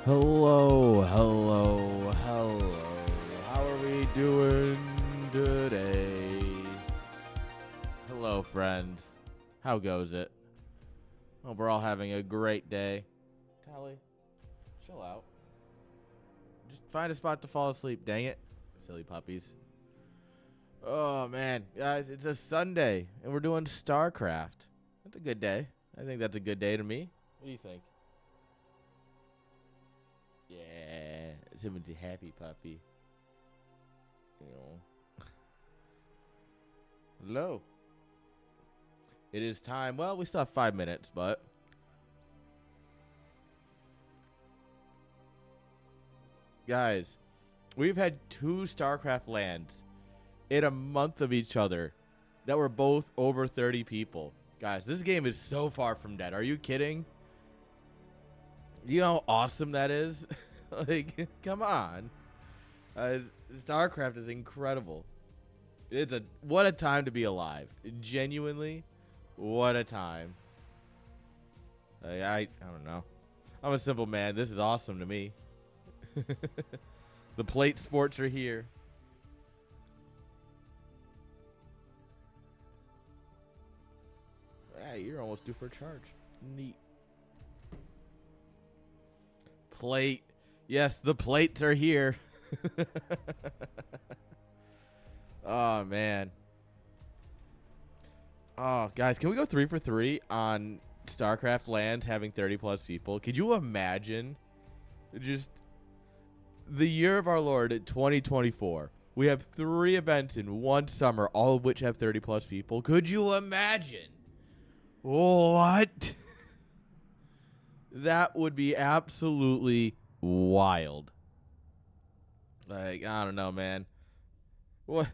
Hello, hello, hello. How are we doing today? Hello, friends. How goes it? Hope we're all having a great day. Tally, chill out. Just find a spot to fall asleep, dang it. Silly puppies. Oh, man. Guys, it's a Sunday, and we're doing StarCraft. That's a good day. I think that's a good day to me. What do you think? Yeah, someone's a happy puppy. You know. Hello. It is time. Well, we still have 5 minutes, but guys, we've had 2 StarCraft lands in a month of each other that were both over 30 people. Guys, this game is so far from dead. Are you kidding? You know how awesome that is? Like, come on. StarCraft is incredible. What a time to be alive. Genuinely, what a time. I don't know. I'm a simple man. This is awesome to me. The plate sports are here. Hey, you're almost due for a charge. Neat. Plate. Yes, the plates are here. Oh, man. Oh, guys, can we go 3 for 3 on StarCraft lands having 30 plus people? Could you imagine just the year of our Lord 2024? We have 3 events in one summer, all of which have 30 plus people. Could you imagine? What? That would be absolutely wild. Like, I don't know, man. What?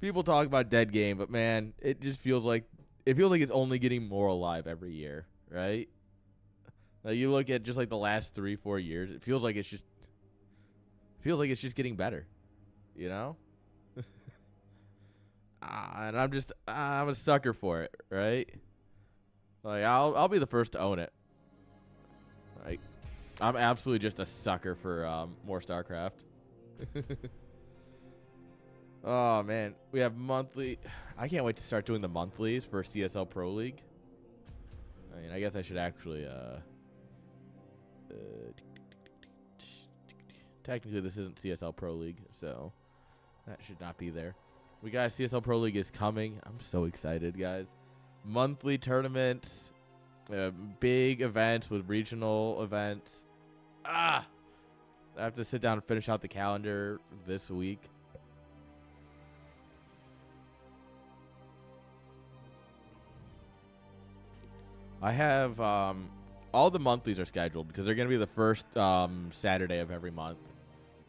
People talk about dead game, but man, it just feels like it's only getting more alive every year, right? Like you look at just like the last 3-4 years, it feels like it's just getting better, you know? And I'm a sucker for it, right? Like I'll be the first to own it. Like I'm absolutely just a sucker for more StarCraft. Oh man, we have monthly. I can't wait to start doing the monthlies for CSL Pro League. I mean, I guess I should actually. Technically, this isn't CSL Pro League, so that should not be there. We got CSL Pro League is coming. I'm so excited, guys. Monthly tournaments, big events with regional events. I have to sit down and finish out the calendar this week. I have all the monthlies are scheduled because they're going to be the first Saturday of every month.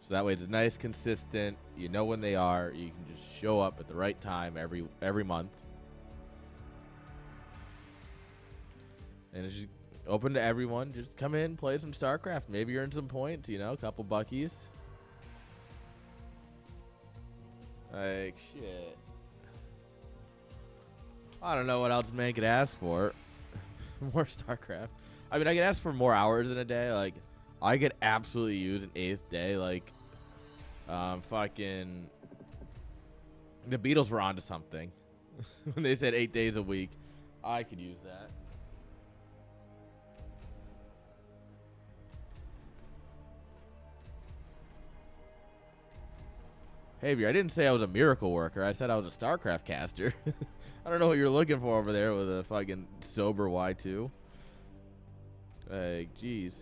So that way it's nice, consistent. You know when they are. You can just show up at the right time every month. And it's just open to everyone. Just come in, play some StarCraft. Maybe earn some points, you know, a couple buckies. Like, shit. I don't know what else man could ask for. More StarCraft. I mean, I could ask for more hours in a day. Like, I could absolutely use an 8th day. Like, fucking, the Beatles were onto something when they said 8 days a week. I could use that. Hey, I didn't say I was a miracle worker. I said I was a StarCraft caster. I don't know what you're looking for over there with a fucking sober Y2. Like, jeez.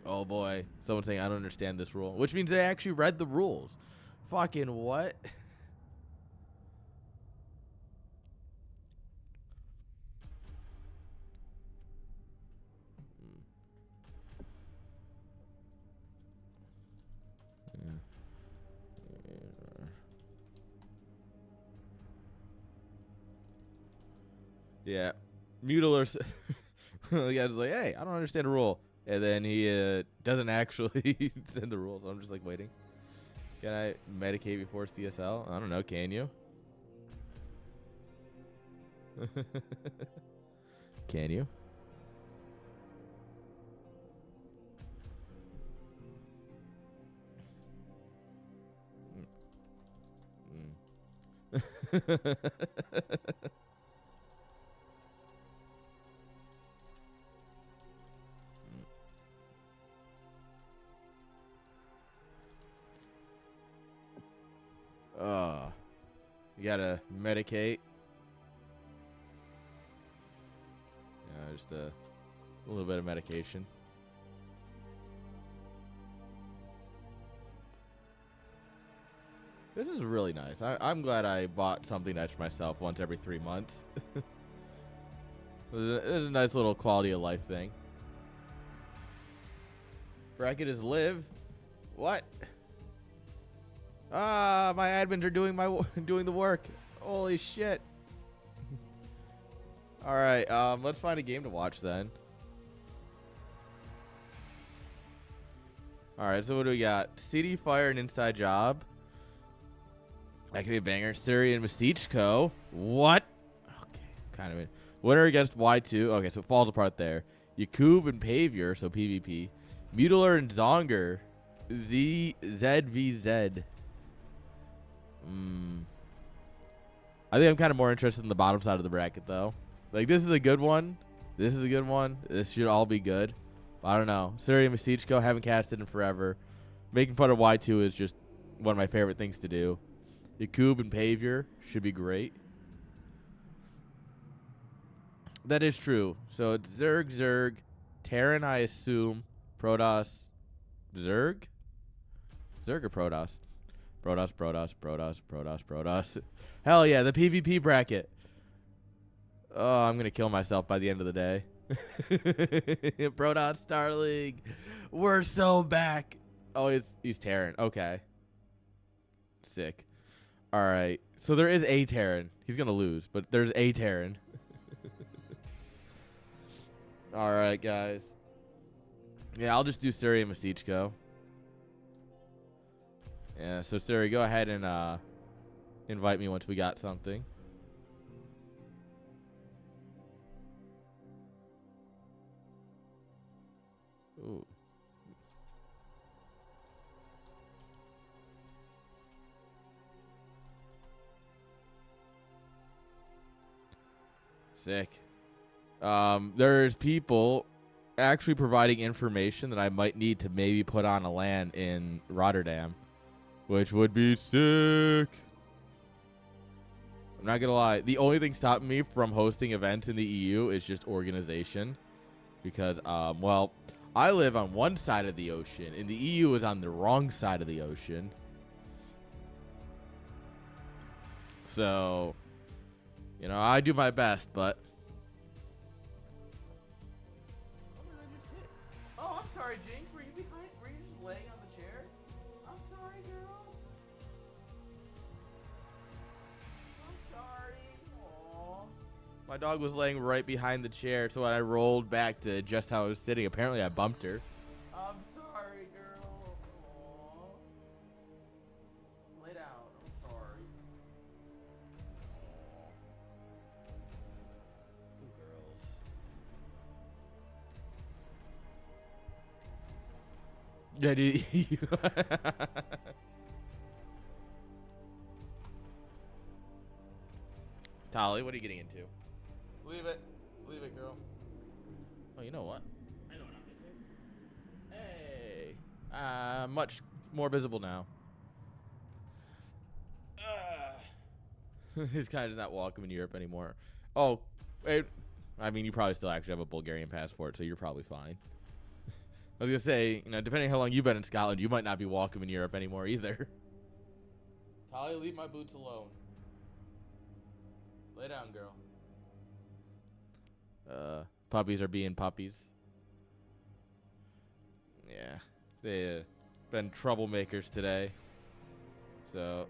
Oh boy. Someone's saying I don't understand this rule. Which means they actually read the rules. Fucking what? Yeah. Mutiler. The guy's like, hey, I don't understand the rule. And then he doesn't actually send the rules. I'm just like waiting. Can I medicate before CSL? I don't know. Can you? Can you? You gotta medicate. Just a little bit of medication. This is really nice. I'm glad I bought something nice for myself once every 3 months. This is a nice little quality of life thing. Bracket is live. What? Ah, my admins are doing doing the work. Holy shit. All right, let's find a game to watch then. All right, so what do we got? CD Fire and Inside Job. That could be a banger. Siri and Masichko. What? Okay, kind of. Winner against Y2. Okay, so it falls apart there. Yakub and Pavier, so PvP. Mutiler and Zonger. ZVZ. I think I'm kind of more interested in the bottom side of the bracket, though. Like, this is a good one. This is a good one. This should all be good. I don't know. Siri and Masichko, haven't casted in forever. Making fun of Y2 is just one of my favorite things to do. Yakub and Pavier should be great. That is true. So it's Zerg, Terran, I assume, Protoss, Zerg or Protoss? Protoss. Hell yeah, the PvP bracket. Oh, I'm going to kill myself by the end of the day. Protoss StarLeague. We're so back. Oh, he's Terran. Okay. Sick. All right. So there is a Terran. He's going to lose, but there's a Terran. All right, guys. Yeah, I'll just do Siri and Masichko. Yeah, so Siri, go ahead and invite me once we got something. Ooh. Sick. There's people actually providing information that I might need to maybe put on a LAN in Rotterdam, which would be sick. I'm not gonna lie. The only thing stopping me from hosting events in the EU is just organization, because well, I live on one side of the ocean, and the EU is on the wrong side of the ocean. So, you know, I do my best, but. Oh, I'm sorry, Jinx. Were you behind? Were you just laying on the chair? I'm sorry, girl. I'm sorry. Aww. My dog was laying right behind the chair, so when I rolled back to just how I was sitting, apparently I bumped her. I'm sorry, girl. Aww. Lay down. I'm sorry. Aww. Ooh, girls. Yeah, dude. Tolly, what are you getting into? Leave it. Leave it, girl. Oh, you know what? I know what I'm missing. Hey. Much more visible now. This guy does not welcome in Europe anymore. Oh, wait. I mean, you probably still actually have a Bulgarian passport, so you're probably fine. I was going to say, you know, depending on how long you've been in Scotland, you might not be welcome in Europe anymore either. Tali, leave my boots alone. Lay down, girl. Puppies are being puppies. Yeah. They've been troublemakers today. So,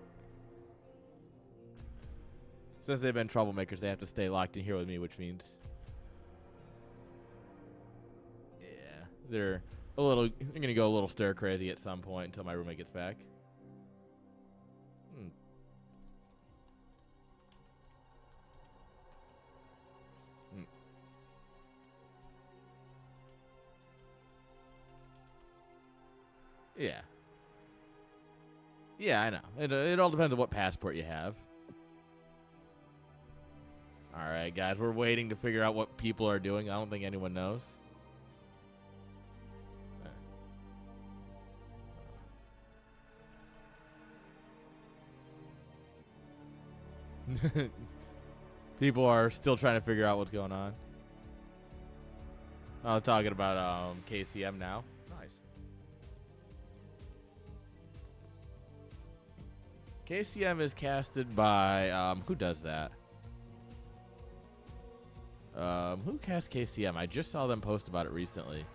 since they've been troublemakers, they have to stay locked in here with me, which means, yeah, they're gonna go a little stir crazy at some point until my roommate gets back. Yeah. Yeah, I know. It all depends on what passport you have. All right, guys, we're waiting to figure out what people are doing. I don't think anyone knows. People are still trying to figure out what's going on. I'm talking about KCM now. Nice. KCM is casted by who does that? Who casts KCM? I just saw them post about it recently.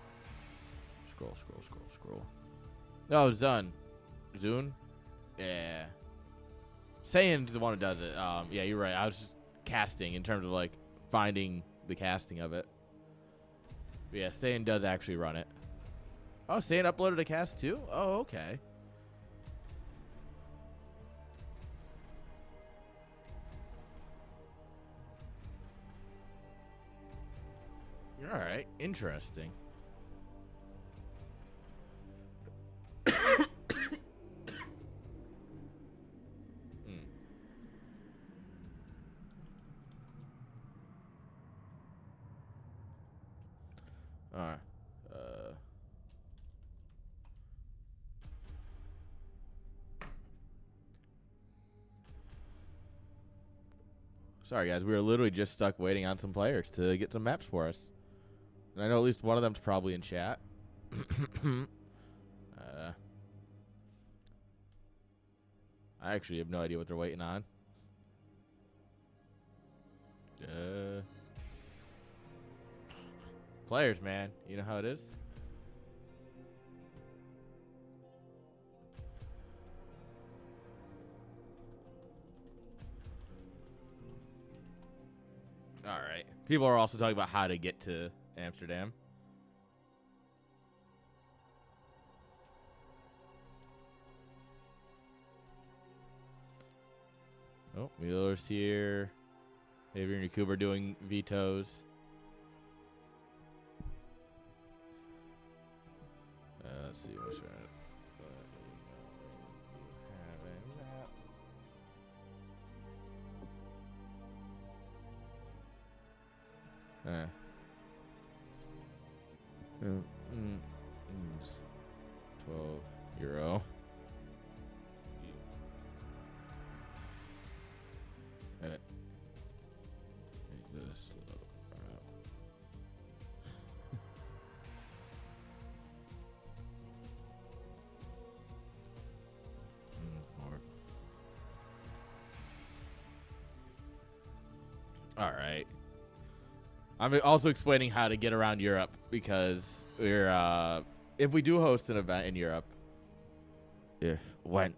Scroll. Oh, Zun. Zune? Yeah. Sayan's the one who does it. Yeah, you're right. I was just casting in terms of like finding the casting of it. But yeah, Saiyan does actually run it. Oh, Saiyan uploaded a cast too? Oh, okay. All right, interesting. All right. Sorry, guys. We were literally just stuck waiting on some players to get some maps for us. And I know at least one of them's probably in chat. I actually have no idea what they're waiting on. Players, man. You know how it is? All right. People are also talking about how to get to Amsterdam. Oh, Mueller's here. Xavier and Yakuba are doing vetoes. Let's see what's right. €12. Edit. Make this low. More. All right. I'm also explaining how to get around Europe because we're if we do host an event in Europe, whenever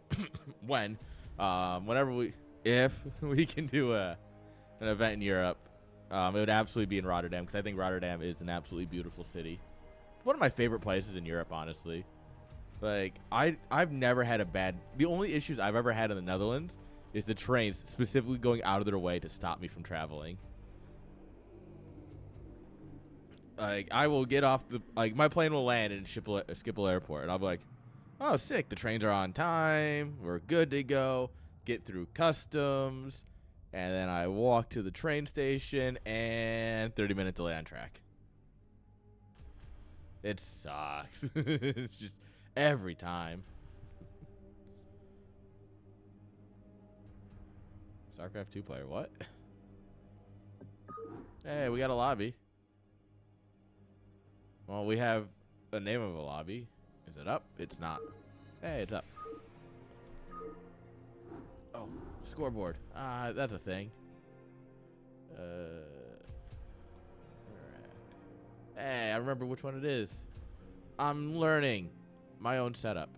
we can do an event in Europe, it would absolutely be in Rotterdam because I think Rotterdam is an absolutely beautiful city. One of my favorite places in Europe, honestly. Like I've never had a bad. The only issues I've ever had in the Netherlands is the trains specifically going out of their way to stop me from traveling. Like, I will get off my plane will land in Schiphol Airport, and I'll be like, oh, sick, the trains are on time, we're good to go, get through customs, and then I walk to the train station, and 30-minute delay on track. It sucks. It's just every time. StarCraft 2 player, what? Hey, we got a lobby. Well, we have a name of a lobby. Is it up? It's not. Hey, it's up. Oh, scoreboard. That's a thing. Hey, I remember which one it is. I'm learning my own setup.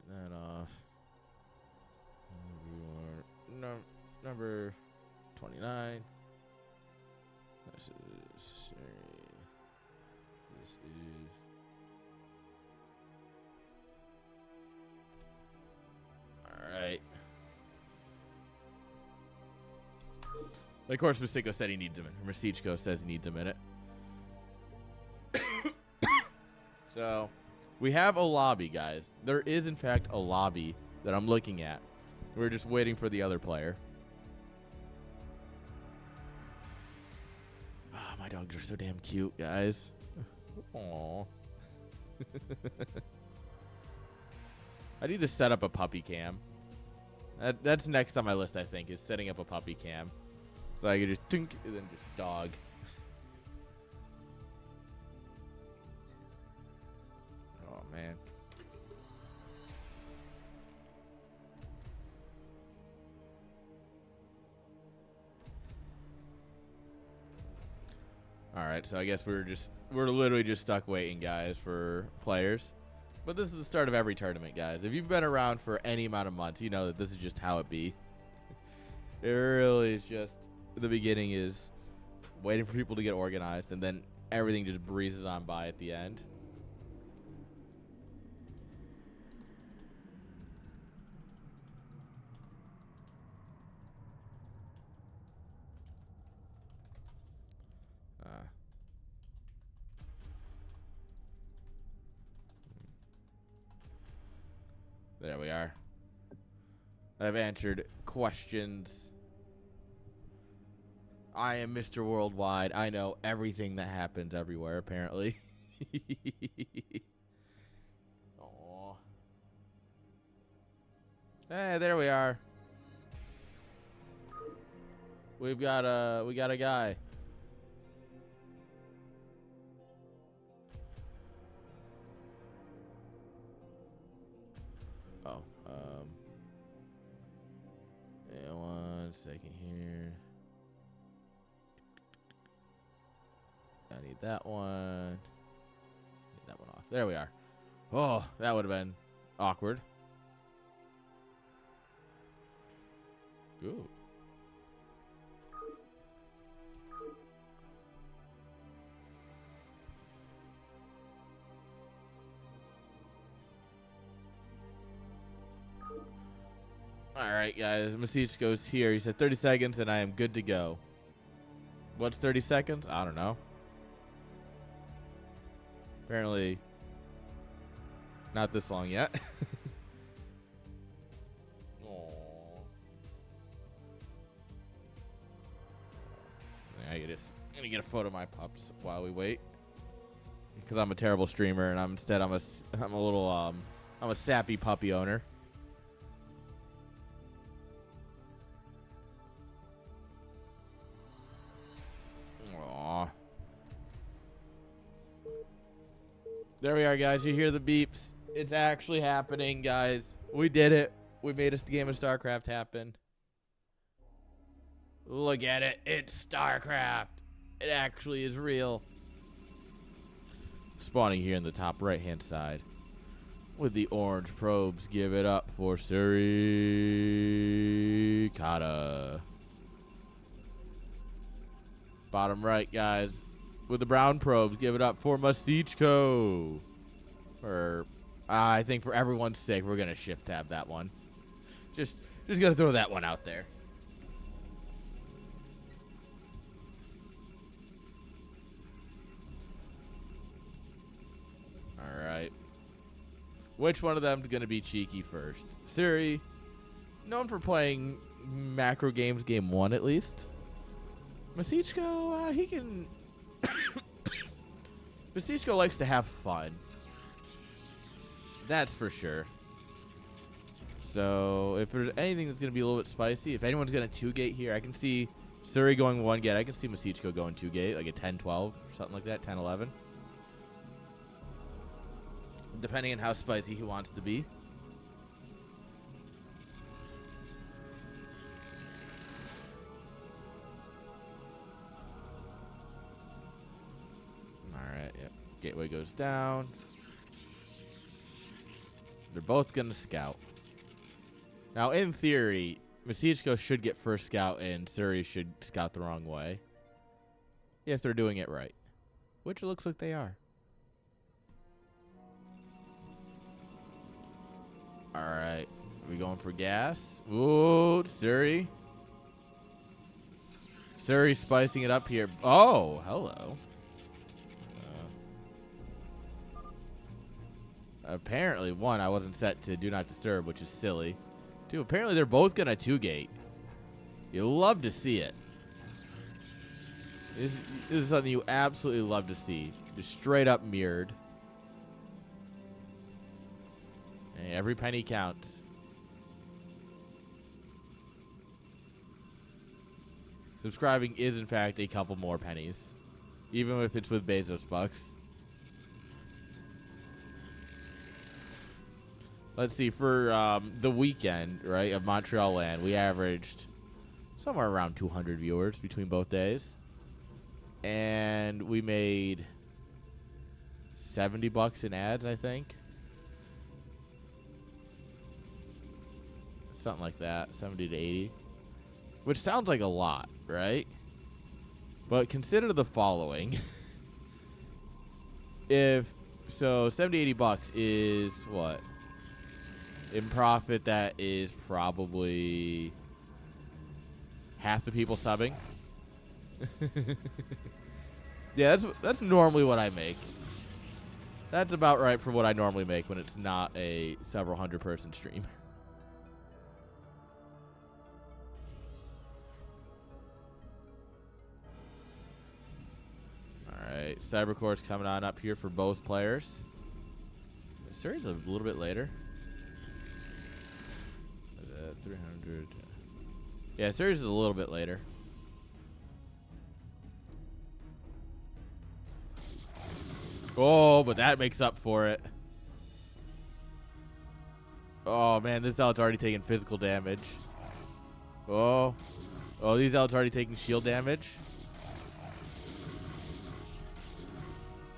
Turn that off. Number 29. This is all right. Of course, Masiko said he needs a minute. Masichko says he needs a minute. So, we have a lobby, guys. There is, in fact, a lobby that I'm looking at. We're just waiting for the other player. Ah, my dogs are so damn cute, guys. Aww. I need to set up a puppy cam. That's next on my list, I think, is setting up a puppy cam. So I can just tink and then just dog. Oh, man. All right, so I guess we're literally just stuck waiting, guys, for players. But this is the start of every tournament, guys. If you've been around for any amount of months, you know that this is just how it be. It really is just, the beginning is waiting for people to get organized, and then everything just breezes on by at the end. There we are. I've answered questions. I am Mr. Worldwide. I know everything that happens everywhere, apparently. Aww. Hey, there we are. We got a guy. Oh, yeah, 1 second here. I need that one. Need that one off. There we are. Oh, that would have been awkward. Ooh. All right, guys. Masich goes here. He said 30 seconds, and I am good to go. What's 30 seconds? I don't know. Apparently, not this long yet. I'm gonna get a photo of my pups while we wait, because I'm a terrible streamer, and I'm a sappy puppy owner. Aww. There we are, guys. You hear the beeps. It's actually happening, guys. We did it. We made a game of StarCraft happen. Look at it. It's StarCraft. It actually is real. Spawning here in the top right-hand side. With the orange probes, give it up for Surikata. Bottom right, guys. With the brown probes, give it up for Masichko. I think for everyone's sake, we're gonna shift tab that one. Just gonna throw that one out there. All right. Which one of them is gonna be cheeky first? Siri, known for playing macro games, game 1 at least. Masichko, he can. Masichko likes to have fun. That's for sure. So if there's anything that's going to be a little bit spicy, if anyone's going to 2-gate here, I can see Suri going 1-gate. I can see Masichko going 2-gate, like a 10-12 or something like that, 10-11. Depending on how spicy he wants to be. Alright, yep. Gateway goes down. They're both going to scout. Now, in theory, Masichko should get first scout and Suri should scout the wrong way. If they're doing it right. Which it looks like they are. Alright. Are we going for gas? Ooh, Suri. Suri spicing it up here. Oh, hello. Apparently, 1, I wasn't set to Do Not Disturb, which is silly. Dude, apparently they're both gonna 2-gate. You love to see it. This is something you absolutely love to see. Just straight up mirrored. And every penny counts. Subscribing is, in fact, a couple more pennies. Even if it's with Bezos bucks. Let's see, for the weekend, right, of Montreal land, we averaged somewhere around 200 viewers between both days. And we made $70 in ads, I think. Something like that, 70 to 80. Which sounds like a lot, right? But consider the following. So 70, 80 bucks is what? In profit, that is probably half the people subbing. Yeah, that's normally what I make. That's about right for what I normally make when it's not a several hundred person stream. Alright, Cybercore's coming on up here for both players. The series a little bit later. 300. Yeah, series is a little bit later. Oh, but that makes up for it. Oh, man, this out's already taking physical damage. Oh. Oh, these outs already taking shield damage.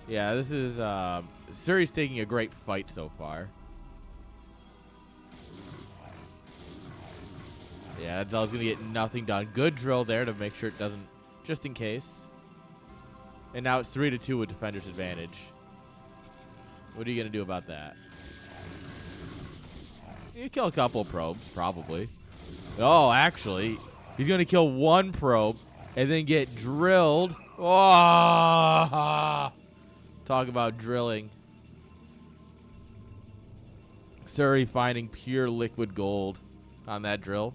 Yeah, this is, Suri's taking a great fight so far. Yeah, that Zell's gonna get nothing done. Good drill there to make sure it doesn't, just in case. And now it's 3-2 with defender's advantage. What are you gonna do about that? You kill a couple of probes, probably. Oh, actually, he's gonna kill one probe and then get drilled. Oh! Talk about drilling. Suri finding pure liquid gold on that drill.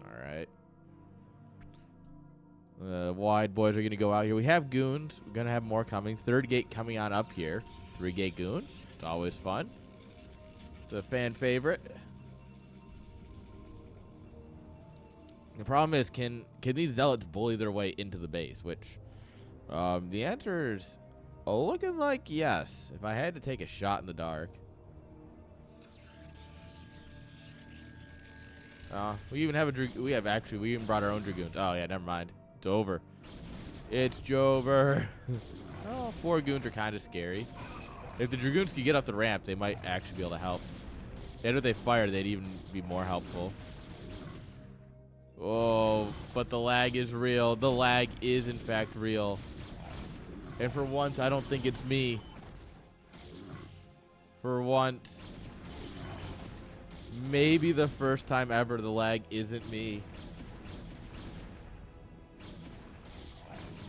Alright. The wide boys are going to go out here. We have goons. We're going to have more coming. Third gate coming on up here. 3-gate goon. It's always fun. It's a fan favorite. The problem is, can these zealots bully their way into the base? Which, the answer is looking like yes. If I had to take a shot in the dark. We even have we even brought our own dragoons. Oh yeah, never mind. It's over. It's Jover. Oh, 4 goons are kind of scary. If the dragoons could get up the ramp, they might actually be able to help. And if they fire, they'd even be more helpful. Oh, but the lag is real. The lag is, in fact, real. And for once, I don't think it's me. For once. Maybe the first time ever the lag isn't me.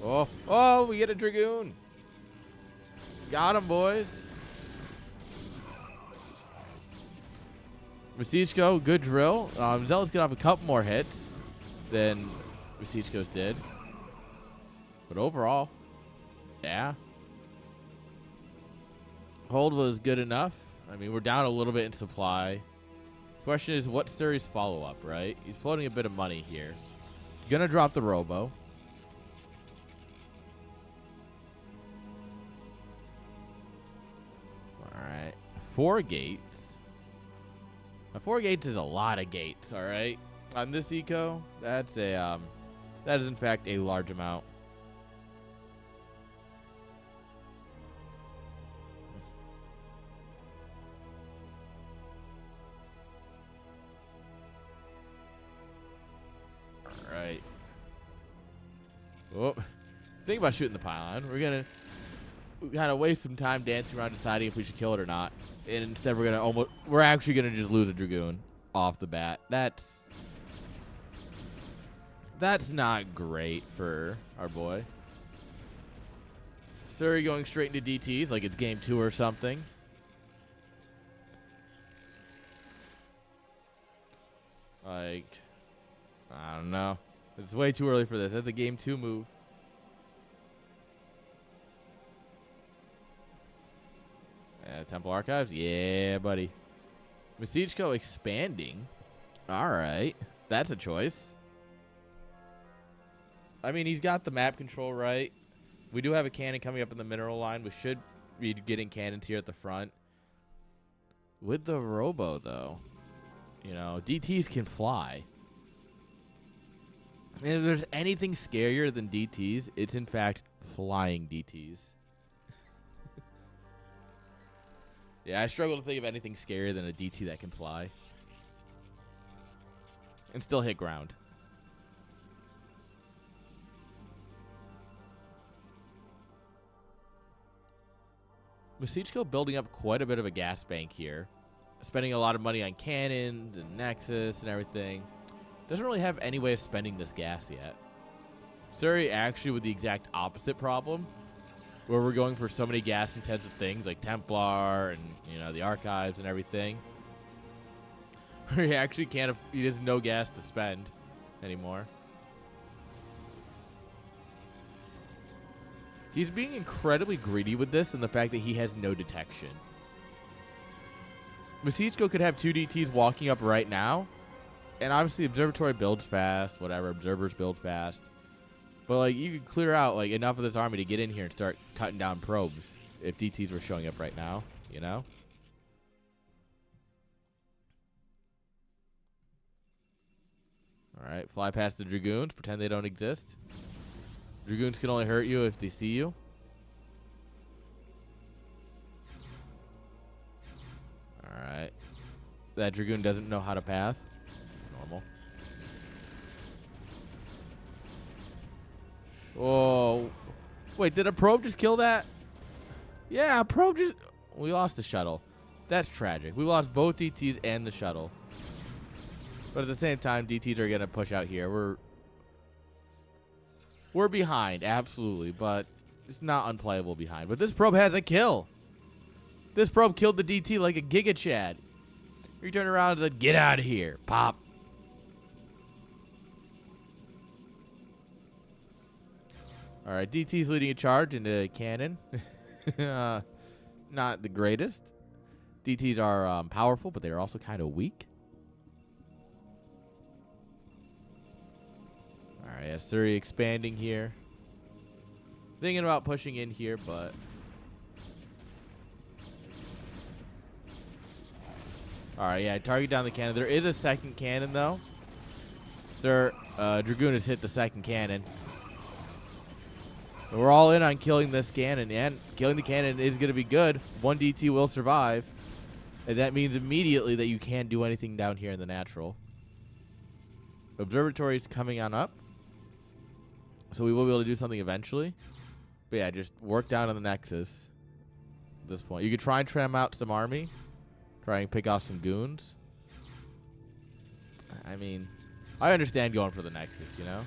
Oh, oh, we get a dragoon. Got him, boys. Masichko, good drill. Zealots get off a couple more hits than Masichko's did. But overall, yeah. Hold was good enough. I mean, we're down a little bit in supply. Question is, what's Suri's follow-up, right? He's floating a bit of money here. Gonna drop the Robo. Alright. 4 gates. Now, 4 gates is a lot of gates, alright? On this eco, that's a, that is in fact a large amount. Alright. Oh, think about shooting the pylon. We're gonna kind of waste some time dancing around deciding if we should kill it or not. And instead we're actually gonna just lose a dragoon off the bat. That's not great for our boy. Surrey going straight into DTs like it's game 2 or something. Like, I don't know. It's way too early for this. That's a game 2 move. Temple Archives? Yeah, buddy. Masichko expanding. All right. That's a choice. I mean, he's got the map control right. We do have a cannon coming up in the mineral line. We should be getting cannons here at the front. With the Robo, though, you know, DTs can fly. And if there's anything scarier than DTs, it's in fact flying DTs. Yeah, I struggle to think of anything scarier than a DT that can fly. And still hit ground. Masichko building up quite a bit of a gas bank here. Spending a lot of money on cannons and Nexus and everything. Doesn't really have any way of spending this gas yet. Surrey actually with the exact opposite problem. Where we're going for so many gas-intensive things like Templar and, you know, the archives and everything. He actually can't, he has no gas to spend anymore. He's being incredibly greedy with this and the fact that he has no detection. Masichko could have 2 DTs walking up right now. And obviously Observatory builds fast, whatever, Observers build fast. But, like, you could clear out, like, enough of this army to get in here and start cutting down probes if DTs were showing up right now, you know? All right, fly past the Dragoons. Pretend they don't exist. Dragoons can only hurt you if they see you. All right. That Dragoon doesn't know how to path. Normal. Oh, wait, did a probe just kill that? Yeah, a probe just... We lost the shuttle. That's tragic. We lost both DTs and the shuttle. But at the same time, DTs are going to push out here. We're behind, absolutely, but it's not unplayable behind. But this probe has a kill. This probe killed the DT like a Giga Chad. He turned around and said, get out of here. Pop. All right, DT's leading a charge into cannon. Not the greatest. DTs are powerful, but they're also kind of weak. All right, yeah, Surrey expanding here. Thinking about pushing in here, but... All right, yeah, target down the cannon. There is a second cannon, though. Sir, Dragoon has hit the second cannon. So we're all in on killing this cannon, and killing the cannon is going to be good. 1 DT will survive, and that means immediately that you can't do anything down here in the natural. Observatory is coming on up, so we will be able to do something eventually. But yeah, just work down on the Nexus at this point. You could try and tram out some army, try and pick off some goons. I mean, I understand going for the Nexus, you know?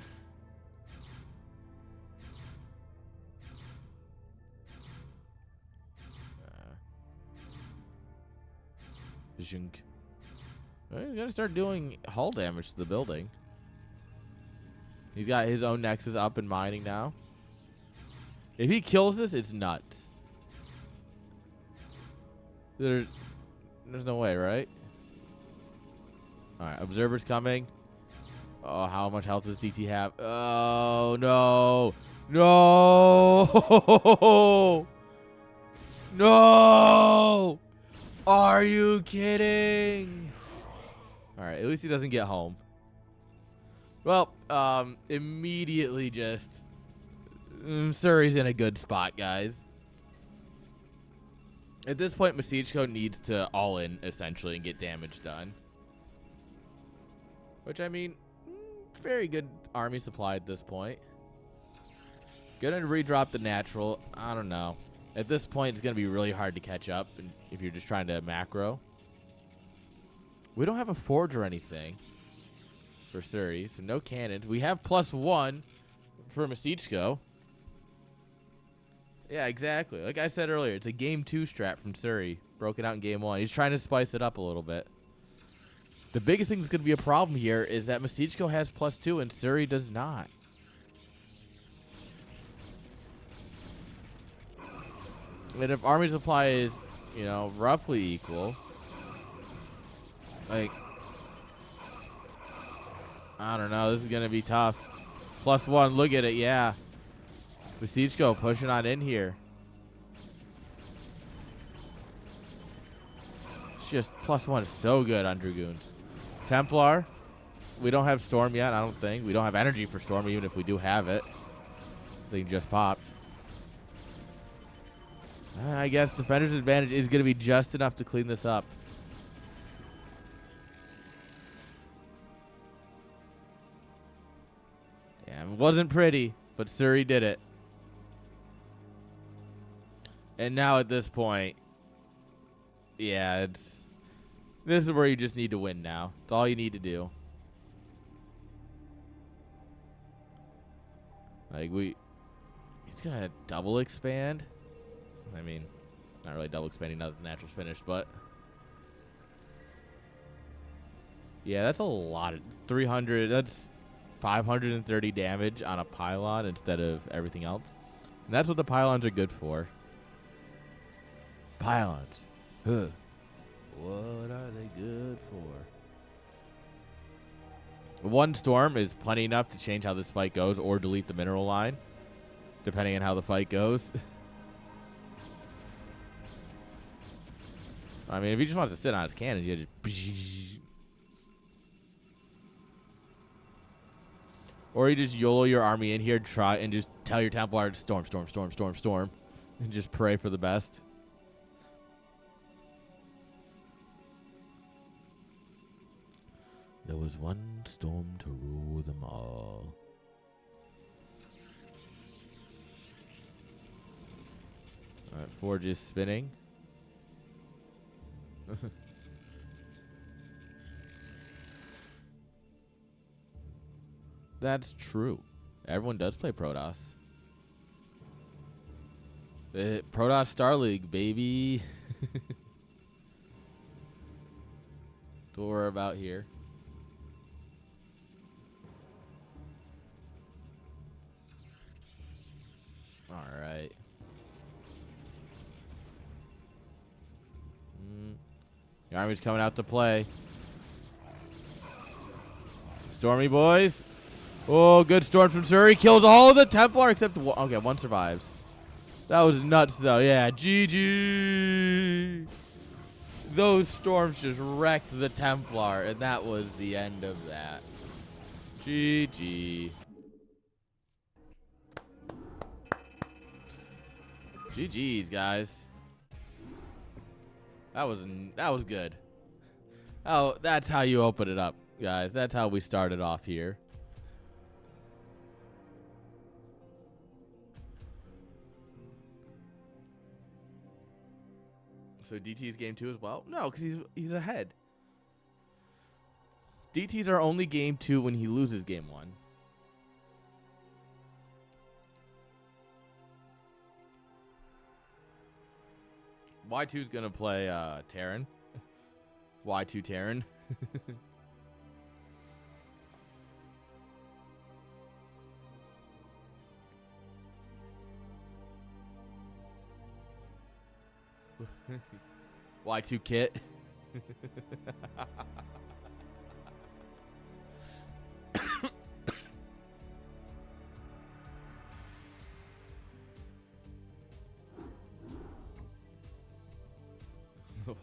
He's gonna start doing hull damage to the building. He's got his own Nexus up and mining now. If he kills this, it's nuts. There's no way, right? Alright, Observer's coming. Oh, how much health does DT have? Oh, no. No! No! Are you kidding? Alright, at least he doesn't get home. Well, immediately just... Surrey's in a good spot, guys. At this point, Masichko needs to all in, essentially, and get damage done. Which, I mean, very good army supply at this point. Gonna redrop the natural. I don't know. At this point, it's gonna be really hard to catch up if you're just trying to macro. We don't have a forge or anything for Surrey, so no cannons. We have +1 for Masichko. Yeah, exactly. Like I said earlier, it's a game 2 strat from Suri, broken out in game 1. He's trying to spice it up a little bit. The biggest thing that's going to be a problem here is that Masichko has +2 and Suri does not. And if army supply is, you know, roughly equal, like, I don't know, this is going to be tough. +1, look at it, yeah. Masichko pushing on in here. It's just +1 is so good on Dragoons. Templar, we don't have Storm yet, I don't think. We don't have energy for Storm, even if we do have it. Thing just popped. I guess Defender's advantage is going to be just enough to clean this up. Yeah, it wasn't pretty, but Suri did it. And now at this point, yeah, this is where you just need to win now. It's all you need to do. Like, he's going to double expand. I mean, not really double expanding now that the natural's finished, but yeah, that's a lot of 300. That's 530 damage on a pylon instead of everything else. And that's what the pylons are good for. Pylons. Huh. What are they good for? One storm is plenty enough to change how this fight goes or delete the mineral line, depending on how the fight goes. I mean, if he just wants to sit on his cannons, you just... Or you just YOLO your army in here, try and just tell your Templar to storm, storm, storm, storm, storm. And just pray for the best. There was one storm to rule them all. Alright, Forge is spinning. That's true. Everyone does play Protoss. Protoss StarLeague, baby. That's what we're about here. All right. The army's coming out to play. Stormy boys. Oh, good storm from Suri. Kills all the Templar except one. Okay, one survives. That was nuts, though. Yeah, GG. Those storms just wrecked the Templar, and that was the end of that. GG. GG's, guys. That was good. Oh, that's how you open it up, guys. That's how we started off here. So DT's game 2 as well? No, because he's ahead. DT's our only game 2 when he loses game 1. Y2's gonna play Terran. Y2 Terran. Y2 Kit.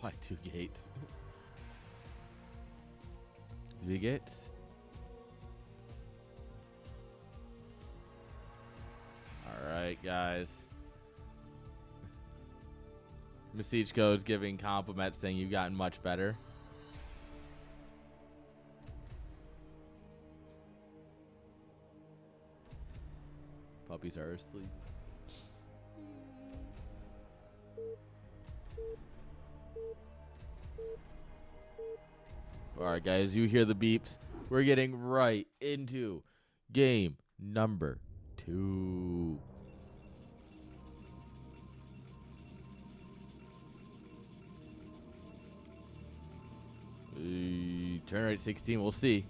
Y2 Gates. V-Gates. Alright, guys. Masichko is giving compliments saying you've gotten much better. Puppies are asleep. Alright, guys, you hear the beeps. We're getting right into game number 2. Turn rate 16. We'll see.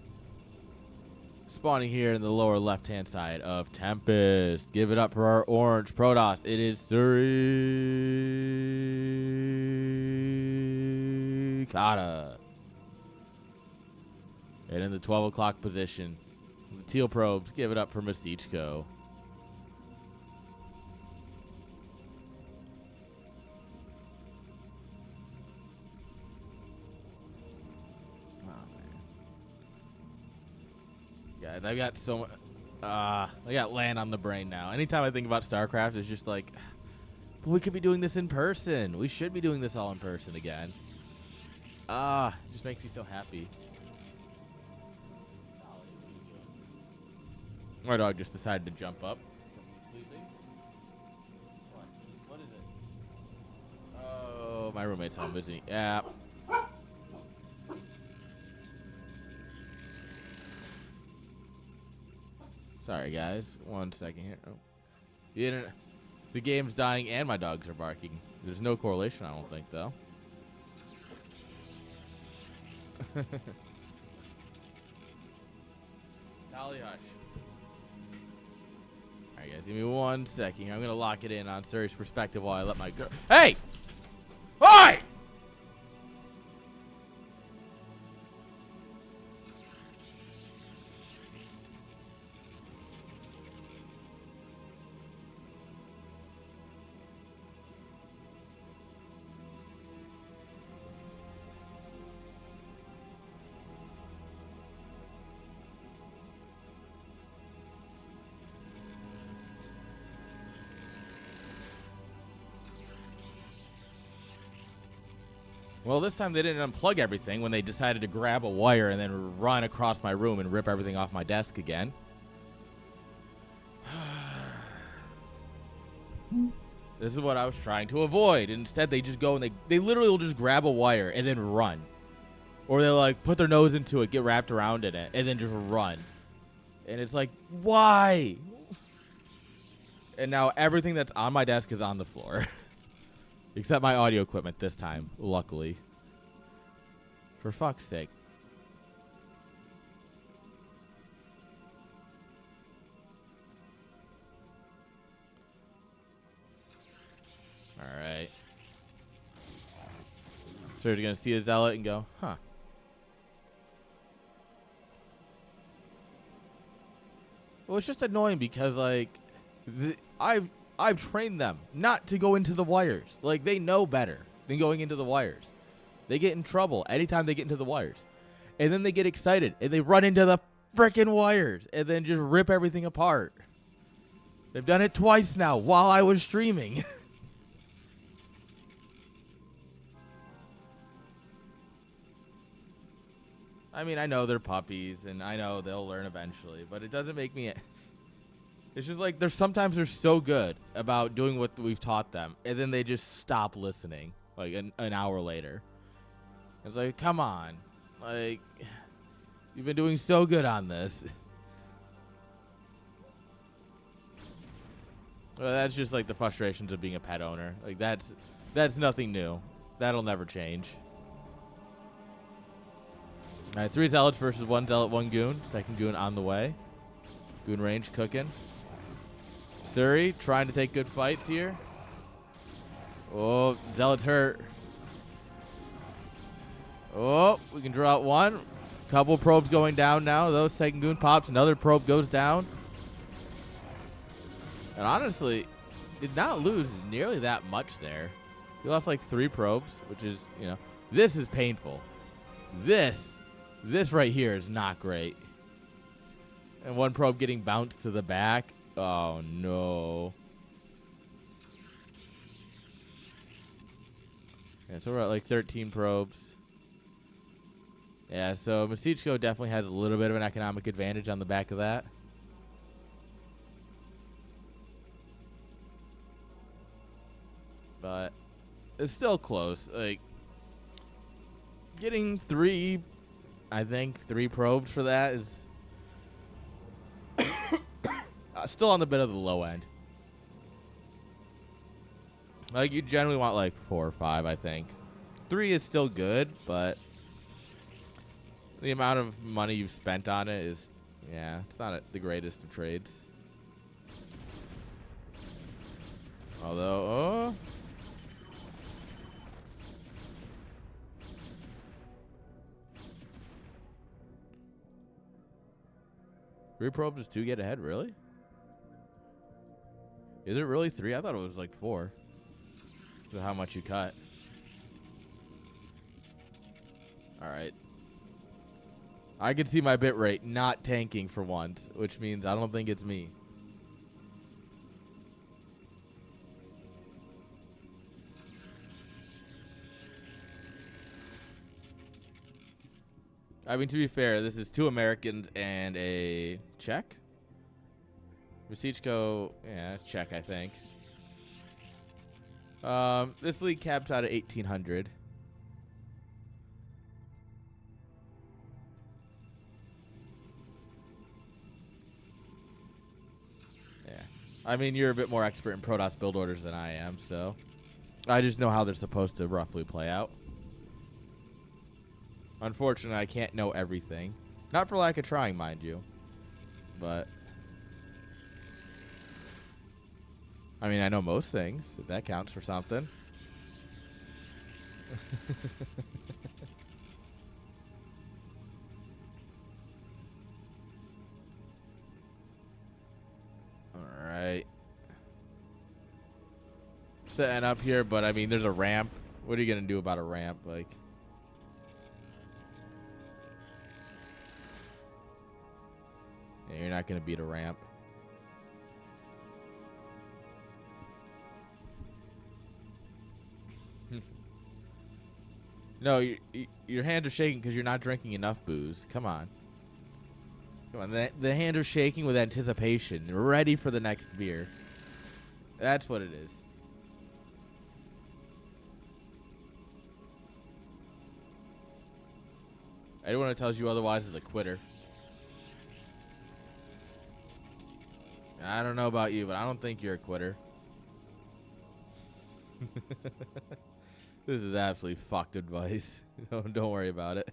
Spawning here in the lower left-hand side of Tempest. Give it up for our orange Protoss. It is Surikata. And in the 12 o'clock position, the teal probes. Give it up for Masichko. I got so much. I got land on the brain now. Anytime I think about StarCraft, it's just like, but we could be doing this in person. We should be doing this all in person again. It just makes me so happy. My dog just decided to jump up. What is it? Oh, my roommate's home, isn't he? Yeah. Sorry, guys. 1 second here. Oh. The game's dying and my dogs are barking. There's no correlation, I don't think, though. Tally hush. Alright, guys. Give me 1 second here. I'm going to lock it in on Suri's perspective while I let my girl. Hey! Oi! Well, this time they didn't unplug everything when they decided to grab a wire and then run across my room and rip everything off my desk again. This is what I was trying to avoid. Instead, they just go and they literally will just grab a wire and then run. Or they'll like put their nose into it, get wrapped around in it, and then just run. And it's like, why? And now everything that's on my desk is on the floor. Except my audio equipment this time, luckily. For fuck's sake. Alright. So you're going to see a zealot and go, huh. Well, it's just annoying because, like, I've trained them not to go into the wires. Like, they know better than going into the wires. They get in trouble anytime they get into the wires. And then they get excited, and they run into the frickin' wires, and then just rip everything apart. They've done it twice now while I was streaming. I mean, I know they're puppies, and I know they'll learn eventually, but it doesn't make me... It's just like sometimes they're so good about doing what we've taught them, and then they just stop listening like an hour later. It's like, come on. Like, you've been doing so good on this. Well, that's just like the frustrations of being a pet owner. Like, that's nothing new. That'll never change. All right, 3 zealots versus 1 zealot, 1 goon. Second goon on the way. Goon range cooking. Suri trying to take good fights here. Oh, zealot's hurt. Oh, we can draw out 1. Couple probes going down now. Those second goon pops. Another probe goes down. And honestly, did not lose nearly that much there. He lost like 3 probes, which is, you know, this is painful. This right here is not great. And 1 probe getting bounced to the back. Oh, no. Yeah, so we're at like 13 probes. Yeah, so Masichko definitely has a little bit of an economic advantage on the back of that. But it's still close. Like, getting 3, I think 3 probes for that is still on the bit of the low end. Like, you generally want like 4 or 5, I think. 3 is still good, but The amount of money you've spent on it is, yeah, it's not the greatest of trades. Although, oh. Reprobe is 2 get ahead, really? Is it really 3? I thought it was like 4. So how much you cut. Alright. I can see my bit rate not tanking for once, which means I don't think it's me. I mean, to be fair, this is 2 Americans and a Czech. Rosichko, yeah, Czech, I think. This league caps out at 1,800. Yeah. I mean, you're a bit more expert in Protoss build orders than I am, so I just know how they're supposed to roughly play out. Unfortunately, I can't know everything. Not for lack of trying, mind you. But I mean, I know most things, if that counts for something. Alright. Setting up here, but I mean, there's a ramp. What are you going to do about a ramp? Like, yeah, you're not going to beat a ramp. No, your hands are shaking because you're not drinking enough booze. Come on. Come on. The hands are shaking with anticipation. Ready for the next beer. That's what it is. Anyone who tells you otherwise is a quitter. I don't know about you, but I don't think you're a quitter. This is absolutely fucked advice. Don't worry about it.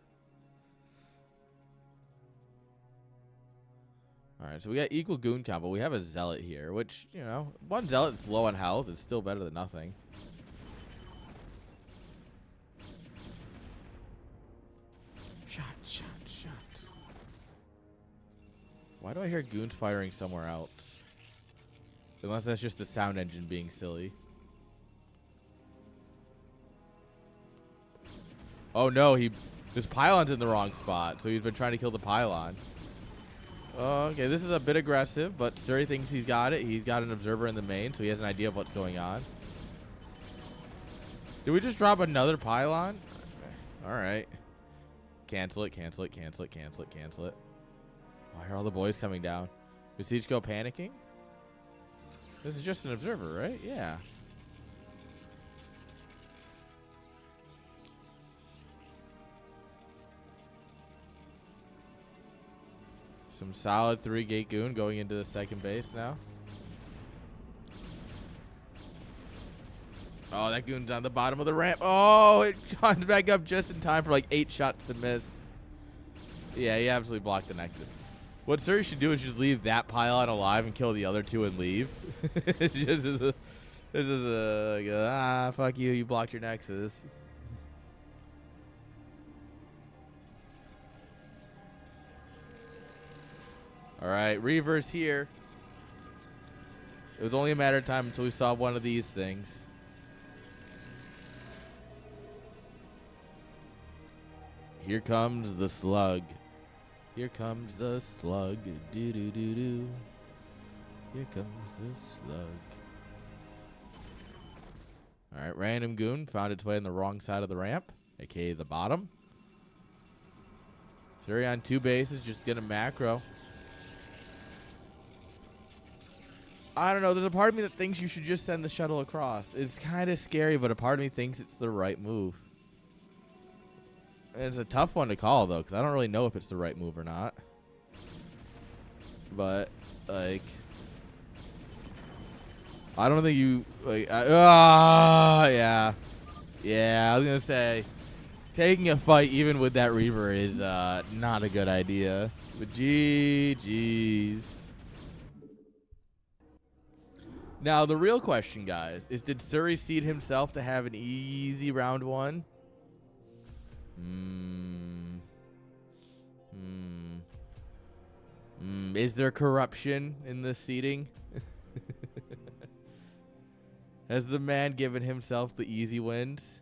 Alright, so we got equal goon count, but we have a zealot here, which, you know, one zealot that's low on health is still better than nothing. Shot, shot, shot. Why do I hear goons firing somewhere else? Unless that's just the sound engine being silly. Oh no, this pylon's in the wrong spot, so he's been trying to kill the pylon. Okay, this is a bit aggressive, but Suri thinks he's got it. He's got an observer in the main, so he has an idea of what's going on. Did we just drop another pylon? Alright. Cancel it, cancel it, cancel it, cancel it, cancel it. Why are all the boys coming down? Is Siege panicking? This is just an observer, right? Yeah. Some solid 3-gate goon going into the second base now. Oh, that goon's on the bottom of the ramp. Oh, it comes back up just in time for like 8 shots to miss. Yeah, he absolutely blocked the exit. What Suri should do is just leave that pylon alive and kill the other 2 and leave. This is a fuck you, you blocked your nexus. Alright, reverse here. It was only a matter of time until we saw one of these things. Here comes the slug. Here comes the slug. Do do do do. Here comes the slug. Alright, random goon found its way on the wrong side of the ramp, aka the bottom. Suri on 2 bases, just get a macro. I don't know, there's a part of me that thinks you should just send the shuttle across. It's kind of scary, but a part of me thinks it's the right move. And it's a tough one to call, though, because I don't really know if it's the right move or not. But, like, I don't think you, like, yeah. Yeah, I was going to say, Taking a fight even with that Reaver is not a good idea. But GG's. Now, the real question, guys, is did Suri seed himself to have an easy round one? Is there corruption in this seeding? Has the man given himself the easy wins?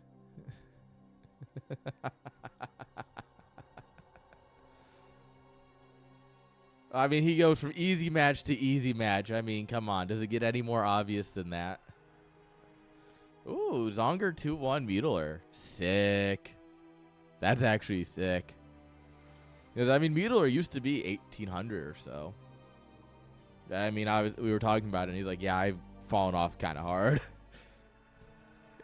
I mean, he goes from easy match to easy match. I mean, come on. Does it get any more obvious than that? Ooh, Zonger 2-1 Mutiler. Sick. That's actually sick. Because, I mean, Mutiler used to be 1,800 or so. I mean, we were talking about it, and he's like, yeah, I've fallen off kind of hard.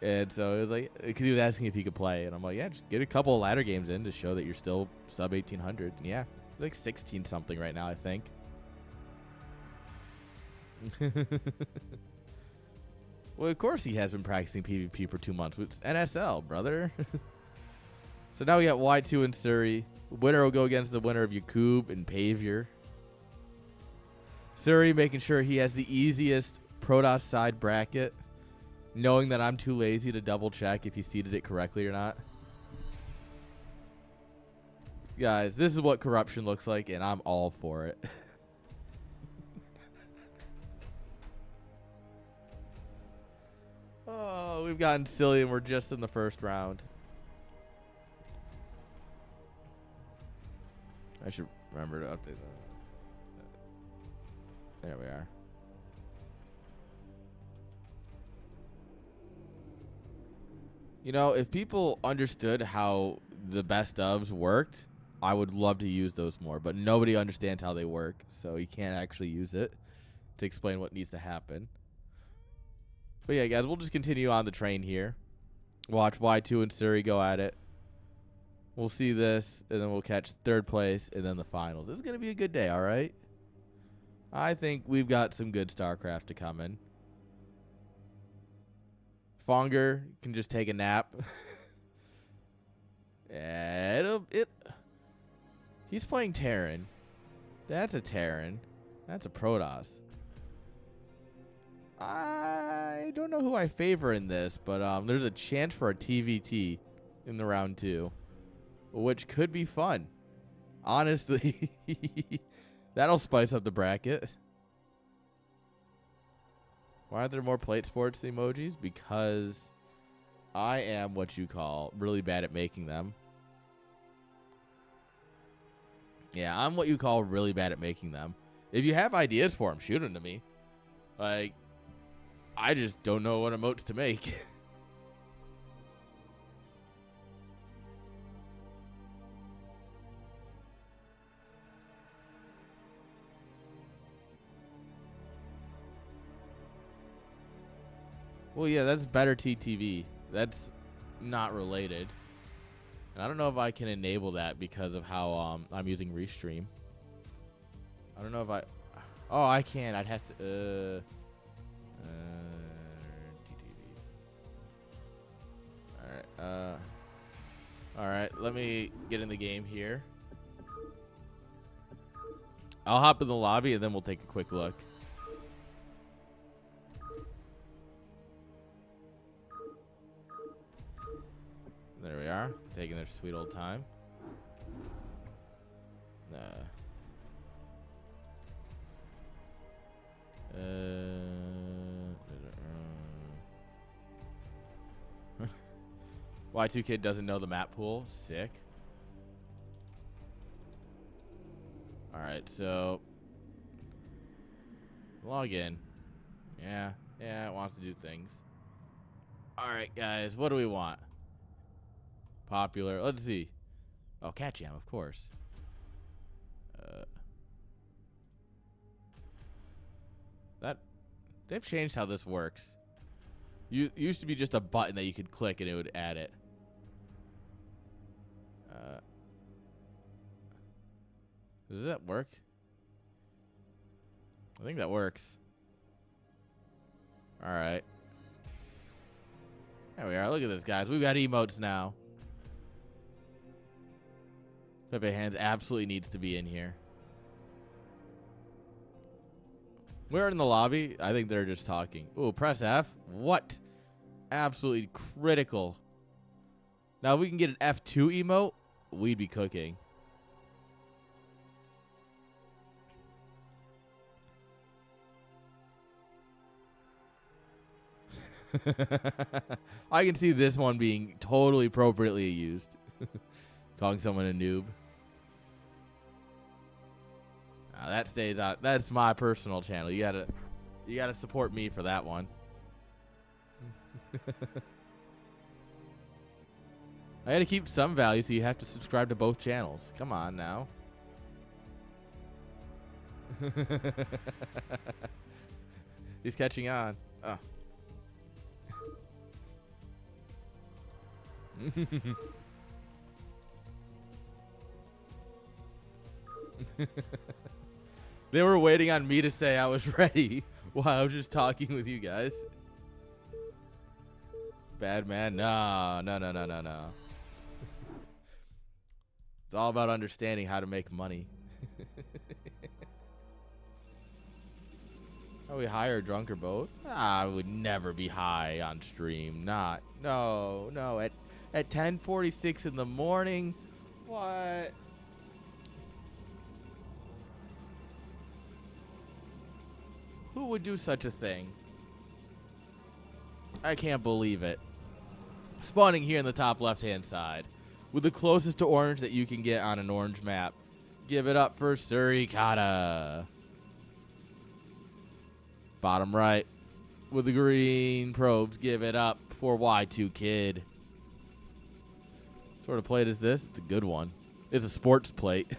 And so it was like, because he was asking if he could play. And I'm like, yeah, just get a couple of ladder games in to show that you're still sub 1,800. And yeah, he's like 16 something right now, I think. Well, of course he has been practicing PvP for 2 months. It's NSL, brother. So now we got Y2 and Suri. Winner will go against the winner of Yakub and Pavier. Suri making sure he has the easiest Protoss side bracket, knowing that I'm too lazy to double check if he seeded it correctly or not. Guys, this is what corruption looks like, and I'm all for it. Oh, we've gotten silly, and we're just in the first round. I should remember to update that. There we are. You know, if people understood how the best ofs worked, I would love to use those more. But nobody understands how they work, so you can't actually use it to explain what needs to happen. But yeah, guys, we'll just continue on the train here. Watch Y2 and Suri go at it. We'll see this, and then we'll catch third place, and then the finals. It's going to be a good day, all right? I think we've got some good StarCraft to come in. Fonger can just take a nap. Yeah, he's playing Terran. That's a Terran. That's a Protoss. I don't know who I favor in this, but there's a chance for a TVT in the round 2, which could be fun. Honestly, that'll spice up the bracket. Why aren't there more plate sports emojis? Because I am what you call really bad at making them. Yeah, I'm what you call really bad at making them. If you have ideas for them, shoot them to me. Like, I just don't know what emotes to make. Well, yeah, that's better TTV. That's not related. And I don't know if I can enable that because of how I'm using Restream. I don't know if I... Oh, I can. I'd have to... TTV. Alright, alright, let me get in the game here. I'll hop in the lobby and then we'll take a quick look. There we are, taking their sweet old time. Y2 Kid doesn't know the map pool. Sick. Alright, so log in. Yeah, it wants to do things. Alright, guys, what do we want? Popular. Let's see. Oh, Cat Jam, of course. They've changed how this works. It used to be just a button that you could click and it would add it. Does that work? I think that works. All right. There we are. Look at this, guys. We've got emotes now. Pepe Hands absolutely needs to be in here. We're in the lobby. I think they're just talking. Ooh, press F. What? Absolutely critical. Now, if we can get an F2 emote, we'd be cooking. I can see this one being totally appropriately used. Calling someone a noob. That stays out. That's my personal channel. You gotta support me for that one. I gotta keep some value, so you have to subscribe to both channels. Come on now. He's catching on. Oh. They were waiting on me to say I was ready while I was just talking with you guys. Bad man? No. It's all about understanding how to make money. Are we high or drunk or both? I would never be high on stream. No. At 10:46 in the morning? What? Who would do such a thing? I can't believe it. Spawning here in the top left-hand side. With the closest to orange that you can get on an orange map. Give it up for Surikata. Bottom right. With the green probes. Give it up for Y2 Kid. What sort of plate is this? It's a good one. It's a sports plate.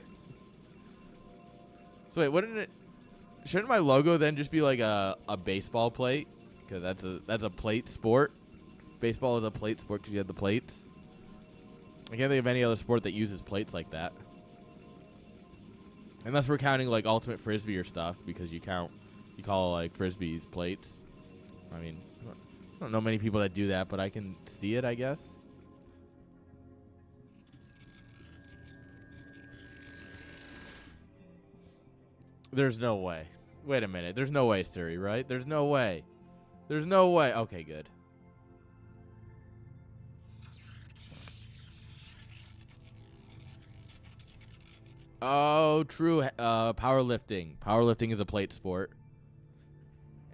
So wait, wouldn't it... Shouldn't my logo then just be like a baseball plate? Because that's a plate sport. Baseball is a plate sport because you have the plates. I can't think of any other sport that uses plates like that. Unless we're counting like ultimate frisbee or stuff, because you call like frisbees plates. I mean, I don't know many people that do that, but I can see it, I guess. There's no way. Wait a minute. There's no way, Siri, right? There's no way. There's no way. Okay, good. Oh, true. Powerlifting. Powerlifting is a plate sport.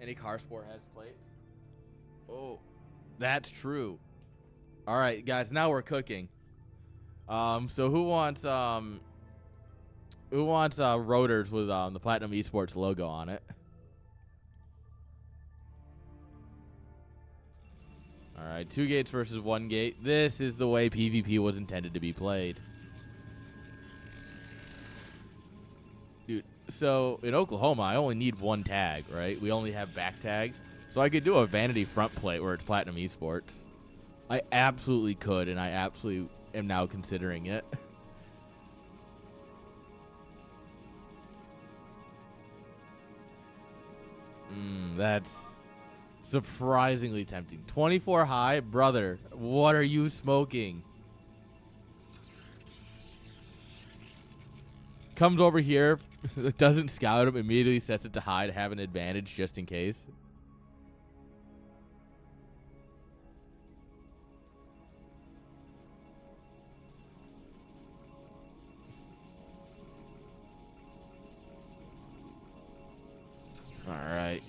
Any car sport has plates. Oh, that's true. All right, guys. Now we're cooking. So who wants rotors with the Platinum Esports logo on it? All right, 2 gates versus 1 gate. This is the way PvP was intended to be played. Dude, so in Oklahoma, I only need 1 tag, right? We only have back tags. So I could do a vanity front plate where it's Platinum Esports. I absolutely could, and I absolutely am now considering it. That's surprisingly tempting. 24 high? Brother, what are you smoking? Comes over here, doesn't scout him, immediately sets it to high to have an advantage just in case. Alright.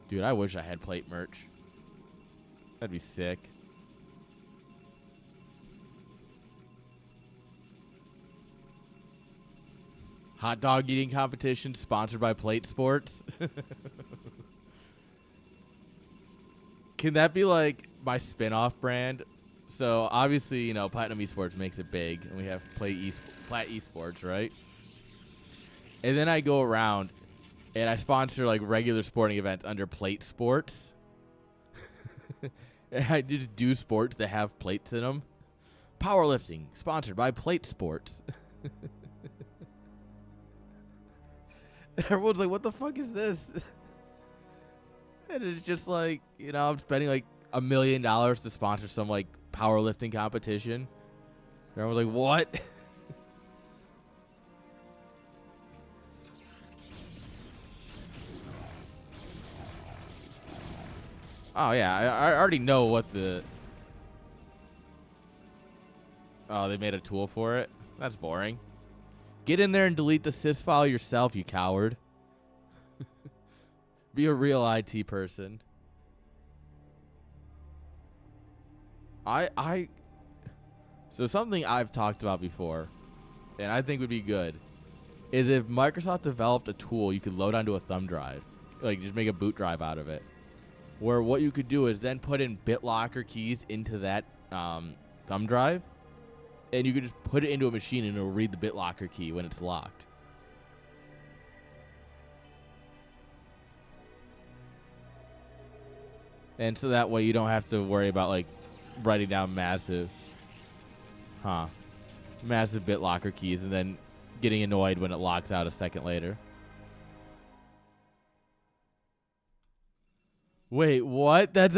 Dude, I wish I had plate merch. That'd be sick. Hot dog eating competition sponsored by Plate Sports. Can that be like my spin-off brand? So obviously, you know, Platinum Esports makes it big, and we have Plat Esports, right? And then I go around and I sponsor like regular sporting events under Plate Sports. And I just do sports that have plates in them. Powerlifting, sponsored by Plate Sports. And everyone's like, what the fuck is this? And it's just like, you know, I'm spending like $1 million to sponsor some like powerlifting competition. Everyone's like, what? Oh, yeah. I already know what the... Oh, they made a tool for it? That's boring. Get in there and delete the sys file yourself, you coward. Be a real IT person. So something I've talked about before, and I think would be good, is if Microsoft developed a tool you could load onto a thumb drive. Like, just make a boot drive out of it. Where what you could do is then put in BitLocker keys into that thumb drive, and you could just put it into a machine and it'll read the BitLocker key when it's locked. And so that way you don't have to worry about, like, writing down massive BitLocker keys and then getting annoyed when it locks out a second later. Wait, what? That's...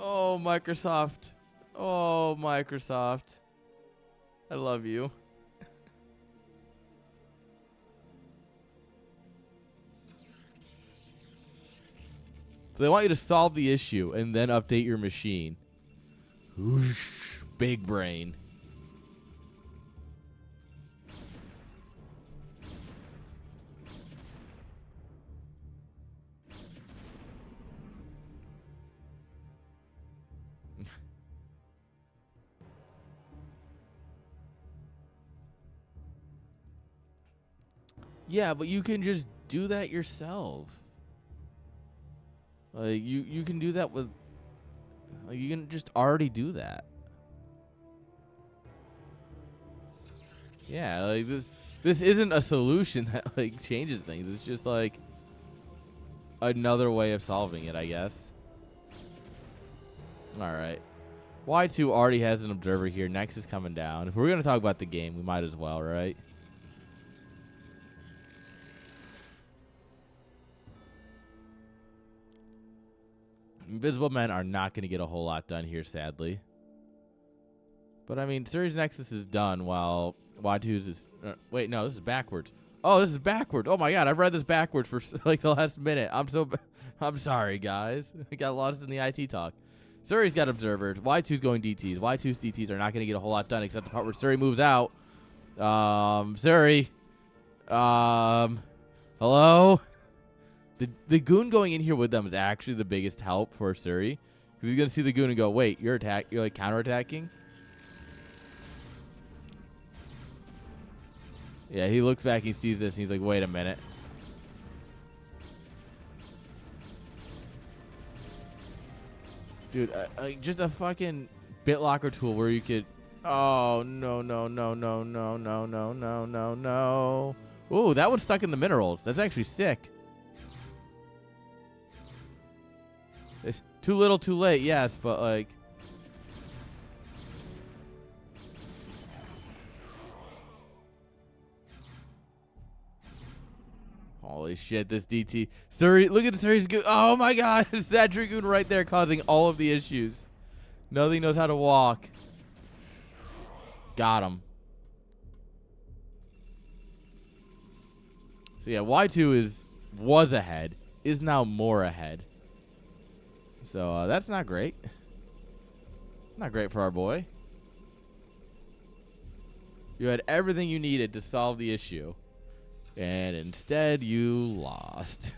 Oh, Microsoft. Oh, Microsoft. I love you. So they want you to solve the issue and then update your machine. Whoosh, big brain. Yeah, but you can just do that yourself. Like, you can do that with... Like, you can just already do that. Yeah, like, this isn't a solution that, like, changes things. It's just, like, another way of solving it, I guess. Alright. Y2 already has an observer here. Next is coming down. If we're going to talk about the game, we might as well, right? Invisible Men are not going to get a whole lot done here, sadly. But, I mean, Series Nexus is done while Y2's is... wait, no, this is backwards. Oh, this is backwards. Oh, my God, I've read this backwards for, like, the last minute. I'm sorry, guys. I got lost in the IT talk. Suri's got observers. Y2's going DTs. Y2's DTs are not going to get a whole lot done except the part where Suri moves out. Suri. Hello? The goon going in here with them is actually the biggest help for Suri. Because he's going to see the goon and go, wait, you're like counterattacking? Yeah, he looks back, he sees this, and he's like, wait a minute. Dude, just a fucking BitLocker tool where you could... Oh, no. Ooh, that one's stuck in the minerals. That's actually sick. It's too little, too late, yes, but like... Holy shit, this DT. Suri, look at the Suri's goon. Oh my God, it's that Dragoon right there causing all of the issues. Nothing knows how to walk. Got him. So yeah, Y2 was ahead, is now more ahead. So that's not great. Not great for our boy. You had everything you needed to solve the issue. And instead, you lost.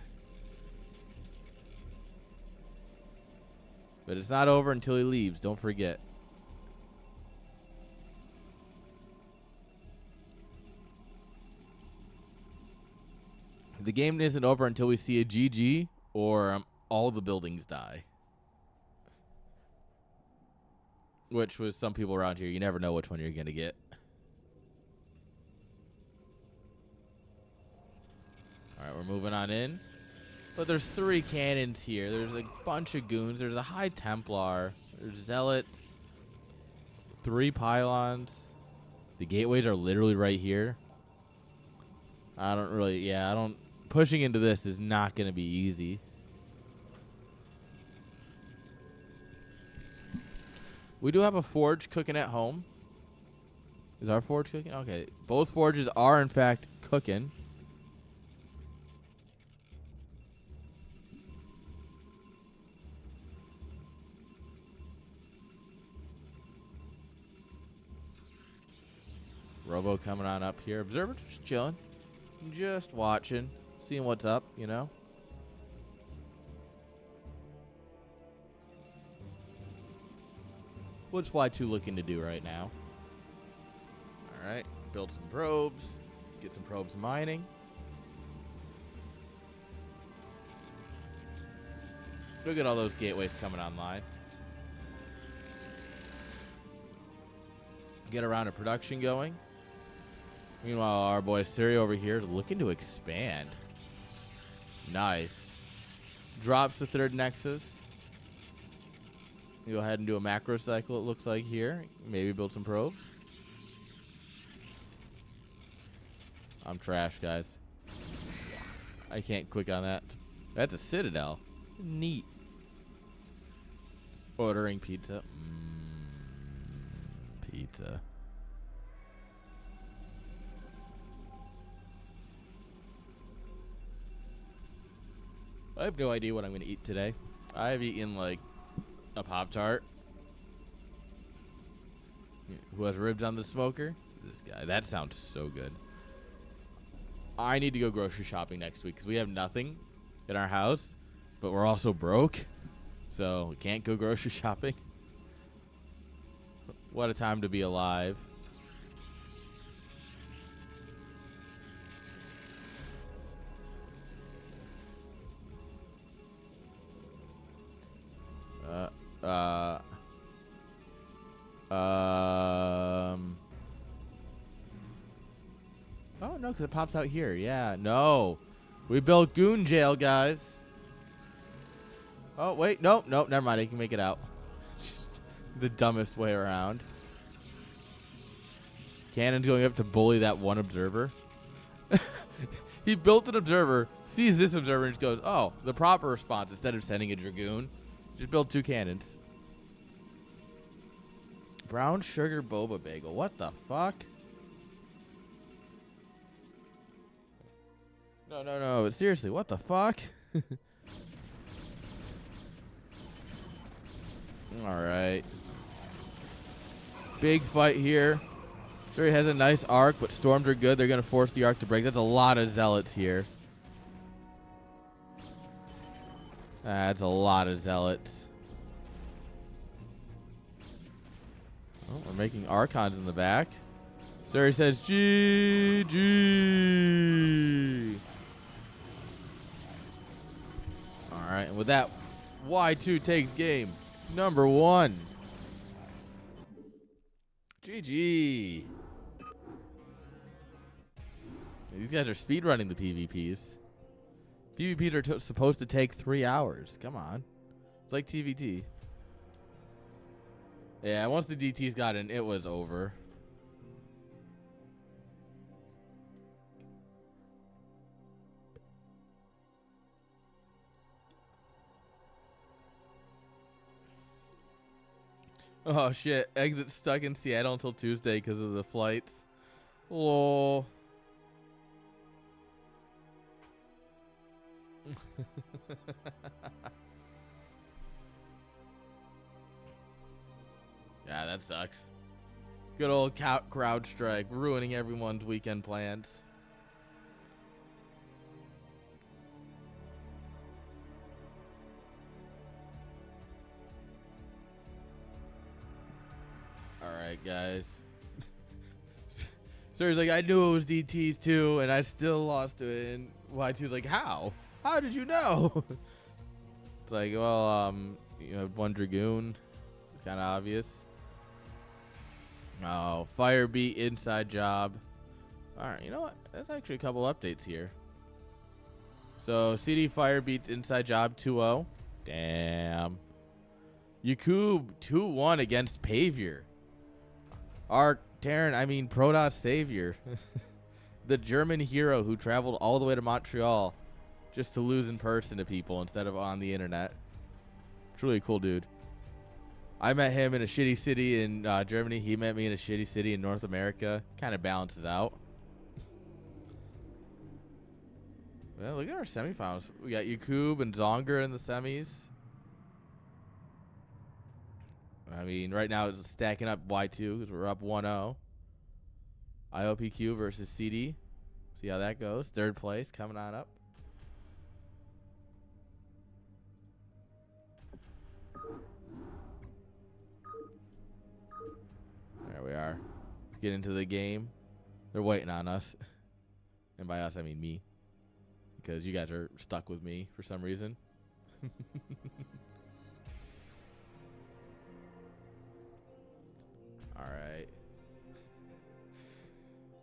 But it's not over until he leaves. Don't forget. The game isn't over until we see a GG or all the buildings die. Which, with some people around here, you never know which one you're going to get. Alright, we're moving on in. But there's 3 cannons here. There's a bunch of goons. There's a High Templar. There's Zealots. 3 pylons. The gateways are literally right here. I don't... Pushing into this is not going to be easy. We do have a forge cooking at home. Is our forge cooking? Okay. Both forges are, in fact, cooking. Robo coming on up here. Observer just chilling. Just watching. Seeing what's up, you know. What's Y2 looking to do right now? Alright. Build some probes. Get some probes mining. Look at all those gateways coming online. Get a round of production going. Meanwhile, our boy Siri over here is looking to expand. Nice. Drops the 3rd nexus. Go ahead and do a macro cycle, it looks like here. Maybe build some probes. I'm trash, guys. I can't click on that. That's a citadel. Neat. Ordering pizza. Pizza. I have no idea what I'm going to eat today. I've eaten, like, a Pop-Tart. Who has ribs on the smoker? This guy. That sounds so good. I need to go grocery shopping next week because we have nothing in our house, but we're also broke, so we can't go grocery shopping. What a time to be alive. Oh, no, because it pops out here. Yeah, no. We built Goon Jail, guys. Oh, wait. Nope, never mind. I can make it out. Just the dumbest way around. Cannon's going up to bully that one observer. He built an observer, sees this observer, and just goes, oh, the proper response, instead of sending a Dragoon, just build 2 cannons. Brown sugar boba bagel. What the fuck? No. Seriously, what the fuck? Alright. Big fight here. Sure, he has a nice arc, but storms are good. They're going to force the arc to break. That's a lot of zealots here. That's a lot of zealots. Oh, we're making archons in the back. Siri says GG. Alright, and with that, Y2 takes game number 1. GG. These guys are speedrunning the PvPs. PvPs are supposed to take 3 hours. Come on. It's like TVT. Yeah, once the DTs got in, it was over. Oh, shit. Exit stuck in Seattle until Tuesday because of the flights. Lol. Yeah, that sucks. Good old crowd strike, ruining everyone's weekend plans. Alright, guys. So he's like, I knew it was DTs too, and I still lost to it. And Y2's like, how? How did you know? It's like, well, you have 1 Dragoon. It's kind of obvious. Oh, Firebeat inside job. Alright, you know what? There's actually a couple updates here. So, CD Firebeat's inside job 2-0. Damn. Yakub 2-1 against Pavier. Our Protoss savior. The German hero who traveled all the way to Montreal just to lose in person to people instead of on the internet. Truly a cool dude. I met him in a shitty city in Germany. He met me in a shitty city in North America. Kind of balances out. Well, look at our semifinals. We got Yakub and Zonger in the semis. I mean, right now it's stacking up Y2 because we're up 1-0. IOPQ versus CD. See how that goes. Third place coming on up. There we are. Let's get into the game. They're waiting on us. And by us, I mean me. Because you guys are stuck with me for some reason. All right.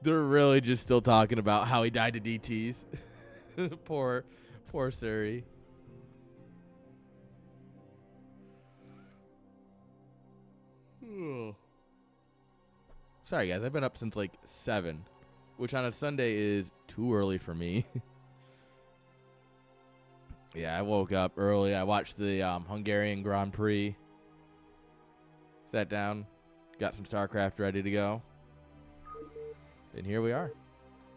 They're really just still talking about how he died to DTs. poor Suri. Sorry, guys. I've been up since like 7, which on a Sunday is too early for me. Yeah, I woke up early. I watched the Hungarian Grand Prix. Sat down, got some StarCraft ready to go. And here we are.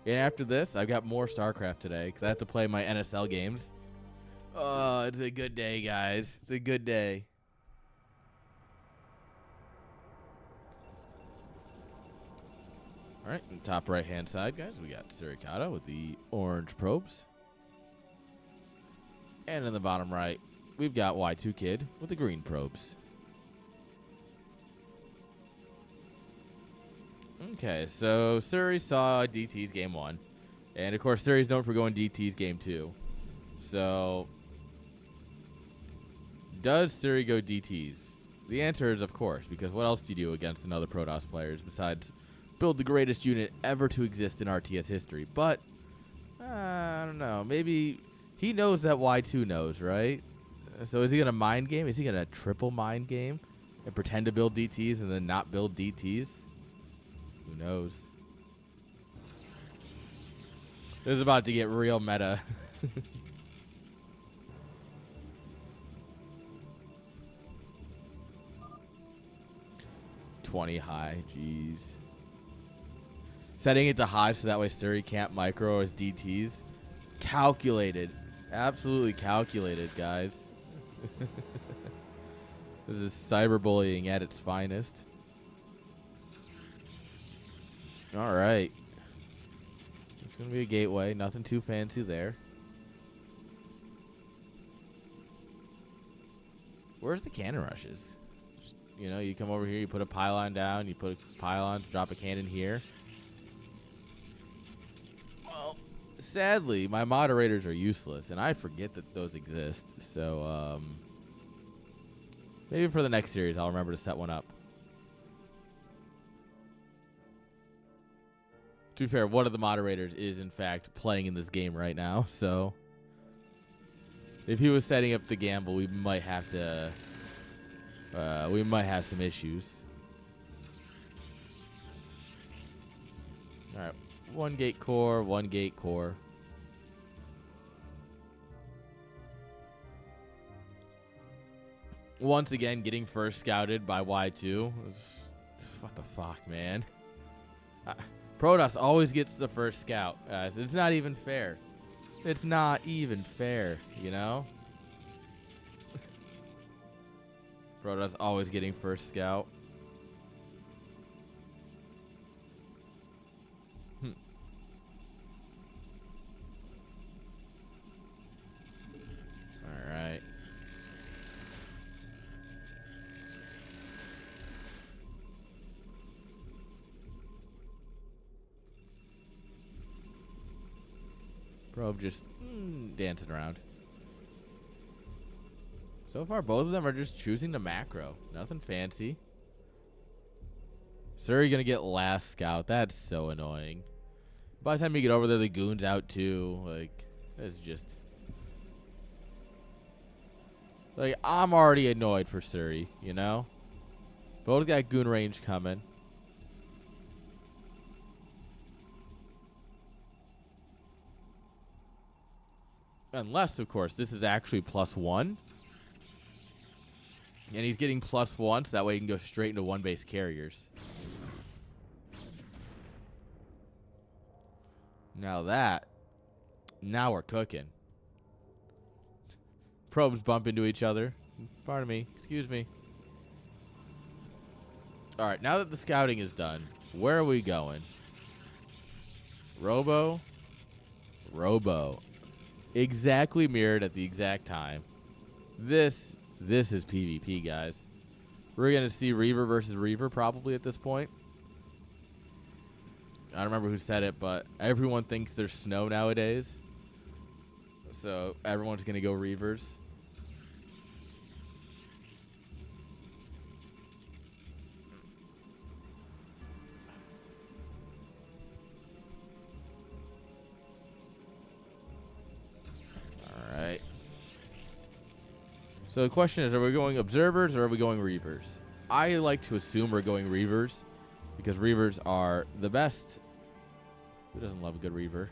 And after this, I've got more StarCraft today because I have to play my NSL games. Oh, it's a good day, guys. It's a good day. All right, in the top right-hand side, guys, we got Surikata with the orange probes. And in the bottom right, we've got Y2 Kid with the green probes. Okay, so Suri saw DT's game 1. And, of course, Suri's known for going DT's game 2. So, does Suri go DT's? The answer is, of course, because what else do you do against another Protoss players besides build the greatest unit ever to exist in RTS history? But, I don't know. Maybe he knows that Y2 knows, right? So is he going to mind game? Is he going to triple mind game and pretend to build DT's and then not build DT's? Who knows? This is about to get real meta. 20 high, jeez. Setting it to high so that way Suri can't micro his DTs. Calculated. Absolutely calculated, guys. This is cyberbullying at its finest. All right. It's going to be a gateway. Nothing too fancy there. Where's the cannon rushes? Just, you know, you come over here, you put a pylon down, you put a pylon, drop a cannon here. Well, sadly, my moderators are useless, and I forget that those exist. So, maybe for the next series, I'll remember to set one up. To be fair, one of the moderators is, in fact, playing in this game right now. So, if he was setting up the gamble, we might have to... we might have some issues. Alright. One gate core, one gate core. Once again, getting first scouted by Y2. What the fuck, man? Protoss always gets the first scout, guys. It's not even fair. It's not even fair, you know? Protoss always getting first scout. Alright. Probe just dancing around. So far, both of them are just choosing the macro. Nothing fancy. Suri gonna get last scout. That's so annoying. By the time you get over there, the goon's out too. Like, it's just... Like, I'm already annoyed for Suri, you know? Both got goon range coming. Unless, of course, this is actually +1. And he's getting +1, so that way he can go straight into one-base carriers. Now we're cooking. Probes bump into each other. Pardon me. Excuse me. All right, now that the scouting is done, where are we going? Robo. Exactly mirrored at the exact time. This is PvP, guys. We're going to see Reaver versus Reaver probably at this point. I don't remember who said it, but everyone thinks there's snow nowadays. So everyone's going to go Reavers. All right. So the question is, are we going Observers or are we going Reavers? I like to assume we're going Reavers because Reavers are the best. Who doesn't love a good Reaver?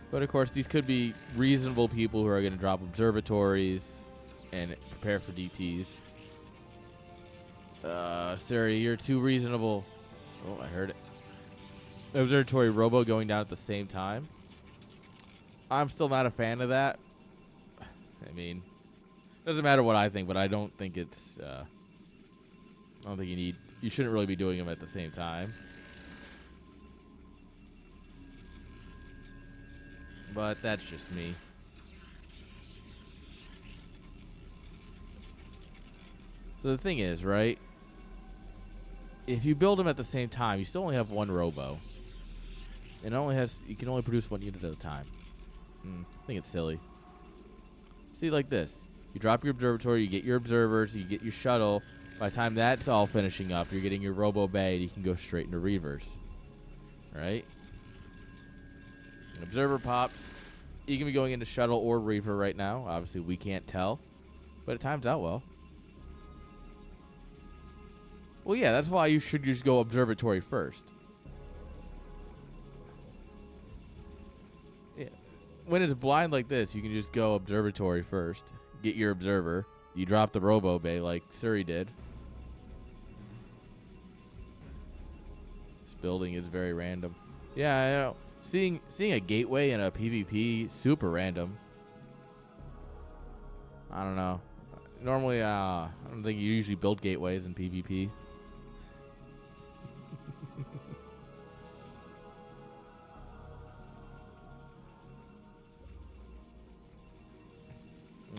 But of course, these could be reasonable people who are going to drop observatories and prepare for DTs. Siri, you're too reasonable. Oh, I heard it. Observatory Robo going down at the same time. I'm still not a fan of that. I mean, doesn't matter what I think, but I don't think it's. I don't think you shouldn't really be doing them at the same time. But that's just me. So the thing is, right? If you build them at the same time, you still only have one Robo. And you can only produce one unit at a time. I think it's silly. See, like this. You drop your observatory, you get your observers, you get your shuttle. By the time that's all finishing up, you're getting your Robo Bay, and you can go straight into Reavers. Right? Observer pops. You can be going into shuttle or Reaver right now. Obviously, we can't tell. But it times out well. Well, yeah, that's why you should just go observatory first. Yeah. When it's blind like this, you can just go observatory first. Get your observer. You drop the Robo Bay like Suri did. This building is very random. Yeah, I know. Seeing a gateway in a PvP, super random. I don't know. Normally, I don't think you usually build gateways in PvP.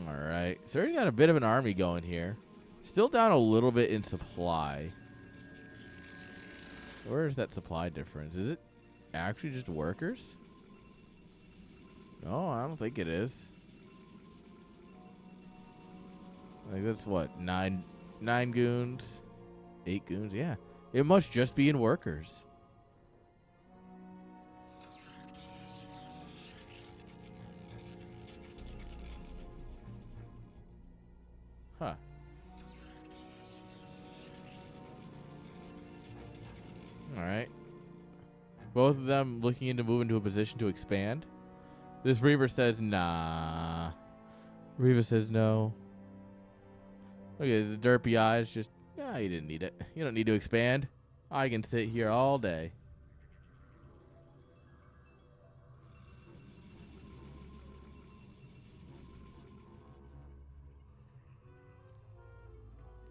Alright. So already got a bit of an army going here. Still down a little bit in supply. Where is that supply difference? Is it actually just workers? No, I don't think it is. Like, that's what? 9 goons? 8 goons? Yeah. It must just be in workers. Huh. Alright. Both of them looking into moving to a position to expand. This Reaver says, nah. Reaver says no. Okay, the derpy eyes just, yeah, you didn't need it. You don't need to expand. I can sit here all day.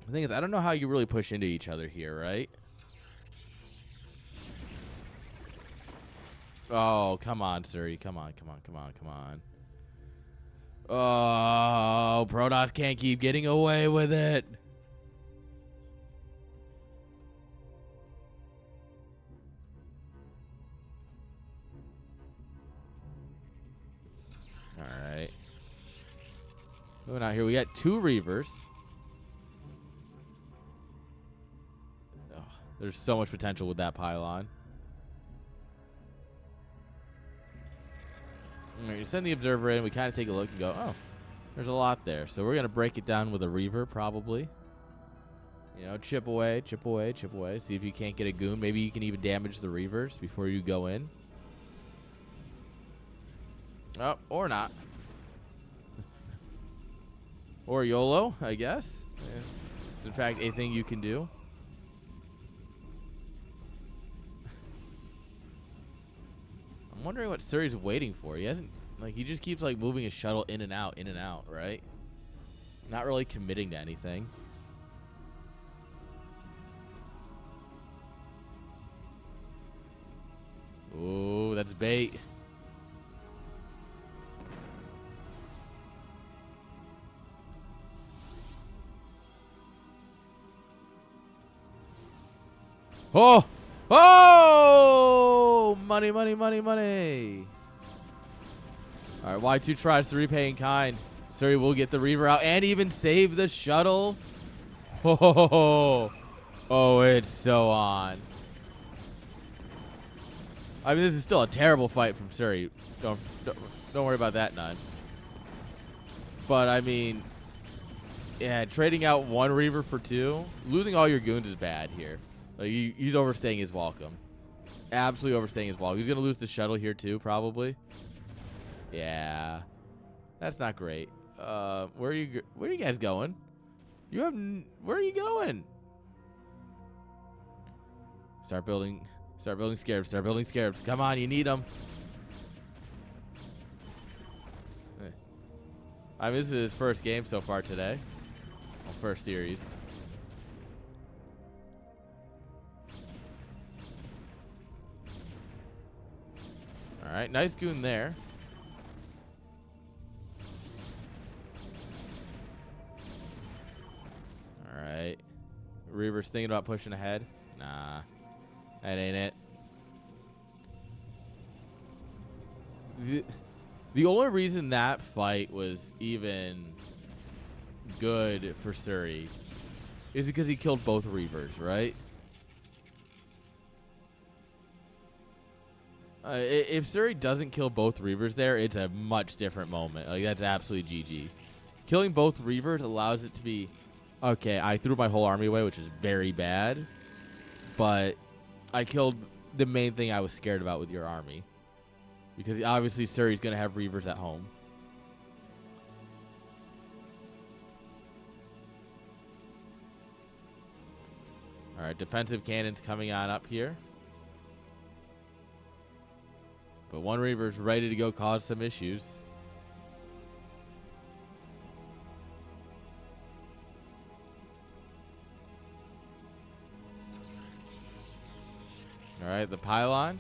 The thing is, I don't know how you really push into each other here, right? Oh, come on, Suri. Come on. Oh, Protoss can't keep getting away with it. Alright. Moving out here, we got 2 Reavers. Oh, there's so much potential with that pylon. Alright, you send the observer in, we kind of take a look and go, oh, there's a lot there. So we're going to break it down with a Reaver, probably. You know, chip away. See if you can't get a goon. Maybe you can even damage the Reavers before you go in. Oh, or not. Or YOLO, I guess. It's in fact a thing you can do. I'm wondering what Surrey's waiting for. He hasn't, like, he just keeps like moving his shuttle in and out, right? Not really committing to anything. Ooh, that's bait. Oh! Oh! Money, money, money, money. All right, Y2 tries to repay in kind. Surrey will get the Reaver out and even save the shuttle. Oh, oh, it's so on. I mean, this is still a terrible fight from Surrey. Don't worry about that, none. But I mean, yeah, trading out one Reaver for two, losing all your goons is bad here. Like, he's overstaying his welcome. Absolutely overstaying his welcome. He's gonna lose the shuttle here too, probably. Yeah, that's not great. Where are you guys going? Where are you going? Start building scarabs. Start building scarabs. Come on, you need them. I mean, this is his first game so far today. Well, first series. All right, nice goon there. All right. Reaver's thinking about pushing ahead. Nah. That ain't it. The only reason that fight was even good for Surrey is because he killed both Reavers, right? If Surrey doesn't kill both Reavers there, it's a much different moment. Like, that's absolutely GG. Killing both Reavers allows it to be, okay, I threw my whole army away, which is very bad, but I killed the main thing I was scared about with your army. Because obviously Surrey's going to have Reavers at home. All right, defensive cannons coming on up here. But one Reaver's ready to go cause some issues. All right, the pylon.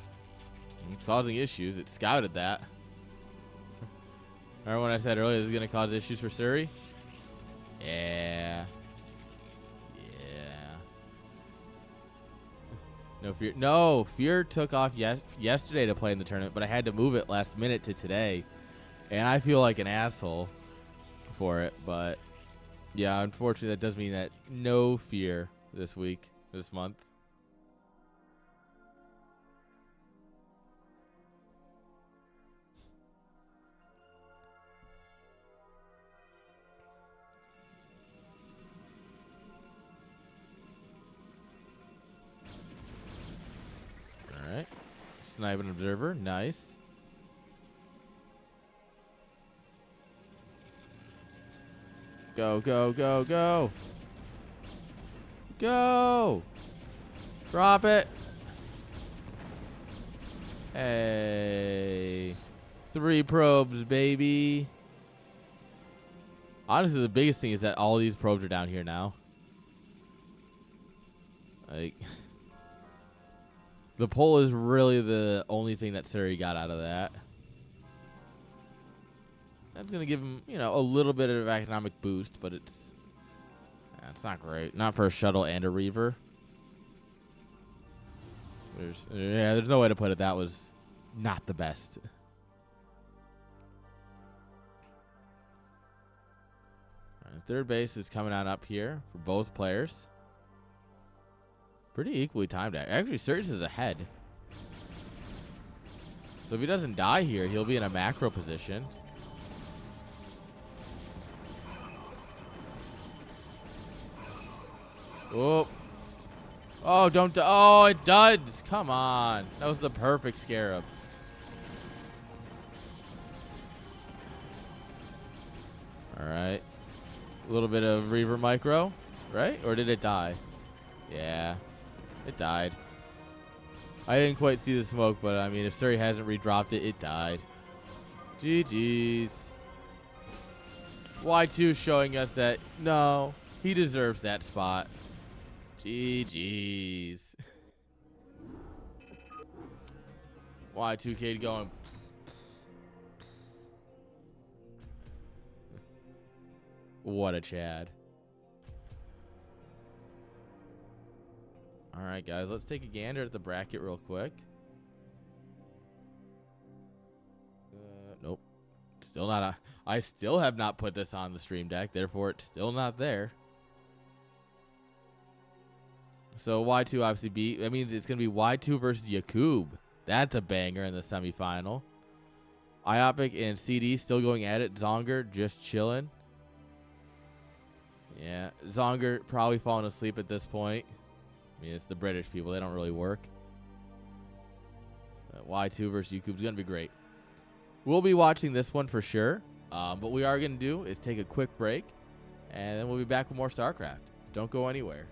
It's causing issues. It scouted that. Remember when I said earlier this is going to cause issues for Surrey? Yeah. Yeah. No fear. No, fear took off yesterday to play in the tournament, but I had to move it last minute to today. And I feel like an asshole for it. But yeah, unfortunately, that does mean that no fear this week, this month. Alright. Snipe an observer. Nice. Go, go, go, go. Go. Drop it. Hey. 3 probes, baby. Honestly, the biggest thing is that all these probes are down here now. Like, the pull is really the only thing that Surrey got out of that. That's going to give him, you know, a little bit of economic boost, but it's not great. Not for a shuttle and a Reaver. There's no way to put it. That was not the best. All right, third base is coming on up here for both players. Pretty equally timed. Actually, Surge is ahead. So if he doesn't die here, he'll be in a macro position. Oh. Oh, don't. Oh, it does. Come on. That was the perfect scarab. All right. A little bit of Reaver Micro, right? Or did it die? Yeah, it died. I didn't quite see the smoke, but I mean, if Surrey hasn't redropped it, it died. GG's. Y2 showing us that, no, he deserves that spot. GG's. Y2K going. What a Chad. All right, guys, let's take a gander at the bracket real quick. Nope. Still not. I still have not put this on the stream deck, therefore it's still not there. So Y2 obviously beat. That means it's going to be Y2 versus Yakub. That's a banger in the semifinal. Iopic and CD still going at it. Zonger just chilling. Yeah, Zonger probably falling asleep at this point. I mean, it's the British people. They don't really work. Y2 versus Yakub is going to be great. We'll be watching this one for sure. What we are going to do is take a quick break, and then we'll be back with more StarCraft. Don't go anywhere.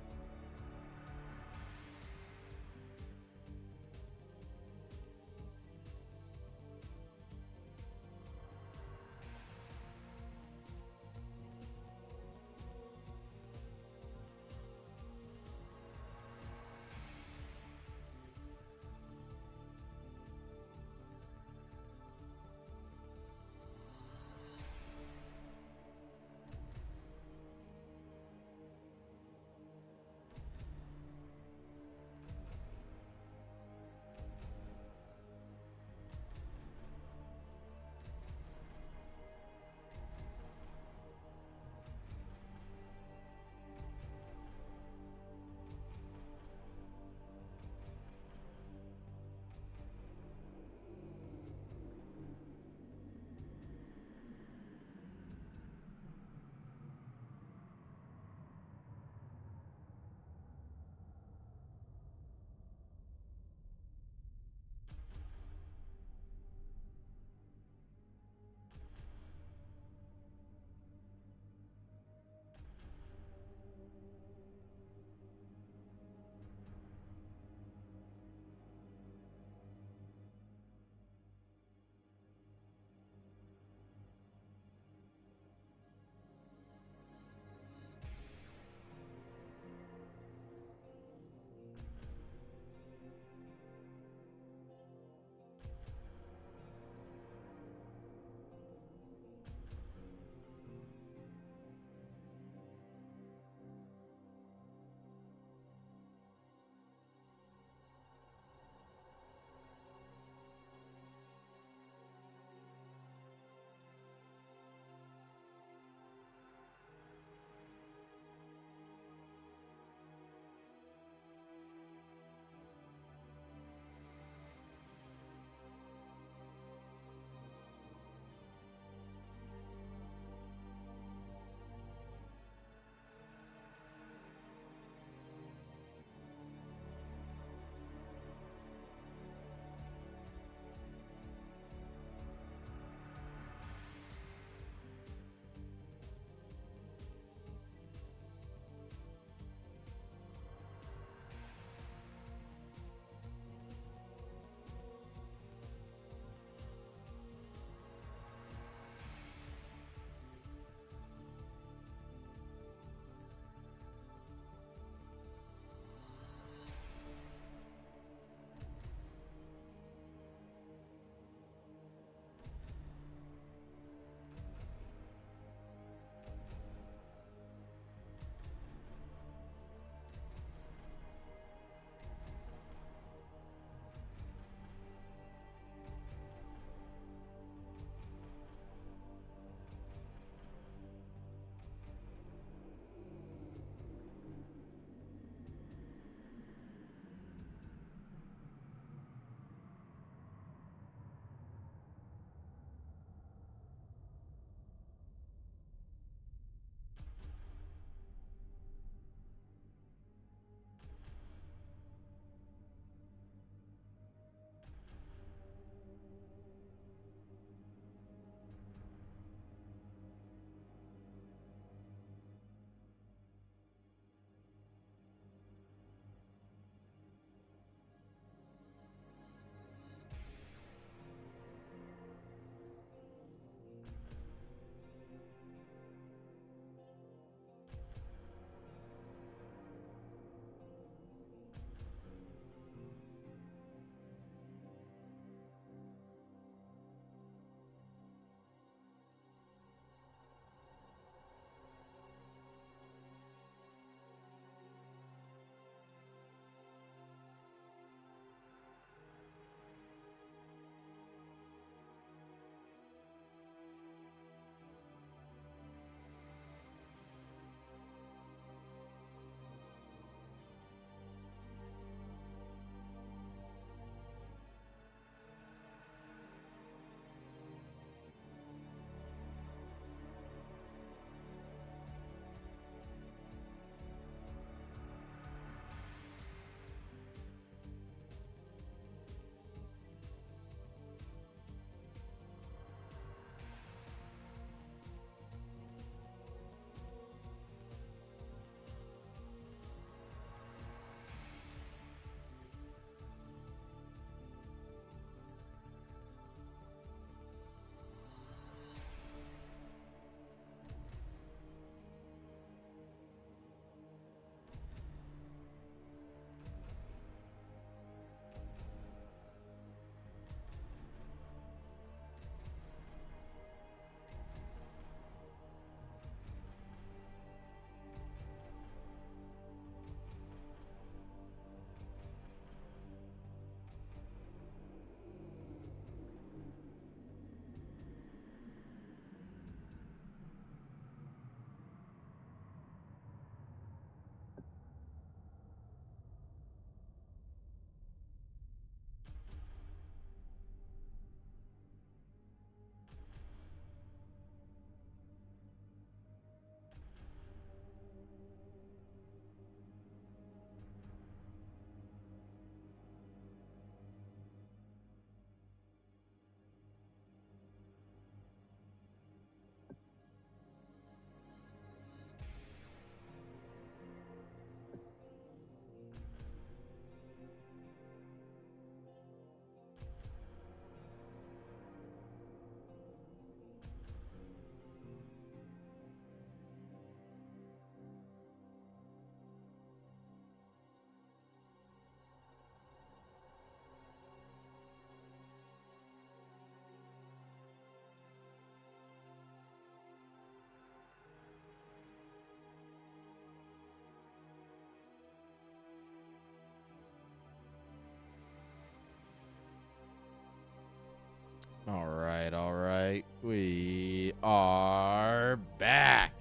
All right. We are back.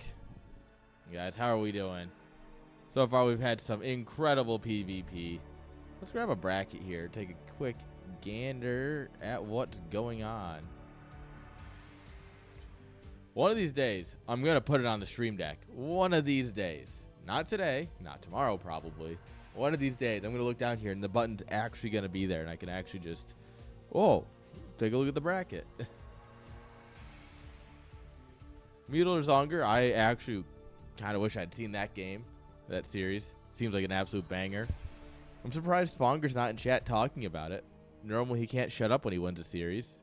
Guys, how are we doing? So far, we've had some incredible PvP. Let's grab a bracket here. Take a quick gander at what's going on. One of these days, I'm going to put it on the stream deck. One of these days. Not today. Not tomorrow, probably. One of these days, I'm going to look down here, and the button's actually going to be there, and I can actually just... Oh, take a look at the bracket. Mutiller's Hunger, I actually kind of wish I'd seen that game, that series. Seems like an absolute banger. I'm surprised Fonger's not in chat talking about it. Normally, he can't shut up when he wins a series.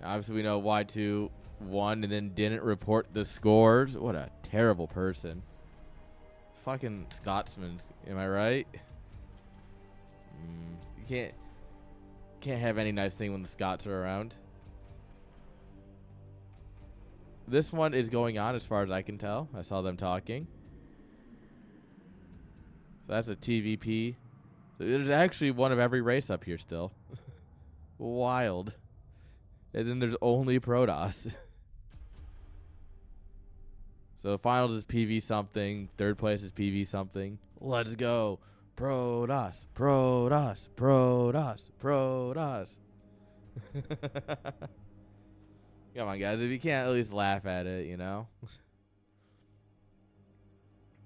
Obviously, we know Y2 won and then didn't report the scores. What a terrible person. Fucking Scotsman, am I right? You can't have any nice thing when the Scots are around. This one is going on as far as I can tell. I saw them talking. So that's a TVP. So there's actually one of every race up here still. Wild. And then there's only Protoss. So finals is PV something. Third place is PV something. Let's go. Protoss. Protoss. Protoss. Protoss. Come on, guys. If you can't at least laugh at it, you know?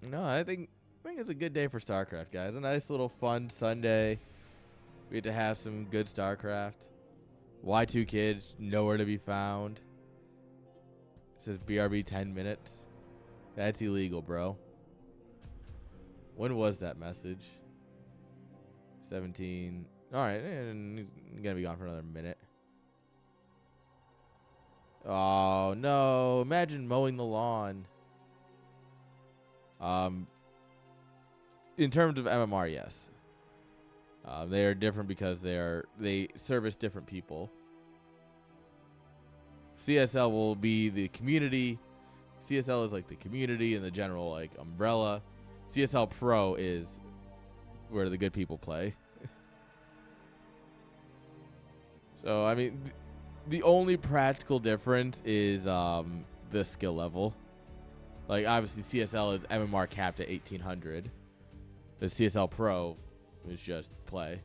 No, I think it's a good day for StarCraft, guys. A nice little fun Sunday. We get to have some good StarCraft. Y2 kids, nowhere to be found. It says BRB 10 minutes. That's illegal, bro. When was that message? 17. Alright, and he's going to be gone for another minute. Oh, no. Imagine mowing the lawn. In terms of MMR, yes. They are different because they service different people. CSL will be the community. CSL is like the community and the general like umbrella. CSL Pro is where the good people play. So I mean, the only practical difference is the skill level. Like obviously CSL is MMR capped at 1800. The CSL Pro is just play.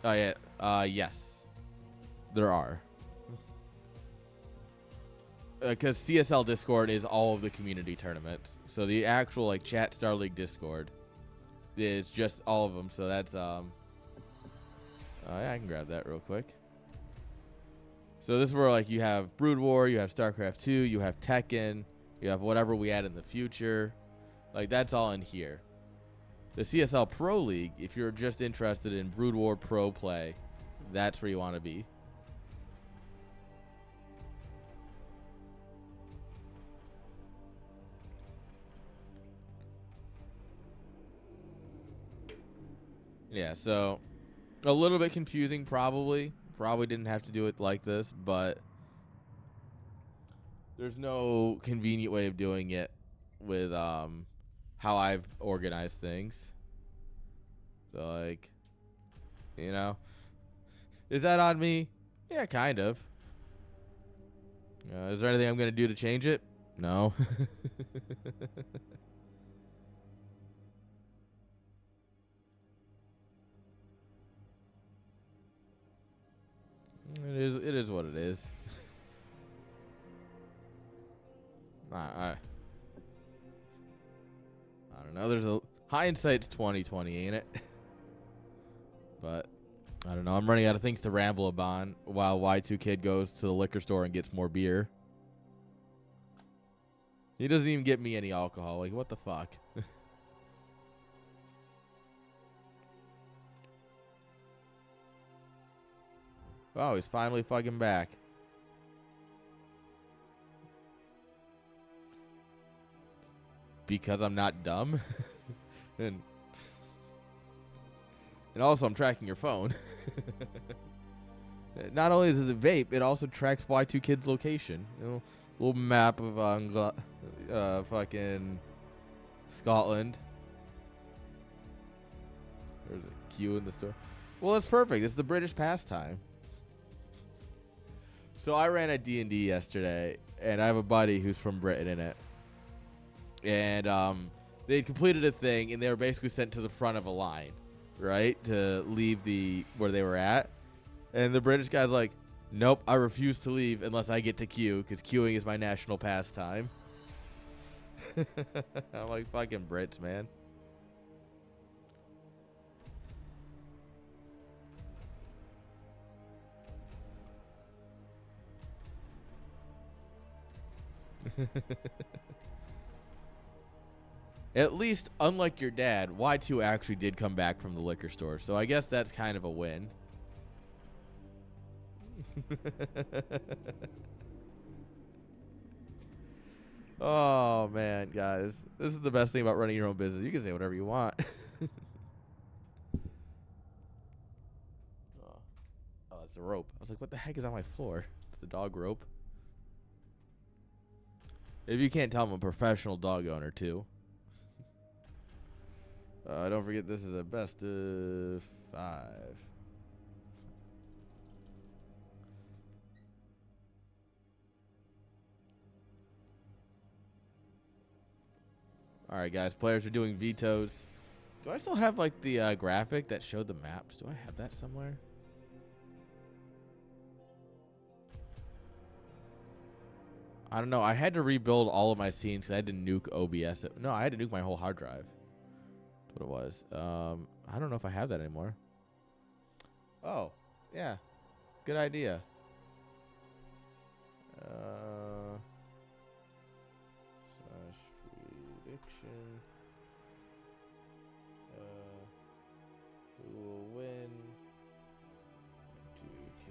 Oh yeah, yes, there are. Because CSL Discord is all of the community tournaments. So the actual like chat StarLeague Discord is just all of them. So that's yeah, I can grab that real quick. So this is where like you have Brood War, you have StarCraft 2, you have Tekken, you have whatever we add in the future. Like that's all in here. The CSL Pro League, if you're just interested in Brood War Pro play, that's where you want to be. Yeah, so a little bit confusing probably. Probably didn't have to do it like this, but there's no convenient way of doing it with how I've organized things. So like, you know, is that on me? Yeah, kind of. Is there anything I'm going to do to change it? No. It is what it is. I don't know. There's a hindsight's 20/20, ain't it? But I don't know. I'm running out of things to ramble about while Y2 Kid goes to the liquor store and gets more beer. He doesn't even get me any alcohol. Like, what the fuck? Oh, he's finally fucking back. Because I'm not dumb. and also I'm tracking your phone. Not only does it vape, it also tracks Y2 Kid's location. You know, little map of fucking Scotland. There's a queue in the store. Well, it's perfect. It's the British pastime. So I ran a D&D yesterday, and I have a buddy who's from Britain in it. And they completed a thing, and they were basically sent to the front of a line, right, to leave where they were at. And the British guy's like, nope, I refuse to leave unless I get to queue, because queuing is my national pastime. I'm like, fucking Brits, man. At least, unlike your dad, Y2 actually did come back from the liquor store, so I guess that's kind of a win. Oh, man, guys. This is the best thing about running your own business. You can say whatever you want. Oh, it's a rope. I was like, what the heck is on my floor? It's the dog rope. If you can't tell, I'm a professional dog owner, too. Don't forget, this is a best of 5. All right, guys. Players are doing vetoes. Do I still have, like, the graphic that showed the maps? Do I have that somewhere? I don't know. I had to rebuild all of my scenes because I had to nuke OBS. No, I had to nuke my whole hard drive. That's what it was. I don't know if I have that anymore. Oh, yeah. Good idea. Slash prediction. Who will win? 2K.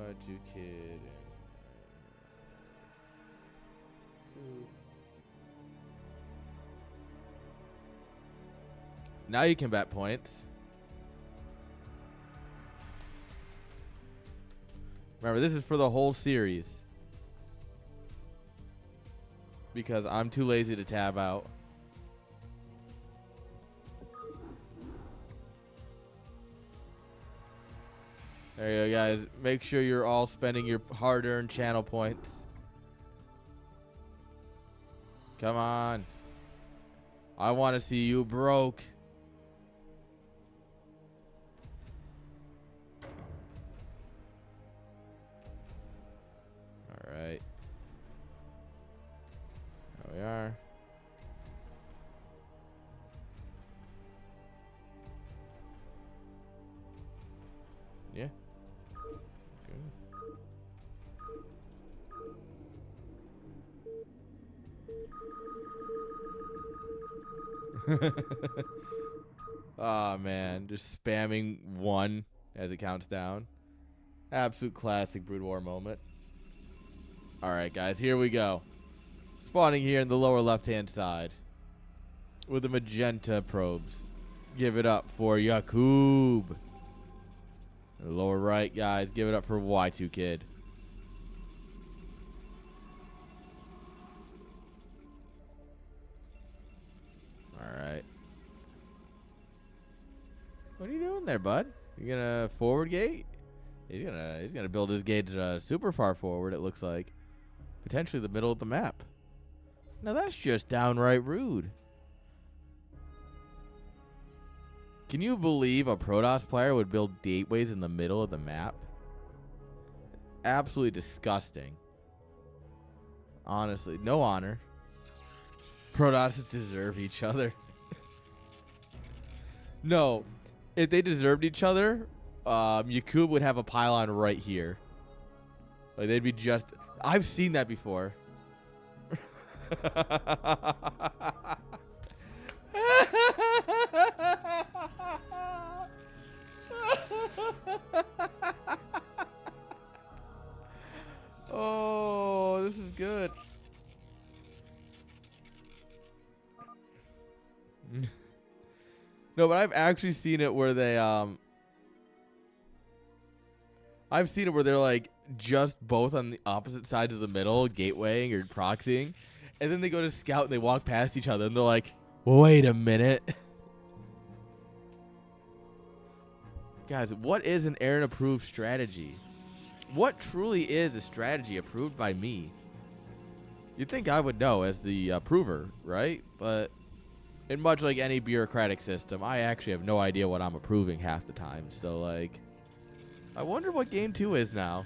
R2Kid. Now you can bet points. Remember, this is for the whole series. Because I'm too lazy to tab out. There you go, guys. Make sure you're all spending your hard-earned channel points. Come on. I want to see you broke. All right. There we are. Yeah. Oh man, just spamming 1 as it counts down. Absolute classic Brood War moment. Alright guys, here we go. Spawning here in the lower left hand side with the magenta probes. Give it up for Yakub. The lower right, guys, give it up for Y2 Kid. Alright. What are you doing there, bud? You gonna forward gate? He's gonna build his gate super far forward, it looks like. Potentially the middle of the map. Now that's just downright rude. Can you believe a Protoss player would build gateways in the middle of the map? Absolutely disgusting. Honestly, no honor. Protosses deserve each other. No, if they deserved each other, Yakub would have a pylon right here. Like they'd be just. I've seen that before. Oh, this is good. No, but I've actually seen it where they I've seen it where they're like just both on the opposite sides of the middle, gatewaying or proxying, And then they go to scout and they walk past each other and they're like, wait a minute. Guys, what is an Aaron approved strategy? What truly is a strategy approved by me? You'd think I would know as the approver, right? But in much like any bureaucratic system, I actually have no idea what I'm approving half the time. So, like, I wonder what game 2 is now.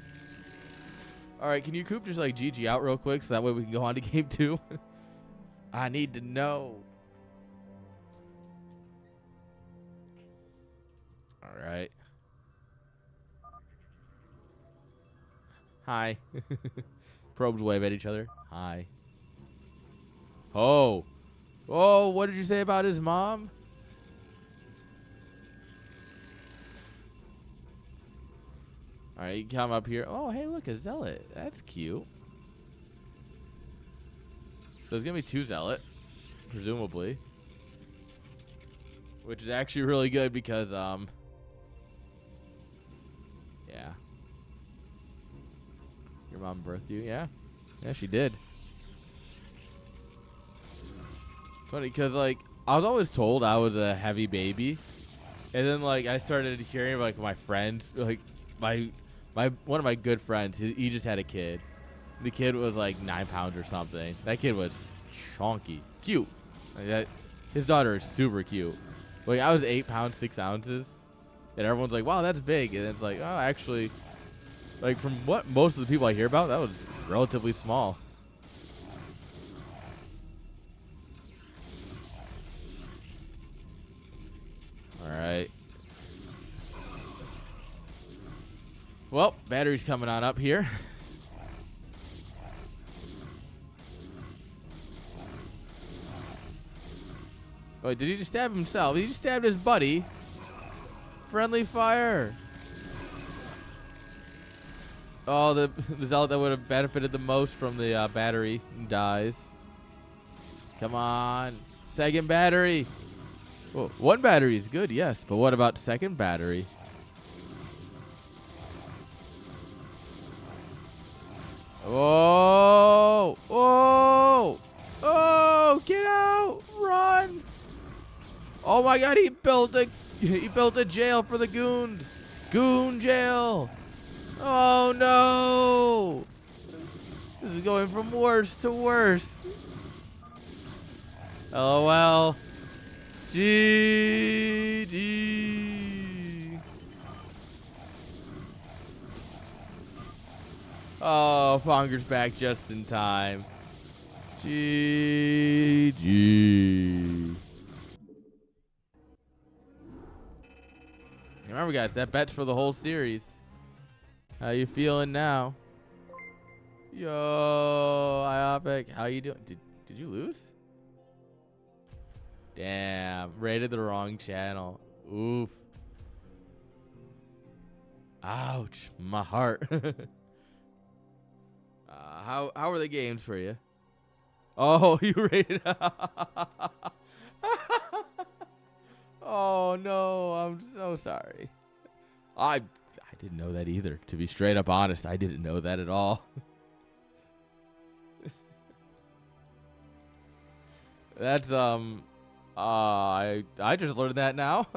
All right, can you Coop just like GG out real quick so that way we can go on to game 2? I need to know. All right. Hi. Probes wave at each other. Hi. Oh. Oh, what did you say about his mom? All right, you come up here. Oh, hey, look, a zealot. That's cute. So there's going to be 2 zealot, presumably. Which is actually really good because, yeah. Your mom birthed you? Yeah. Yeah, she did. Funny, because, like, I was always told I was a heavy baby. And then, like, I started hearing, like, my friends, like, one of my good friends, he just had a kid. The kid was, like, 9 pounds or something. That kid was chonky. Cute. Like, his daughter is super cute. Like, I was 8 pounds, 6 ounces. And everyone's like, wow, that's big. And it's like, oh, actually, like, from what most of the people I hear about, that was relatively small. All right. Well, battery's coming on up here. Wait, did he just stab himself? He just stabbed his buddy. Friendly fire. Oh, the zealot that would have benefited the most from the battery dies. Come on. Second battery. Well, 1 battery is good, yes. But what about second battery? Oh. Oh. Oh, get out. Run. Oh, my God. He built a jail for the goons. Goon jail. Oh, no. This is going from worse to worse. LOL. GG. Oh, Fonger's back just in time. GG. Remember, guys, that bet's for the whole series. How you feeling now? Yo, Iopic, how you doing? Did you lose? Damn, rated the wrong channel. Oof. Ouch, my heart. How are the games for you? Oh, you rated. Oh no, I'm so sorry. I didn't know that either. To be straight up honest, I didn't know that at all. That's I just learned that now.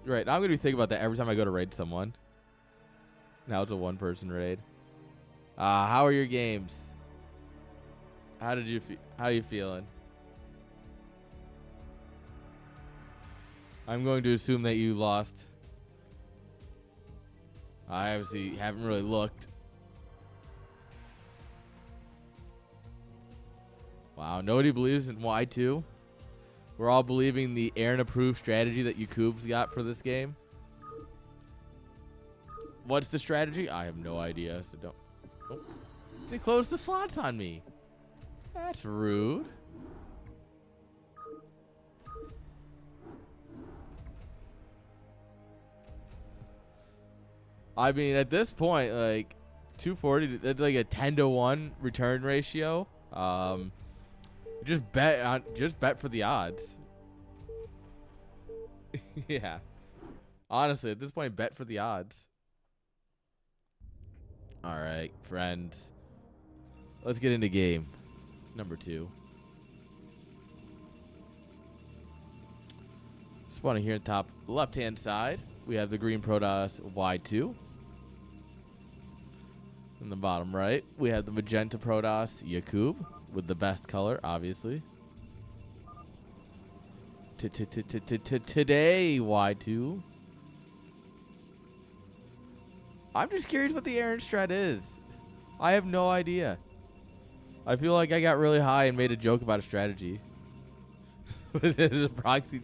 Right, now I'm gonna be thinking about that every time I go to raid someone. Now it's a 1-person raid. How are your games? How are you feeling? I'm going to assume that you lost. I obviously haven't really looked. Wow, nobody believes in Y2. We're all believing the Aaron approved strategy that Yacoub's got for this game. What's the strategy? I have no idea, so don't. Oh. They closed the slots on me. That's rude. I mean, at this point, like 240, that's like a 10-to-1 return ratio. Just bet for the odds. Yeah. Honestly, at this point, bet for the odds. All right, friends. let's get into game number 2. Spawning here at the top left-hand side, we have the green Protoss Y2. In the bottom right, we have the magenta Protoss Yakub with the best color, obviously. Today, Y2. I'm just curious what the Aaron strat is. I have no idea. I feel like I got really high and made a joke about a strategy. There's a proxy.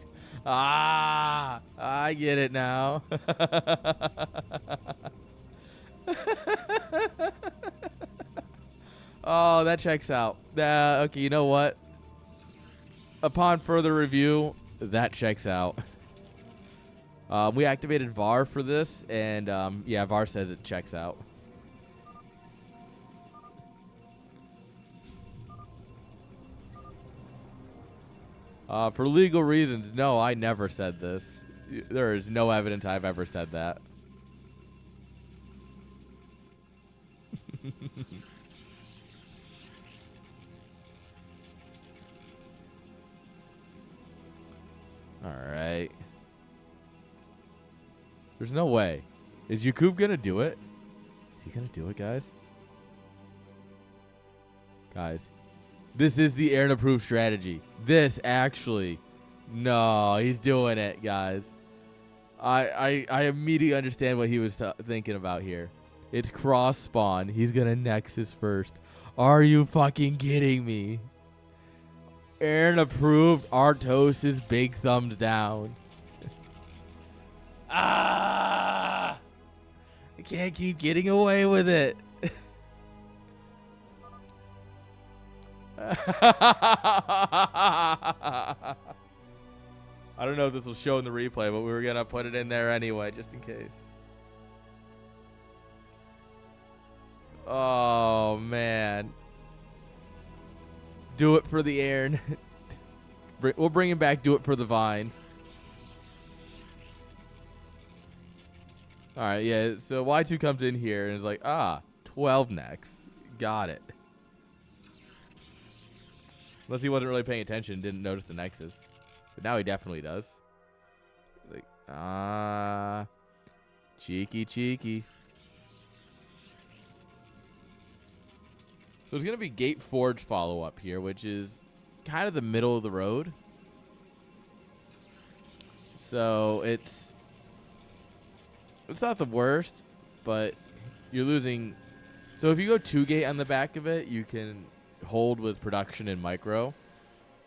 I get it now. Oh, that checks out. Okay, you know what? Upon further review, that checks out. We activated VAR for this, and yeah, VAR says it checks out. For legal reasons, no, I never said this. There is no evidence I've ever said that. Alright. There's no way. Is Yakub gonna do it? Is he gonna do it, guys? Guys. This is the Aaron approved strategy. This actually. No, he's doing it, guys. I immediately understand what he was thinking about here. It's cross spawn. He's gonna Nexus first. Are you fucking kidding me? Aaron approved. Artos's big thumbs down. I can't keep getting away with it. I don't know if this will show in the replay, but we were going to put it in there anyway, just in case. Oh, man. Do it for the Aaron. We'll bring him back. Do it for the Vine. All right, yeah. So Y2 comes in here and is like, 12 next. Got it. Unless he wasn't really paying attention, didn't notice the Nexus. But now he definitely does. Like, cheeky, cheeky. So it's going to be Gate Forge follow-up here, which is kind of the middle of the road. So it's not the worst, but you're losing. So if you go 2 gate on the back of it, you can hold with production and micro.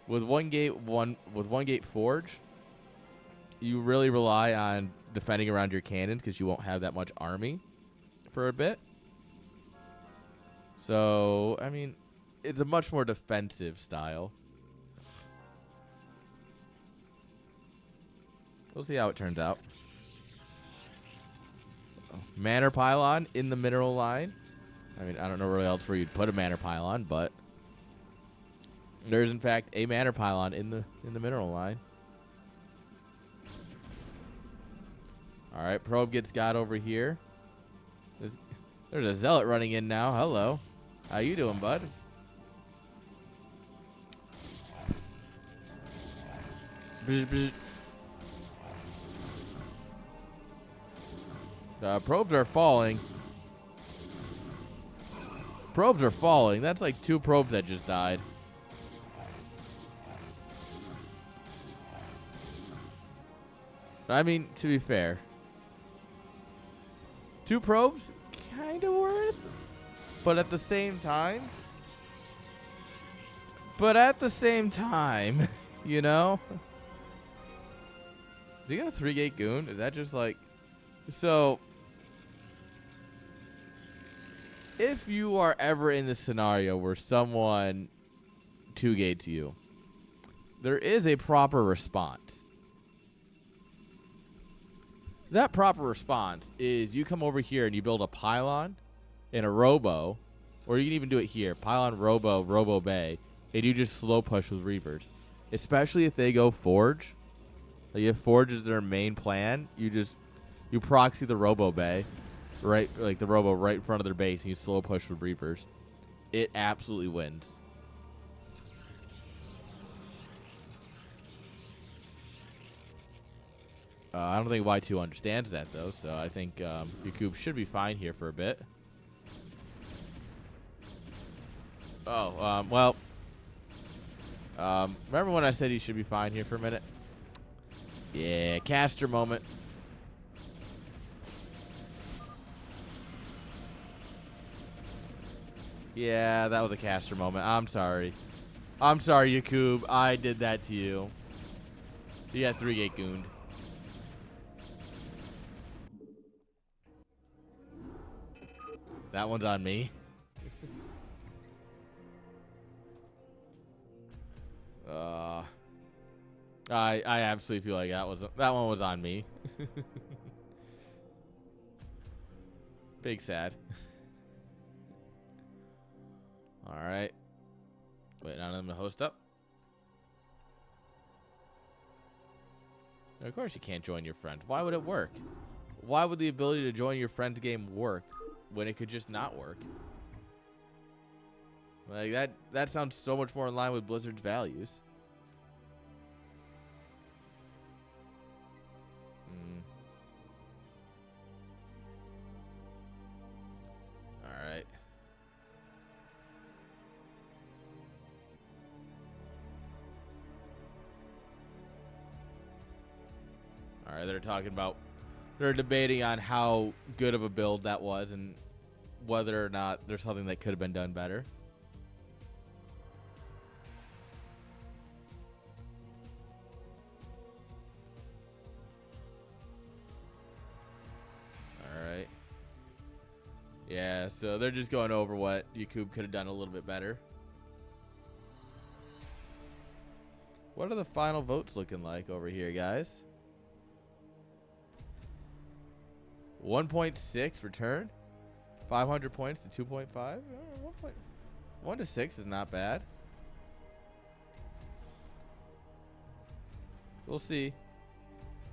With one gate Forge, you really rely on defending around your cannons because you won't have that much army for a bit. So, I mean, it's a much more defensive style. We'll see how it turns out. Manor Pylon in the mineral line. I mean, I don't know where else where you'd put a Manor Pylon, but there's in fact a Manor Pylon in the mineral line. All right, probe gets got over here. There's a zealot running in now. Hello. How you doing, bud? Probes are falling. Probes are falling. That's like 2 probes that just died. I mean, to be fair, 2 probes, kind of worth. But at the same time, you know? Is he got a 3-gate goon? Is that just like... So, if you are ever in the scenario where someone 2-gates you, there is a proper response. That proper response is you come over here and you build a pylon and a robo, or you can even do it here, pylon, robo bay, and you just slow push with reavers. Especially if they go forge. Like if forge is their main plan, you proxy the robo bay, right, like the robo right in front of their base, and you slow push with reavers. It absolutely wins. I don't think Y2 understands that, though, so I think Yakub should be fine here for a bit. Oh, well. Remember when I said he should be fine here for a minute? Yeah, caster moment. Yeah, that was a caster moment. I'm sorry. I'm sorry, Yakub. I did that to you. You got 3-gate gooned. That one's on me. I absolutely feel like that one was on me. Big sad. All right. Wait, on them to host up. Of course you can't join your friend. Why would it work? Why would the ability to join your friend's game work when it could just not work? Like that sounds so much more in line with Blizzard's values. All right. All right, they're debating on how good of a build that was and whether or not there's something that could have been done better. All right. Yeah, so they're just going over what Yakub could have done a little bit better. What are the final votes looking like over here, guys? 1.6 return. 500 points to 2.5. 1 to 6 is not bad. We'll see.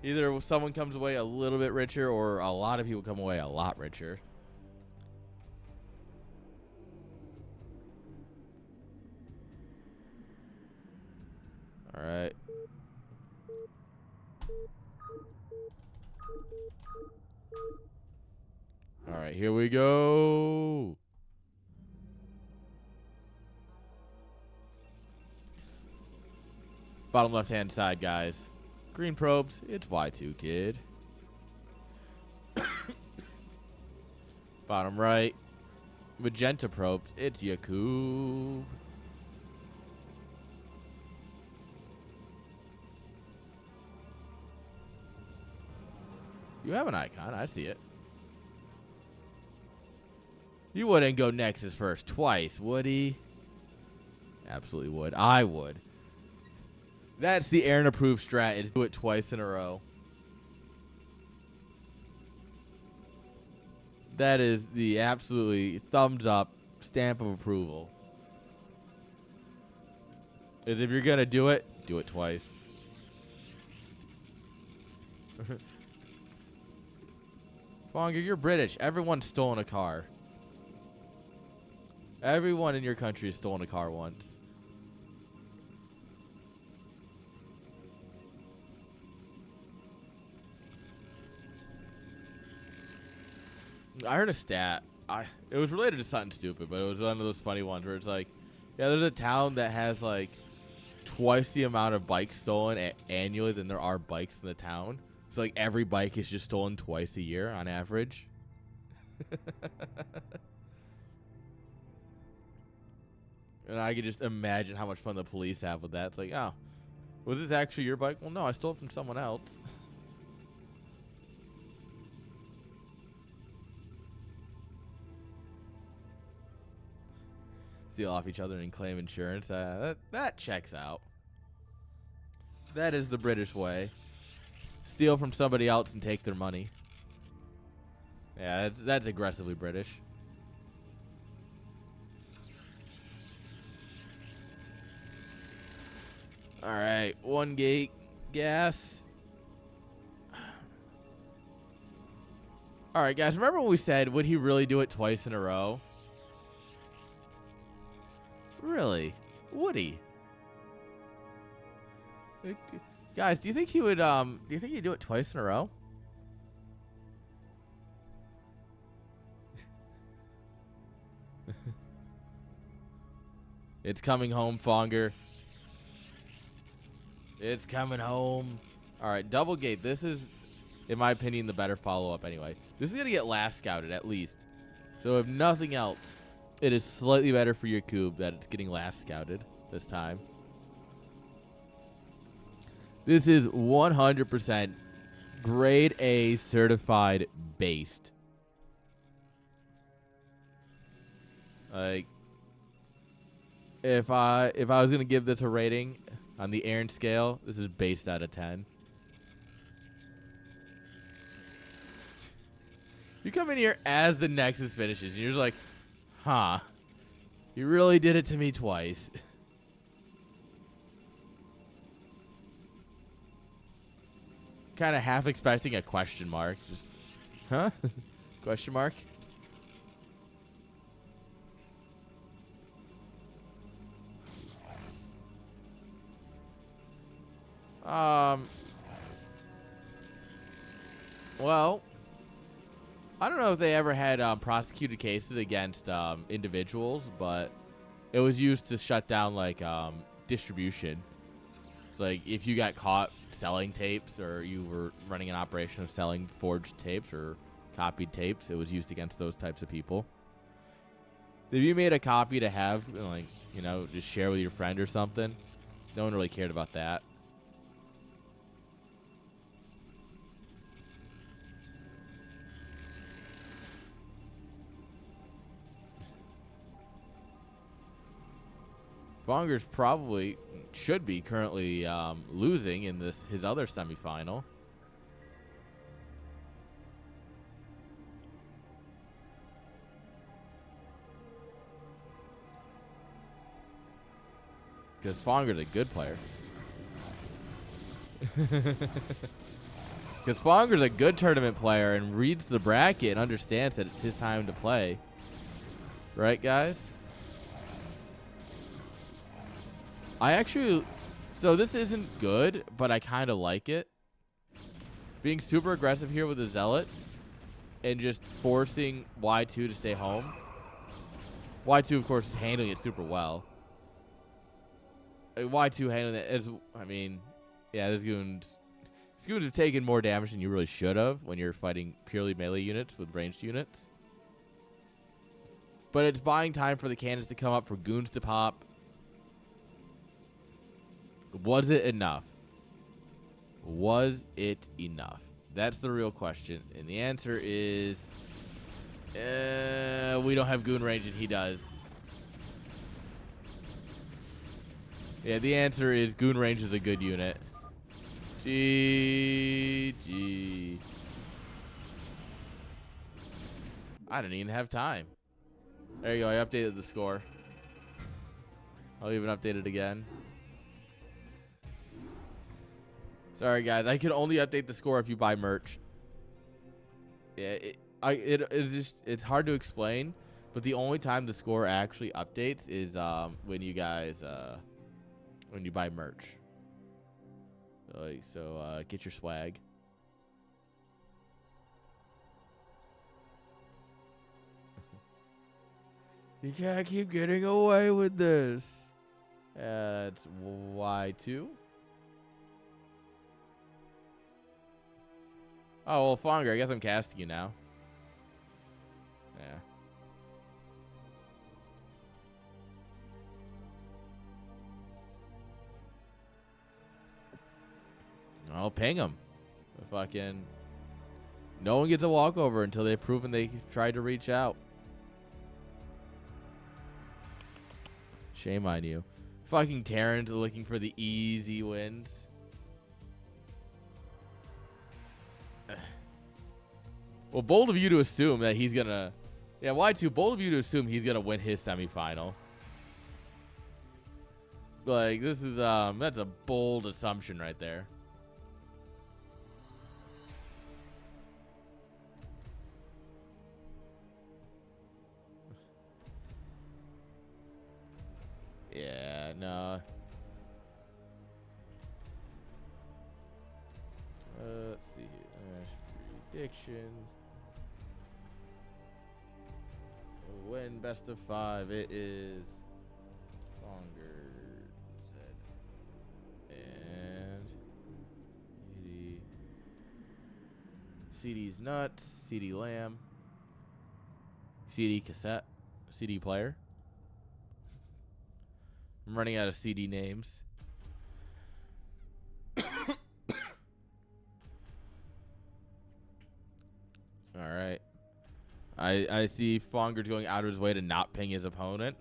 Either someone comes away a little bit richer or a lot of people come away a lot richer. All right. All right, here we go. Bottom left-hand side, guys. Green probes, it's Y2, kid. Bottom right. Magenta probes, it's Yakub. You have an icon, I see it. You wouldn't go Nexus first twice, would he? Absolutely would. I would. That's the Aaron approved strat, is do it twice in a row. That is the absolutely thumbs up stamp of approval. Is if you're going to do it twice. Fonger, you're British. Everyone's stolen a car. Everyone in your country has stolen a car once. I heard a stat. It was related to something stupid, but it was one of those funny ones where it's like, yeah, there's a town that has like twice the amount of bikes stolen annually than there are bikes in the town. So like every bike is just stolen twice a year on average. And I could just imagine how much fun the police have with that. It's like, oh, was this actually your bike? Well, no, I stole it from someone else. Steal off each other and claim insurance. That checks out. That is the British way. Steal from somebody else and take their money. Yeah, that's aggressively British. All right, 1 gate gas. All right, guys, remember when we said, would he really do it twice in a row? Really? Would he? Guys, do you think he would do you think he'd do it twice in a row? It's coming home, Fonger. It's coming home. All right, double gate. This is, in my opinion, the better follow-up anyway. This is going to get last scouted, at least. So if nothing else, it is slightly better for your cube that it's getting last scouted this time. This is 100% grade A certified based. Like, if I was going to give this a rating on the Aaron scale, this is based out of 10. You come in here as the Nexus finishes, and you're just like, huh, you really did it to me twice. Kind of half expecting a question mark. Just, huh? Question mark? Well, I don't know if they ever had prosecuted cases against individuals, but it was used to shut down like distribution. So, like if you got caught selling tapes or you were running an operation of selling forged tapes or copied tapes, it was used against those types of people. If you made a copy to have, like, you know, just share with your friend or something, no one really cared about that. Fonger's probably should be currently losing in his other semifinal. Because Fonger's a good player. Because Fonger's a good tournament player and reads the bracket and understands that it's his time to play. Right, guys? So this isn't good, but I kind of like it. Being super aggressive here with the Zealots and just forcing Y2 to stay home. Y2, of course, handling it super well. Y2 handling it is, I mean, yeah, this goons have taken more damage than you really should have when you're fighting purely melee units with ranged units. But it's buying time for the cannons to come up, for goons to pop. Was it enough? Was it enough? That's the real question. And the answer is, we don't have goon range and he does. Yeah, the answer is goon range is a good unit. GG. I didn't even have time. There you go. I updated the score. I'll even update it again. Sorry, guys. I can only update the score if you buy merch. Yeah, it's hard to explain, but the only time the score actually updates is when you guys when you buy merch. So get your swag. You can't keep getting away with this. It's Y2. Oh, well, Fonger, I guess I'm casting you now. Yeah. I'll ping them. Fucking. No one gets a walkover until they've proven they tried to reach out. Shame on you. Fucking Terrans looking for the easy wins. Well, bold of you to assume that he's gonna. Yeah, Y2, bold of you to assume he's gonna win his semifinal. Like, this is, that's a bold assumption right there. No. Let's see here. Prediction. Win best of 5. It is Fonger Z and CD's nuts. CD lamb. CD cassette. CD player. I'm running out of CD names. All right. I see Fonger going out of his way to not ping his opponent.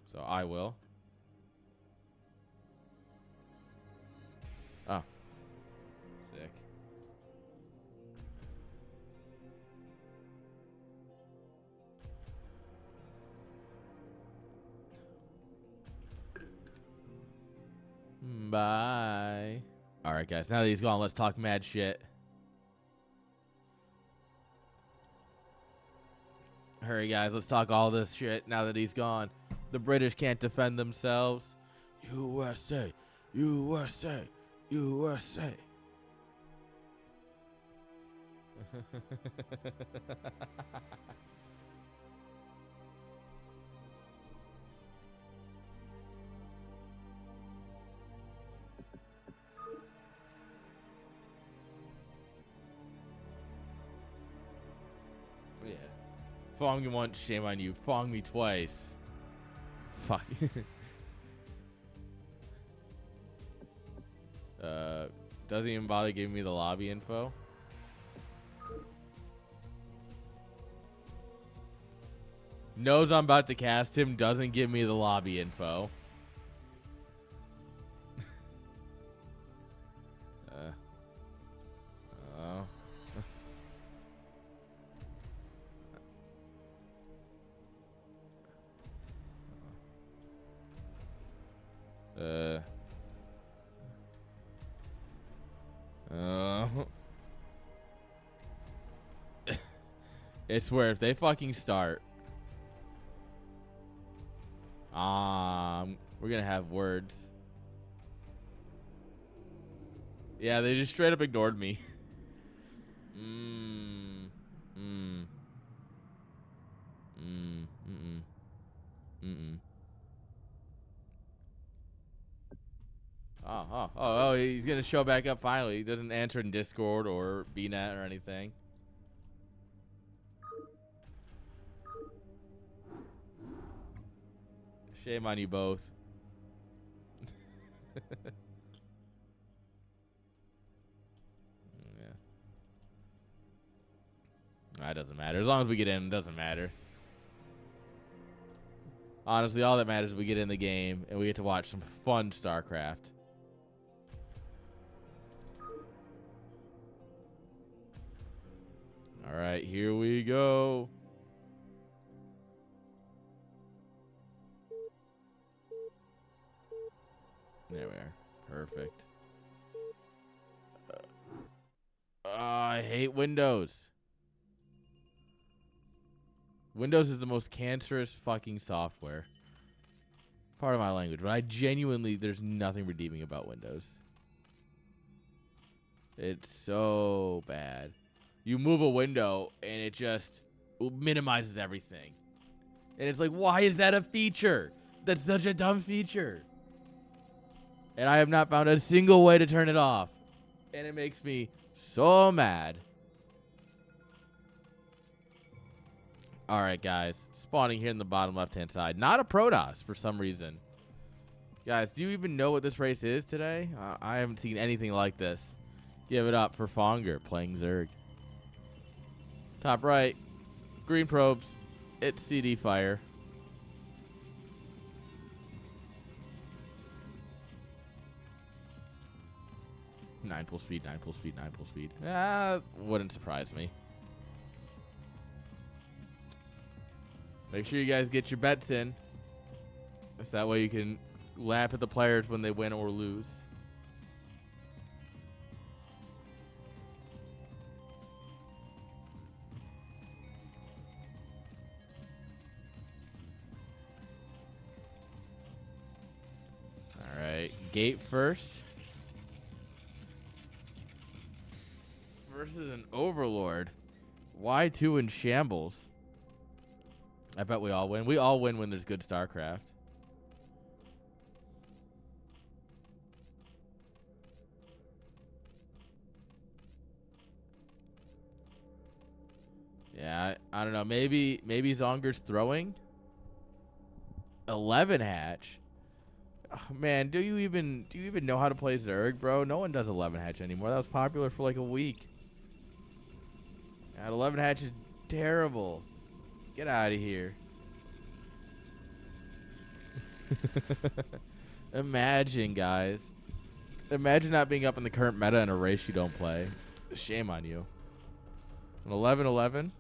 So I will. Oh. Sick. Bye. All right, guys. Now that he's gone, let's talk mad shit. Hurry, guys. Let's talk all this shit now that he's gone. The British can't defend themselves. USA. USA. USA. Yeah. Fong me once, shame on you. Fong me twice. Fuck. Doesn't even bother giving me the lobby info. Knows I'm about to cast him, doesn't give me the lobby info. I swear, if they fucking start, we're gonna have words. Yeah, they just straight up ignored me. Oh, he's gonna show back up finally. He doesn't answer in Discord or BNet or anything. Shame on you both. Yeah. That doesn't matter. As long as we get in, it doesn't matter. Honestly, all that matters is we get in the game and we get to watch some fun StarCraft. All right, here we go. There we are. Perfect. I hate Windows. Windows is the most cancerous fucking software. Part of my language, but I genuinely, there's nothing redeeming about Windows. It's so bad. You move a window and it just minimizes everything. And it's like, why is that a feature? That's such a dumb feature. And I have not found a single way to turn it off. And it makes me so mad. All right, guys. Spawning here in the bottom left-hand side. Not a Protoss for some reason. Guys, do you even know what this race is today? I haven't seen anything like this. Give it up for Fonger playing Zerg. Top right. Green probes. It's CD fire. Nine pull speed, 9 pull speed, 9 pull speed. Wouldn't surprise me. Make sure you guys get your bets in. Just that way you can laugh at the players when they win or lose. gate first. Versus an Overlord. Y2 in shambles. I bet we all win. We all win when there's good StarCraft. Yeah, I don't know. Maybe Zonger's throwing. 11 hatch. Oh, man, do you even know how to play Zerg, bro? No one does 11 hatch anymore. That was popular for like a week. God, 11 hatch is terrible. Get out of here. Imagine, guys. Imagine not being up in the current meta in a race you don't play. Shame on you. An 11-11.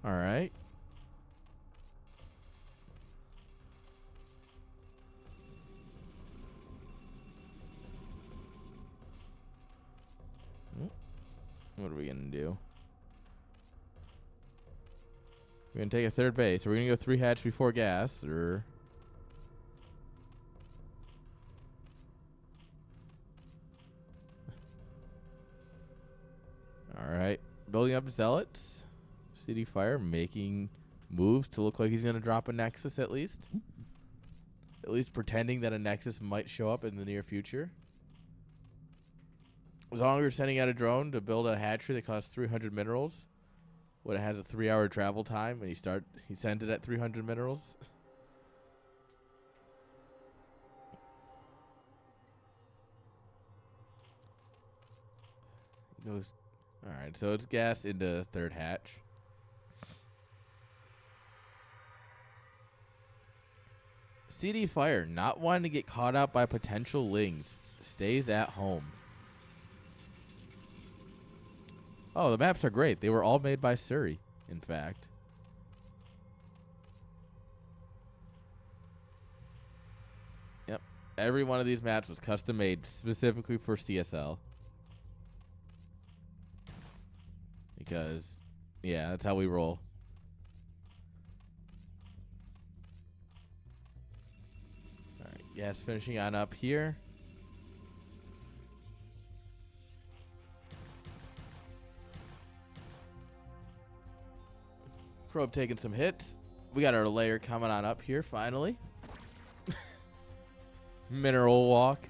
All right. What are we going to do? We're going to take a third base. Are we going to go 3 hatch before gas? Or... All right. Building up Zealots. City Fire making moves to look like he's going to drop a Nexus at least. At least pretending that a Nexus might show up in the near future. Zonger sending out a drone to build a hatchery that costs 300 minerals. When it has a 3-hour travel time, and he sends it at 300 minerals. He goes. All right, so it's gas into third hatch. CD Fire not wanting to get caught out by potential lings, stays at home. Oh, the maps are great. They were all made by Surrey, in fact. Yep. Every one of these maps was custom made specifically for CSL. Because, yeah, that's how we roll. All right, yes, finishing on up here. Probe taking some hits. We got our layer coming on up here, finally. Mineral walk.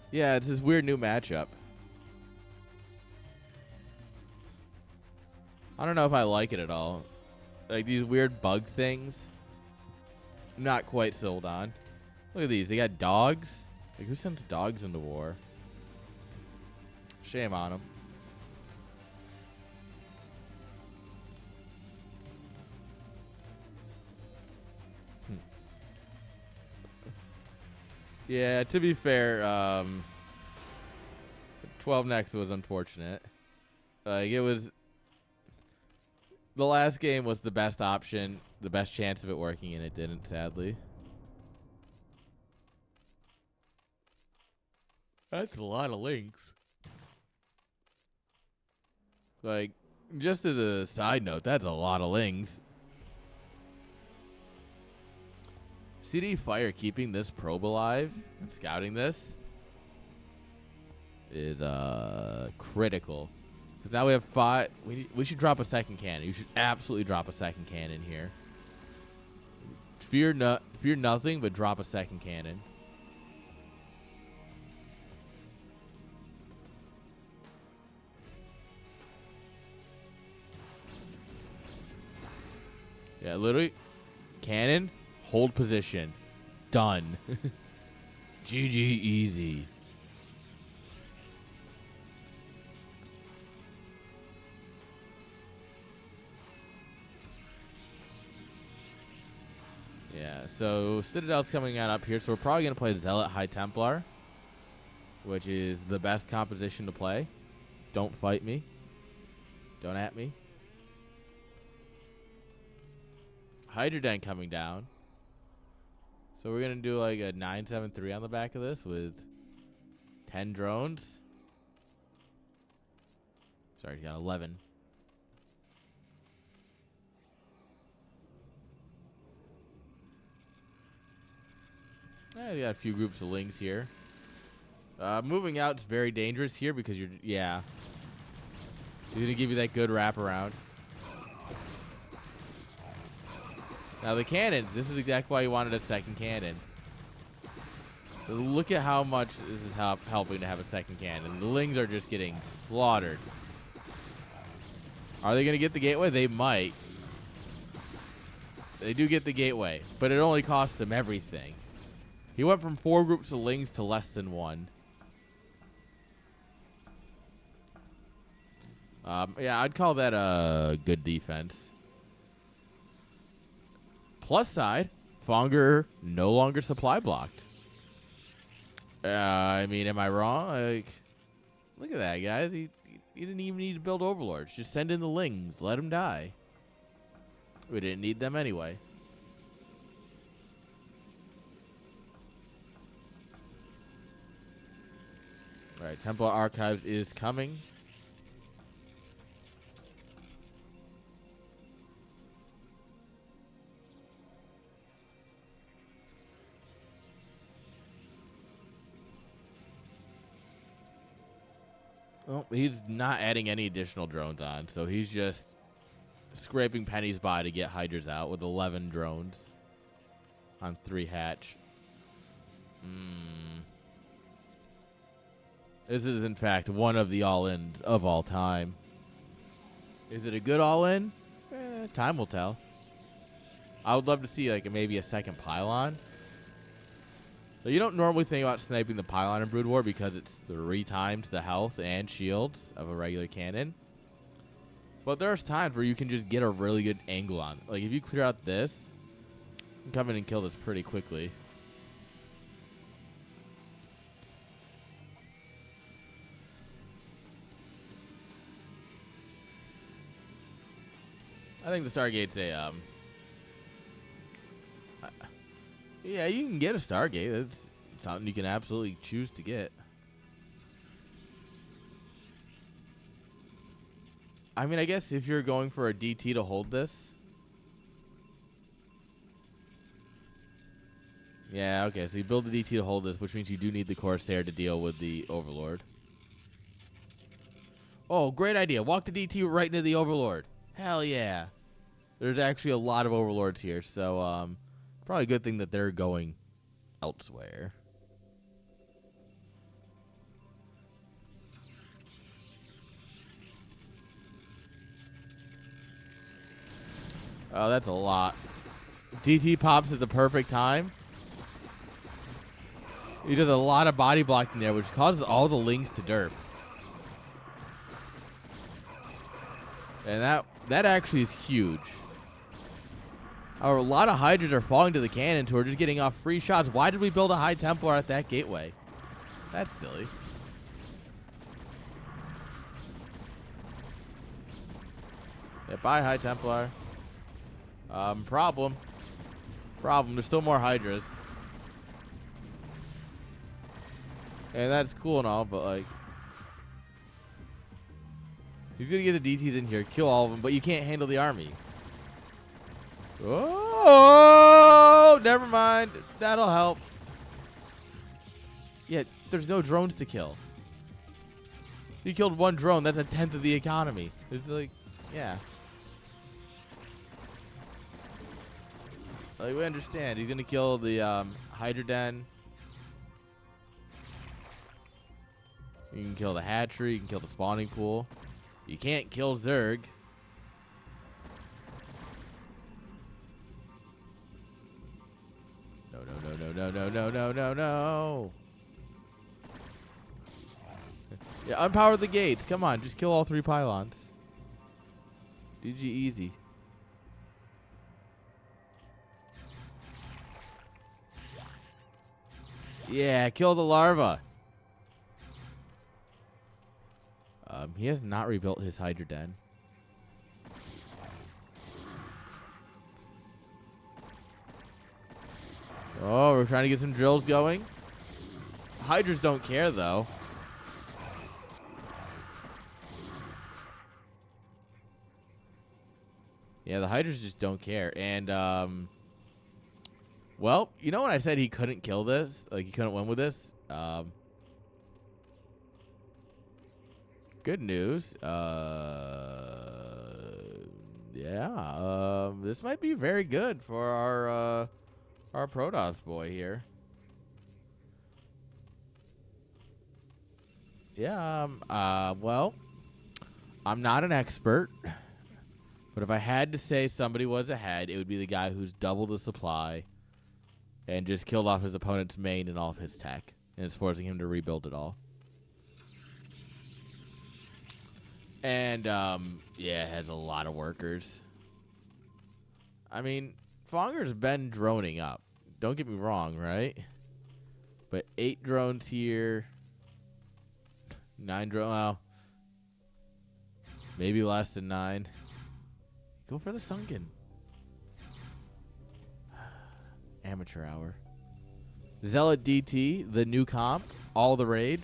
Yeah, it's this weird new matchup. I don't know if I like it at all. Like these weird bug things. Not quite sold on. Look at these. They got dogs. Like, who sends dogs into war? Shame on them. Yeah, to be fair, 12 next was unfortunate. Like, it was... The last game was the best option, the best chance of it working, and it didn't, sadly. That's a lot of links. Like, just as a side note, that's a lot of links. CD Fire keeping this probe alive and scouting this is critical. Because now we have 5. We should drop a second cannon. You should absolutely drop a second cannon here. Fear nothing, but drop a second cannon. Yeah, literally, cannon, hold position, done. GG easy. Yeah, so Citadel's coming out up here, so we're probably going to play Zealot High Templar, which is the best composition to play. Don't fight me. Don't at me. Hydroden coming down. So we're going to do like a 973 on the back of this with 10 drones. Sorry, he got 11. You got a few groups of lings here. Moving out is very dangerous here because you're, yeah. He's going to give you that good wraparound. Now the cannons, this is exactly why you wanted a second cannon. So look at how much this is helping to have a second cannon. The lings are just getting slaughtered. Are they going to get the gateway? They might. They do get the gateway, but it only costs them everything. He went from 4 groups of lings to less than 1. Yeah, I'd call that a good defense. Plus side, Fonger no longer supply blocked. I mean, am I wrong? Like, look at that, guys. He didn't even need to build overlords. Just send in the lings. Let them die. We didn't need them anyway. All right, Templar Archives is coming. Well, he's not adding any additional drones on, so he's just scraping pennies by to get Hydras out with 11 drones on 3 hatch. This is, in fact, one of the all-ins of all time. Is it a good all-in? Time will tell. I would love to see, like, maybe a second pylon. So you don't normally think about sniping the pylon in Brood War because it's 3 times the health and shields of a regular cannon. But there's times where you can just get a really good angle on it. Like, if you clear out this, you can come in and kill this pretty quickly. I think the Stargate's a, yeah, you can get a Stargate. That's something you can absolutely choose to get. I mean, I guess if you're going for a DT to hold this. Yeah, okay, so you build the DT to hold this, which means you do need the Corsair to deal with the Overlord. Oh, great idea. Walk the DT right into the Overlord. Hell yeah. There's actually a lot of Overlords here, so, probably a good thing that they're going elsewhere. Oh, that's a lot. DT pops at the perfect time. He does a lot of body blocking there, which causes all the lings to derp. And that actually is huge. A lot of Hydras are falling to the cannons who are just getting off free shots. Why did we build a High Templar at that gateway? That's silly. Yeah, bye, High Templar. Problem. There's still more Hydras. And that's cool and all, but, like, he's going to get the DTs in here, kill all of them, but you can't handle the army. Oh, never mind. That'll help. Yeah, there's no drones to kill. You killed 1 drone, that's 1/10 of the economy. It's like, yeah. Like, we understand. He's going to kill the Hydra Den. You can kill the hatchery. You can kill the spawning pool. You can't kill Zerg. No. Yeah, unpower the gates. Come on, just kill all 3 pylons. GG easy. Yeah, kill the larva. He has not rebuilt his Hydra Den. Oh, we're trying to get some drills going. Hydras don't care, though. Yeah, the Hydras just don't care. And, well, you know when I said he couldn't kill this? Like, he couldn't win with this? Good news. Yeah, this might be very good for our Protoss boy here. Yeah, well, I'm not an expert, but if I had to say somebody was ahead, it would be the guy who's doubled the supply and just killed off his opponent's main and all of his tech, and it's forcing him to rebuild it all. And, yeah, it has a lot of workers. I mean, Fonger's been droning up. Don't get me wrong, right? But 8 drones here. 9 drones. Well, maybe less than 9. Go for the sunken. Amateur hour. Zealot DT, the new comp. All the rage.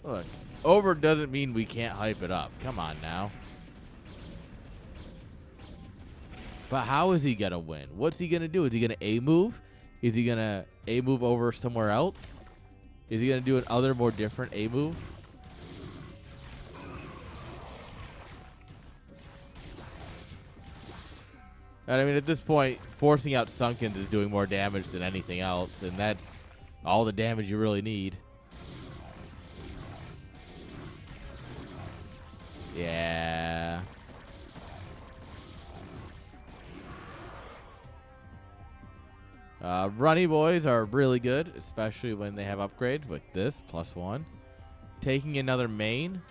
Look, over doesn't mean we can't hype it up. Come on now. But how is he going to win? What's he going to do? Is he going to A-move? Is he going to A-move over somewhere else? Is he going to do another more different A-move? And I mean, at this point, forcing out Sunkens is doing more damage than anything else, and that's all the damage you really need. Yeah. Runny boys are really good, especially when they have upgrades like this, +1. Taking another main,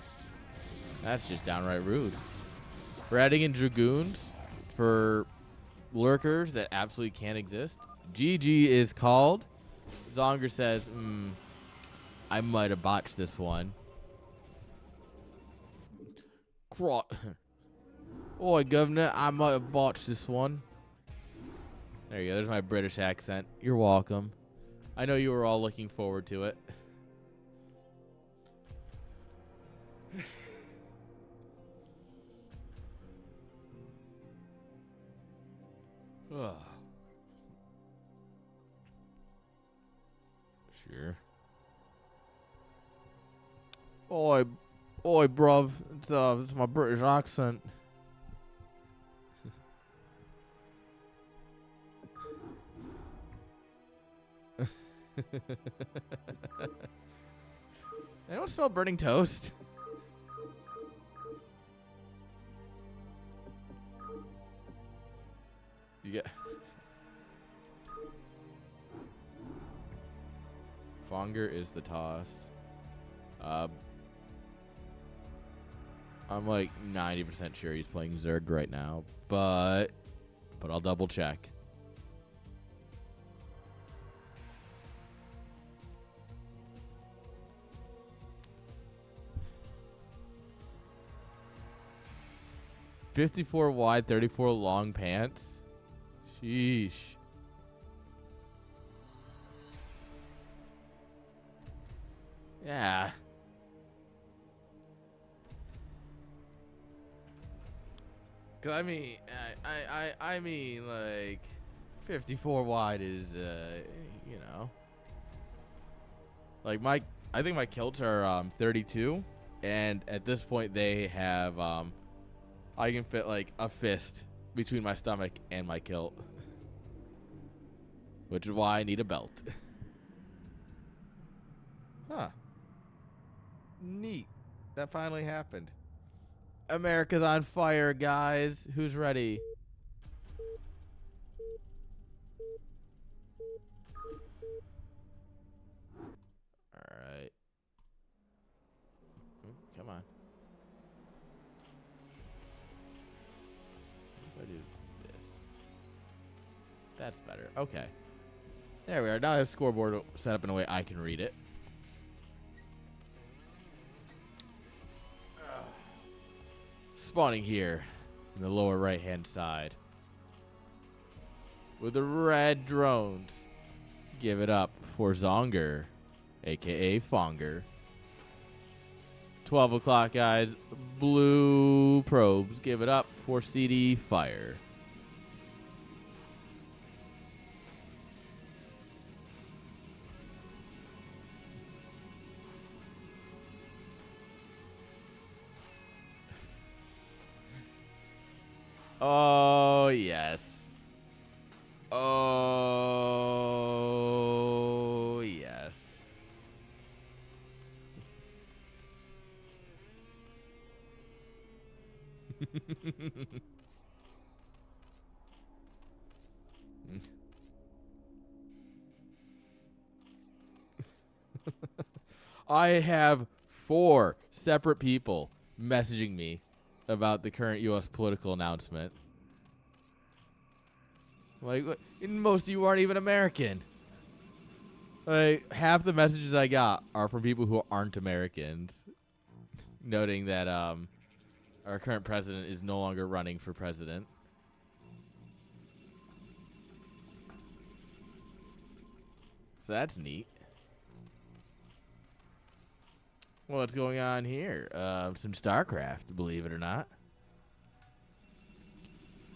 that's just downright rude. We're adding in Dragoons for lurkers that absolutely can't exist. GG is called. Zonger says, I might have botched this one. Oi, governor, I might have botched this one. There you go. There's my British accent. You're welcome. I know you were all looking forward to it. Sure. Oi, bruv. It's my British accent. Anyone smell burning toast? You get Fonger is the toss. I'm like 90% sure he's playing Zerg right now, but I'll double check. $54 wide, 34 long pants. Sheesh. Yeah. Cause I mean, I mean, like, 54 wide is, you know, like I think my kilts are 32, and at this point they have I can fit like a fist between my stomach and my kilt, which is why I need a belt. Huh. Neat. That finally happened. America's on fire, guys. Who's ready? All right. Come on. If I do this. That's better. Okay. There we are. Now I have scoreboard set up in a way I can read it. Spawning here in the lower right hand side with the red drones. Give it up for Zonger a.k.a. Fonger. 12 o'clock, guys. Blue probes. Give it up for CD Fire. Oh, yes. Oh, yes. I have 4 separate people messaging me about the current U.S. political announcement. Like, most of you aren't even American. Like, half the messages I got are from people who aren't Americans, noting that our current president is no longer running for president. So that's neat. What's going on here? Some StarCraft, believe it or not.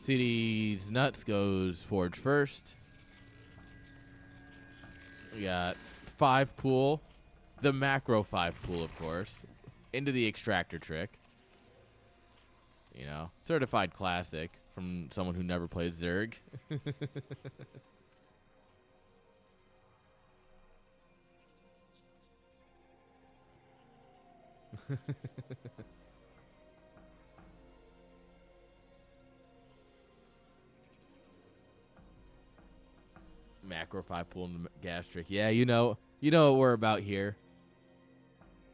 CD's Nuts goes Forge first. We got 5 pool. The macro 5 pool, of course. Into the extractor trick. You know, certified classic from someone who never played Zerg. Macro 5 pool and gas trick. Yeah, you know what we're about here.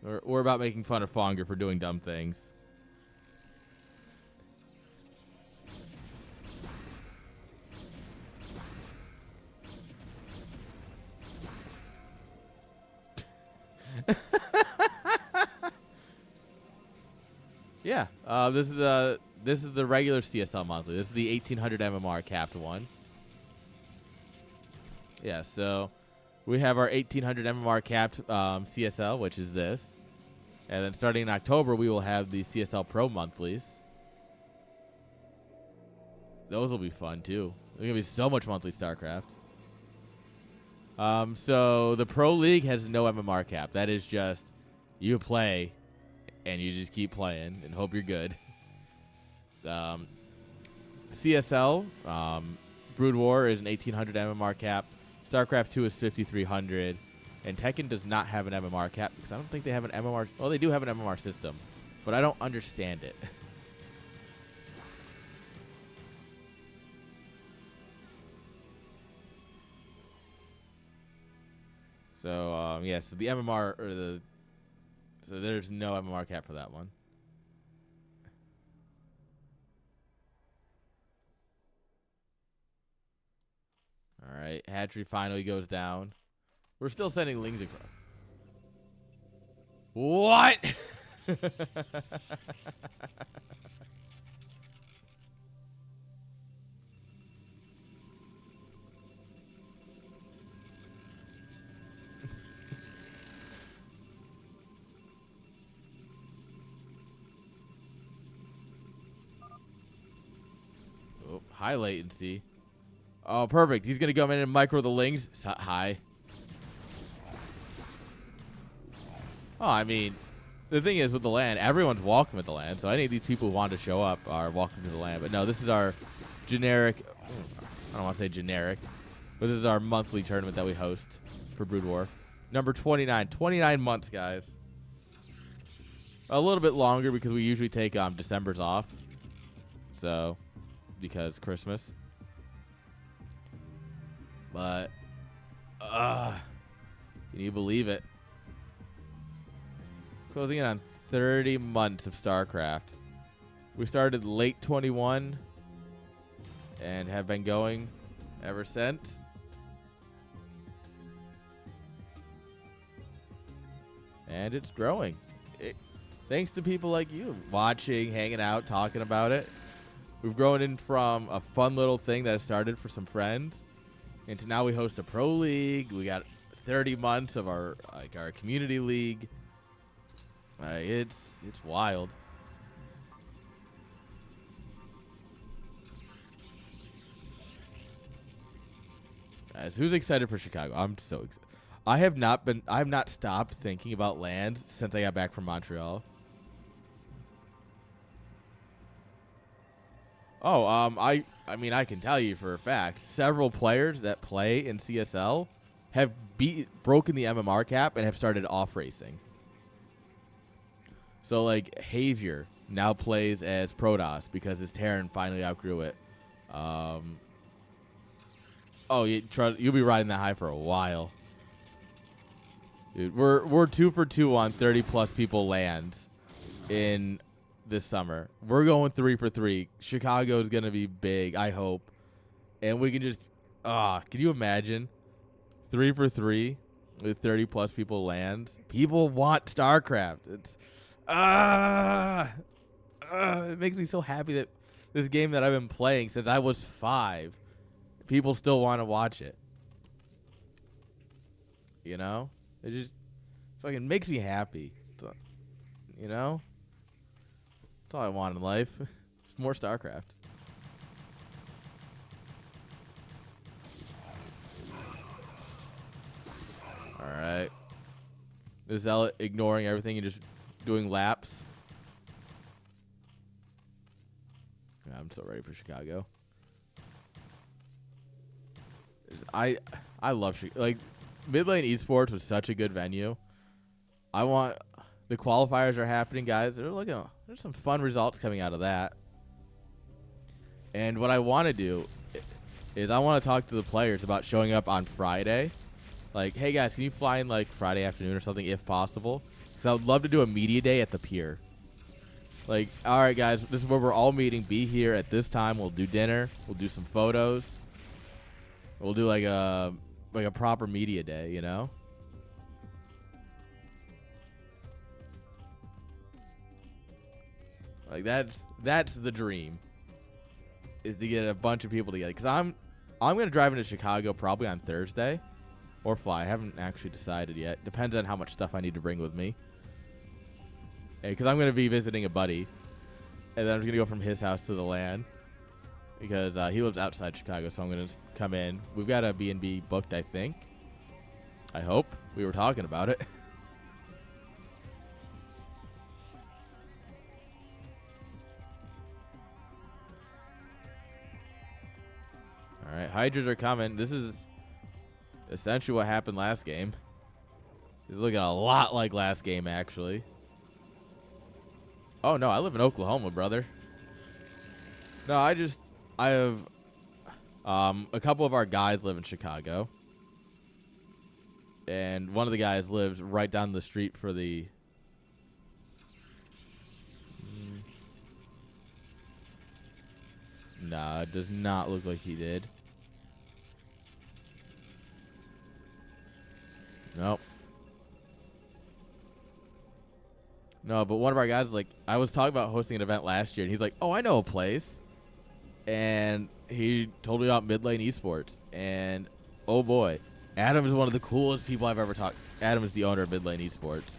We're about making fun of Fonger for doing dumb things. Yeah, this is the regular CSL monthly. This is the 1800 MMR capped one. Yeah, so we have our 1800 MMR capped CSL, which is this. And then starting in October, we will have the CSL Pro monthlies. Those will be fun, too. There's going to be so much monthly StarCraft. So the Pro League has no MMR cap. That is just you play, and you just keep playing and hope you're good. CSL, Brood War is an 1800 MMR cap. StarCraft 2 is 5300. And Tekken does not have an MMR cap because I don't think they have an MMR. Well, they do have an MMR system, but I don't understand it. So, yeah, so the MMR, so there's no MMR cap for that one. All right, hatchery finally goes down. We're still sending lings across. What? Oh, high latency. Oh, perfect. He's going to come in and micro the lings. High. Oh, I mean, the thing is with the LAN, everyone's welcome at the LAN. So any of these people who want to show up are welcome to the LAN. But no, this is our generic. I don't want to say generic, but this is our monthly tournament that we host for Brood War. Number 29. 29 months, guys. A little bit longer because we usually take December's off. So, because Christmas. But, can you believe it? Closing in on 30 months of StarCraft. We started late 21 and have been going ever since. And it's growing. Thanks to people like you watching, hanging out, talking about it. We've grown in from a fun little thing that started for some friends. And to now we host a pro league. We got 30 months of our community league. It's wild. Guys, who's excited for Chicago? I'm so excited. I have not stopped thinking about land since I got back from Montreal. Oh, I mean, I can tell you for a fact, several players that play in CSL have broken the MMR cap and have started off racing. So, like, Javier now plays as Protoss because his Terran finally outgrew it. Oh, you'll be riding that high for a while. Dude, we're 2 for 2 on 30+ people lands in this summer. We're going 3 for 3. Chicago's going to be big, I hope. And we can just, can you imagine 3 for 3 with 30+ people land? People want StarCraft. It's, it makes me so happy that this game that I've been playing since I was 5, people still want to watch it. You know? It just fucking makes me happy. You know? That's all I want in life. It's more StarCraft. Alright. The Zealot ignoring everything and just doing laps. I'm so ready for Chicago. I love like Mid Lane Esports was such a good venue. The qualifiers are happening, guys. There's some fun results coming out of that. And what I want to do is I want to talk to the players about showing up on Friday. Like, hey guys, can you fly in like Friday afternoon or something if possible? Because I would love to do a media day at the pier. Like, all right, guys, this is where we're all meeting. Be here at this time. We'll do dinner. We'll do some photos. We'll do like a proper media day, you know? Like that's the dream. Is to get a bunch of people together. Because I'm gonna drive into Chicago probably on Thursday, or fly. I haven't actually decided yet. Depends on how much stuff I need to bring with me. Because I'm gonna be visiting a buddy, and then I'm gonna go from his house to the LAN. Because he lives outside Chicago, so I'm going to come in. We've got a B&B booked, I think. I hope. We were talking about it. All right, Hydras are coming. This is essentially what happened last game. It's looking a lot like last game, actually. Oh, no, I live in Oklahoma, brother. No, I have a couple of our guys live in Chicago, and one of the guys lives right down the street for the nah, it does not look like he did. Nope. No, but one of our guys, like, I was talking about hosting an event last year, and he's like, oh, I know a place. And he told me about Mid Lane Esports. And, oh, boy. Adam is one of the coolest people I've ever talked. Adam is the owner of Mid Lane Esports.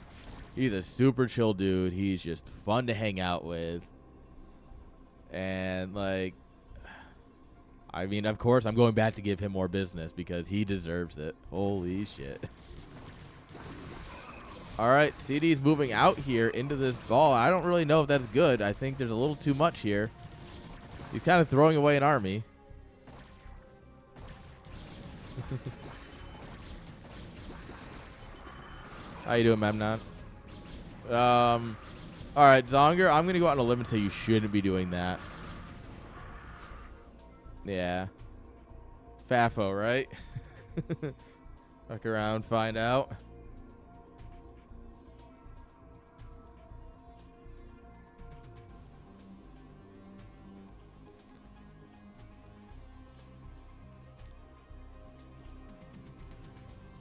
He's a super chill dude. He's just fun to hang out with. And, like, I mean, of course, I'm going back to give him more business because he deserves it. Holy shit. All right, CD's moving out here into this ball. I don't really know if that's good. I think there's a little too much here. He's kind of throwing away an army. How you doing, Memnon? All right, Zonger, I'm going to go out on a limb and say you shouldn't be doing that. Yeah. Fafo, right? Fuck around, find out.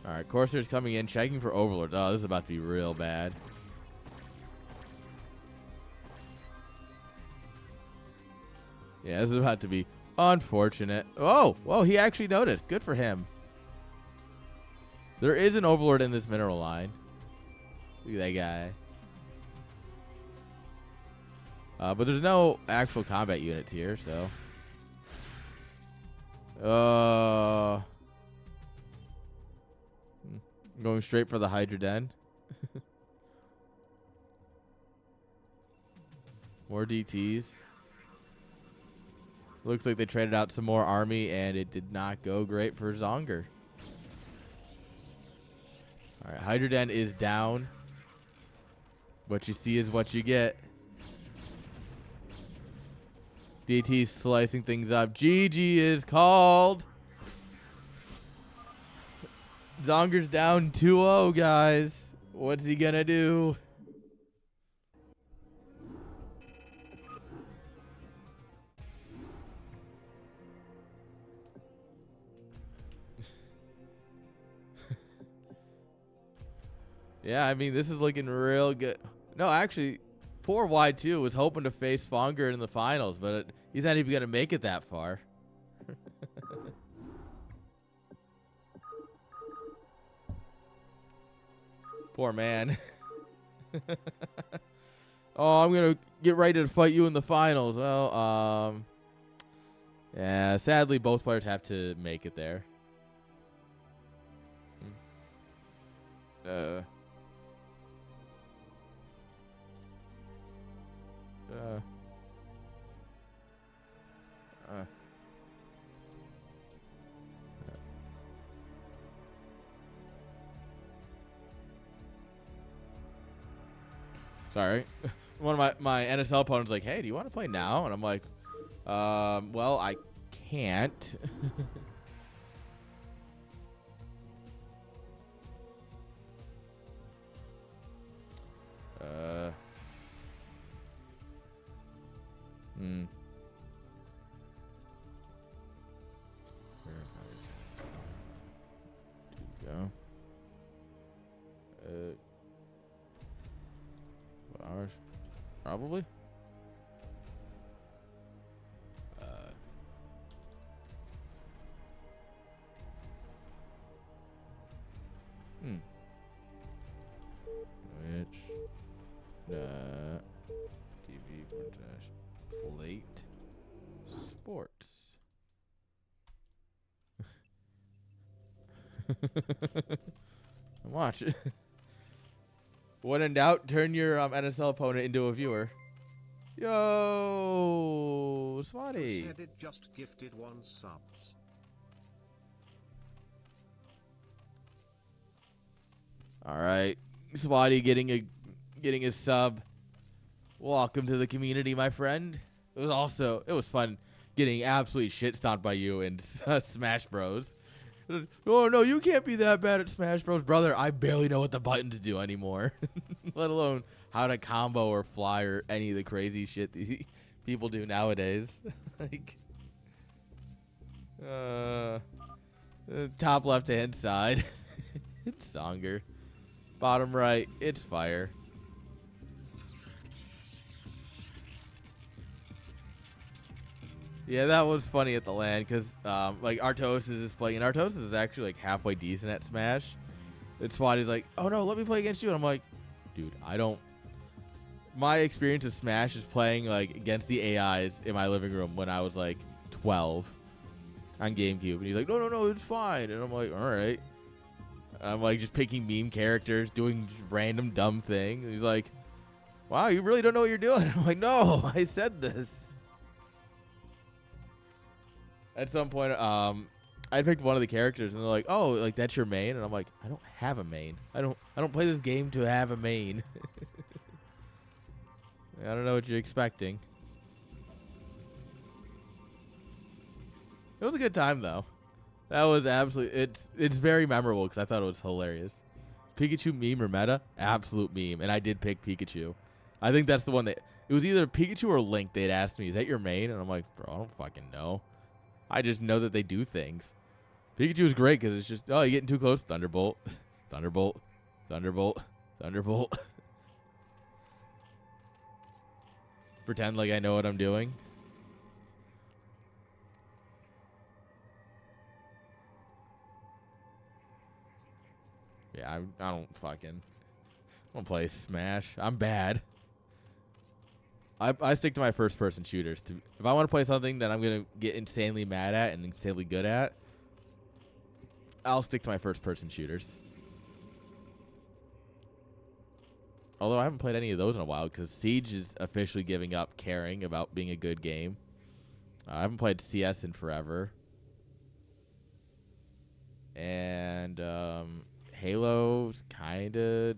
All right, Corsair's coming in, checking for Overlords. Oh, this is about to be real bad. Yeah, this is about to be unfortunate. Oh, whoa, he actually noticed. Good for him. There is an Overlord in this mineral line. Look at that guy. But there's no actual combat units here, so. Going straight for the Hydra Den. More DTs. Looks like they traded out some more army, and it did not go great for Zonger. All right, Hydra Den is down. What you see is what you get. DT slicing things up. GG is called. Zonger's down 2-0, guys. What's he gonna do? Yeah, I mean, this is looking real good. No, actually, poor Y2 was hoping to face Fonger in the finals, but he's not even gonna make it that far. Poor man. Oh, I'm going to get ready to fight you in the finals. Well, yeah, sadly, both players have to make it there. Sorry. One of my NSL opponents like, hey, do you want to play now? And I'm like, well, I can't. Go. What hours? Probably. Which TV plate sports. Watch. When in doubt, turn your NSL opponent into a viewer. Yo, Swatty. Said it just gifted 1 subs. All right, Swatty getting a sub. Welcome to the community, my friend. It was fun getting absolutely shit stomped by you in Smash Bros. Oh no, you can't be that bad at Smash Bros, brother. I barely know what the buttons do anymore, let alone how to combo or fly or any of the crazy shit that people do nowadays. Like, top left hand side, it's Zonger. Bottom right, it's Fire. Yeah, that was funny at the LAN because, like, Artosis is playing, and Artosis is actually, like, halfway decent at Smash. It's Swatty's like, oh, no, let me play against you. And I'm like, dude, my experience of Smash is playing, like, against the AIs in my living room when I was, like, 12 on GameCube. And he's like, no, it's fine. And I'm like, all right. I'm, like, just picking meme characters, doing just random dumb thing. And he's like, wow, you really don't know what you're doing. I'm like, no, I said this. At some point, I picked one of the characters, and they're like, "Oh, like that's your main," and I'm like, "I don't have a main. I don't play this game to have a main." I don't know what you're expecting. It was a good time though. That was absolutely it's very memorable because I thought it was hilarious. Pikachu meme or meta? Absolute meme, and I did pick Pikachu. I think that's the one that it was either Pikachu or Link. They'd asked me, "Is that your main?" And I'm like, "Bro, I don't fucking know. I just know that they do things." Pikachu is great because it's just, oh, you're getting too close. Thunderbolt. Thunderbolt. Thunderbolt. Thunderbolt. Pretend like I know what I'm doing. I don't play Smash. I'm bad. I stick to my first person shooters. If I want to play something that I'm gonna get insanely mad at and insanely good at, I'll stick to my first person shooters. Although I haven't played any of those in a while because Siege is officially giving up caring about being a good game. I haven't played CS in forever. And Halo's kind of...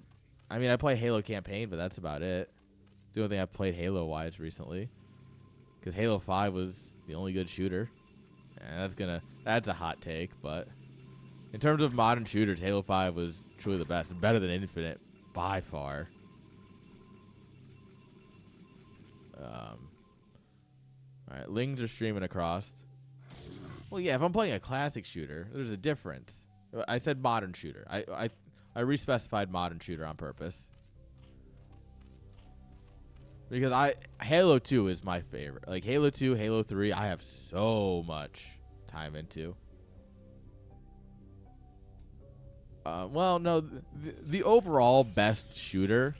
I mean, I play Halo campaign, but that's about it. It's the only thing I've played Halo-wise recently. Because Halo 5 was the only good shooter. And that's a hot take, but... In terms of modern shooters, Halo 5 was truly the best. Better than Infinite, by far. Alright, Lings are streaming across. Well, yeah, if I'm playing a classic shooter, there's a difference. I said modern shooter. I respecified modern shooter on purpose. Because Halo 2 is my favorite. Like, Halo 2, Halo 3, I have so much time into. Well, no, the overall best shooter...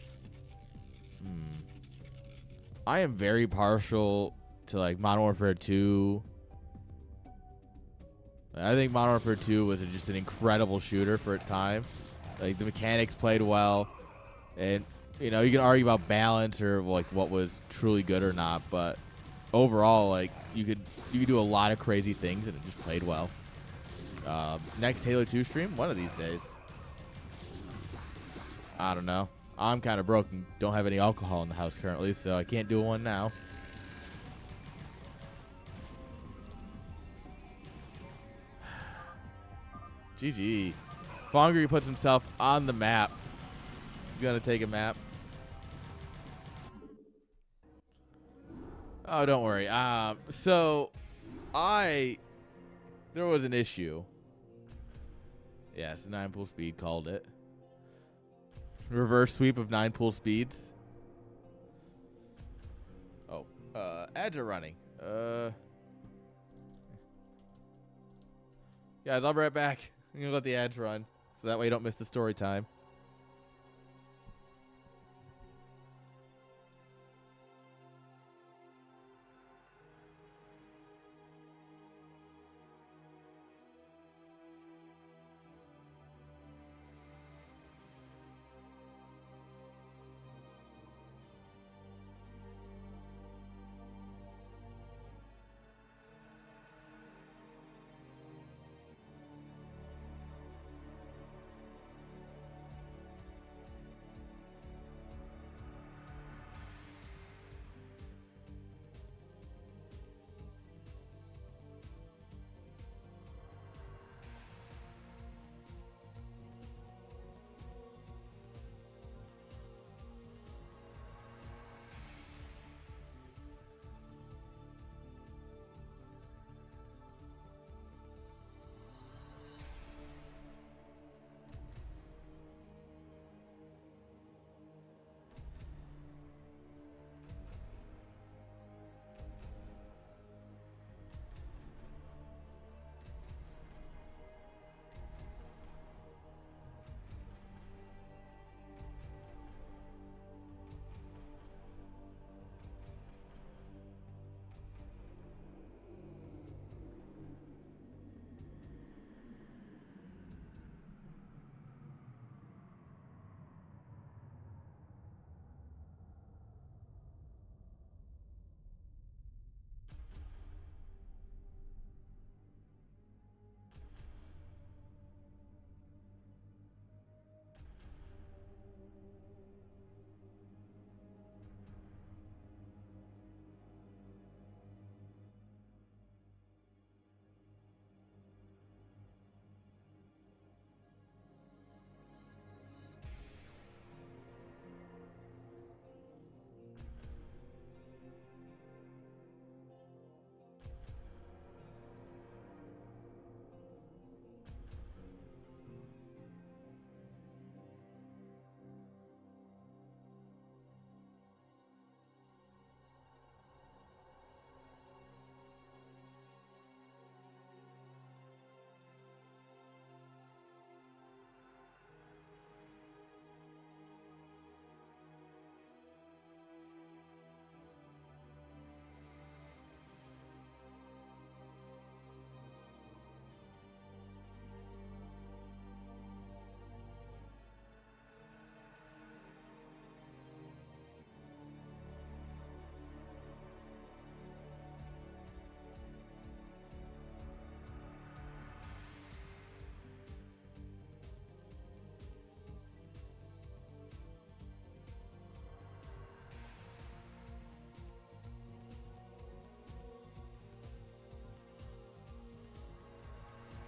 I am very partial to, like, Modern Warfare 2. I think Modern Warfare 2 was just an incredible shooter for its time. Like, the mechanics played well. And, you know, you can argue about balance or, like, what was truly good or not. But overall, like, you could do a lot of crazy things, and it just played well. Next Halo 2 stream? One of these days. I don't know. I'm kind of broke and don't have any alcohol in the house currently, so I can't do one now. GG. Fongri puts himself on the map. He's going to take a map. Oh, don't worry. There was an issue. Yes, 9 pool speed called it. Reverse sweep of 9 pool speeds. Oh, ads are running. Guys, I'll be right back. I'm gonna let the ads run, so that way you don't miss the story time.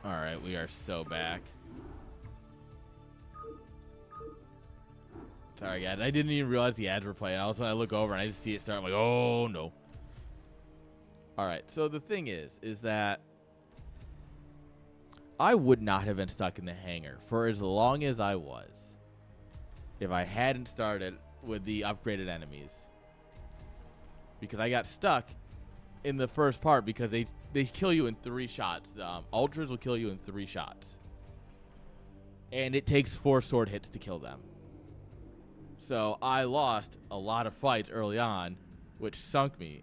All right, we are so back. Sorry, guys. I didn't even realize the ads were playing. All of a sudden, I look over and I just see it start. I'm like, oh, no. All right, so the thing is that I would not have been stuck in the hangar for as long as I was if I hadn't started with the upgraded enemies. Because I got stuck in the first part because they kill you in 3 shots. Ultras will kill you in 3 shots. And it takes 4 sword hits to kill them. So I lost a lot of fights early on, which sunk me.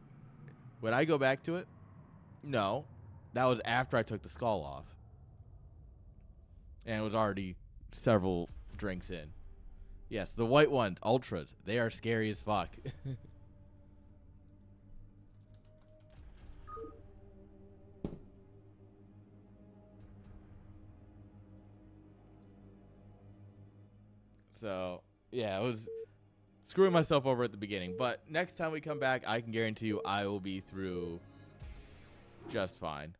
When I go back to it, no. That was after I took the skull off. And it was already several drinks in. Yes, the white ones, ultras, they are scary as fuck. So, yeah, it was screwing myself over at the beginning. But next time we come back, I can guarantee you I will be through just fine.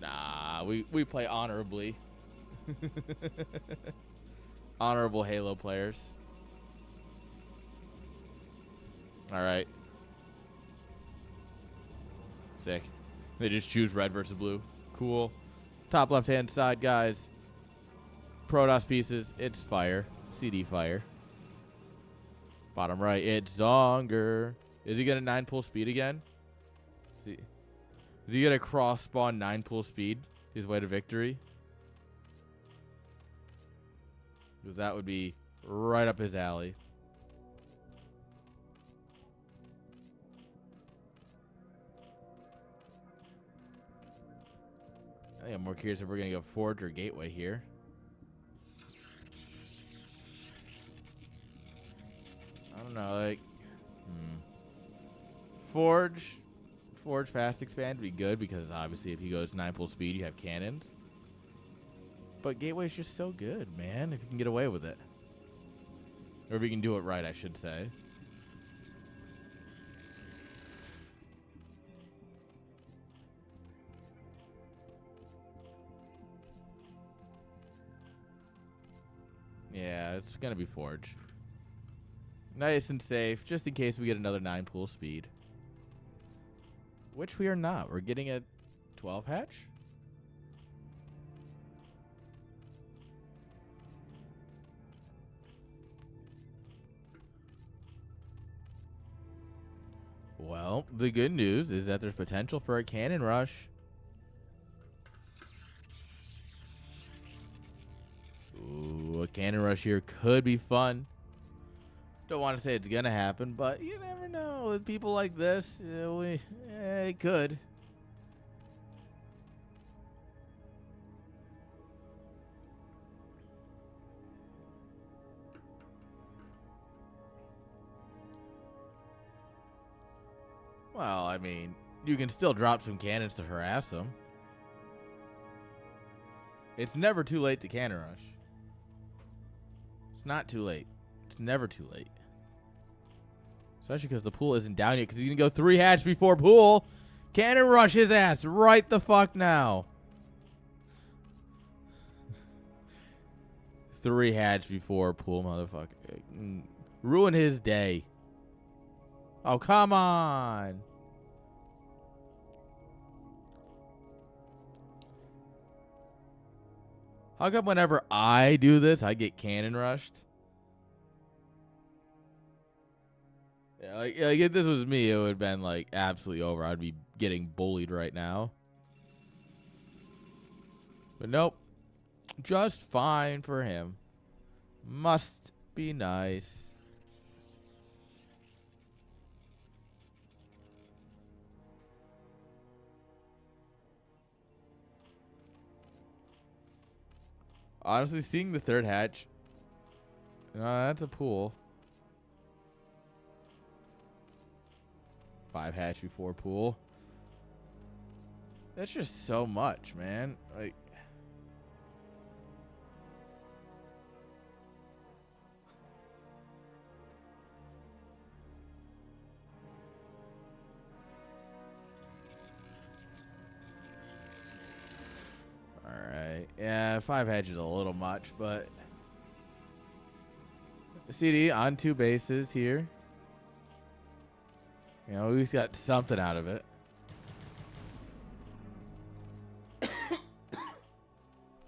Nah, we play honorably. Honorable Halo players. All right. Sick. They just choose red versus blue. Cool. Top left-hand side, guys. Protoss pieces. It's fire. CD fire. Bottom right, it's Zonger. Is he gonna 9-pull speed again? Is he gonna cross spawn 9-pull speed? His way to victory? Because that would be right up his alley. I think I'm more curious if we're gonna go Forge or Gateway here. I don't know, like Forge fast expand would be good because obviously if he goes 9-pull speed, you have cannons. But Gateway's just so good, man, if you can get away with it. Or if you can do it right, I should say. Yeah, it's gonna be Forge. Nice and safe, just in case we get another 9-pull speed. Which we are not. We're getting a 12 hatch? Well, the good news is that there's potential for a cannon rush. Ooh, a cannon rush here could be fun. Don't want to say it's going to happen, but you never know. With people like this, it could. Well, I mean, you can still drop some cannons to harass them. It's never too late to cannon rush. It's not too late. It's never too late. Especially because the pool isn't down yet, because he's going to go 3 hatch before pool. Cannon rush his ass right the fuck now. 3 hatch before pool, motherfucker. Ruin his day. Oh, come on. How come whenever I do this, I get cannon rushed? Yeah, like if this was me, it would have been like absolutely over. I'd be getting bullied right now. But nope. Just fine for him. Must be nice. Honestly, seeing the 3rd hatch. That's a pool. 5 hatch before pool. That's just so much, man. Like, 5 hedges a little much, but CD on 2 bases here. You know, we've got something out of it. All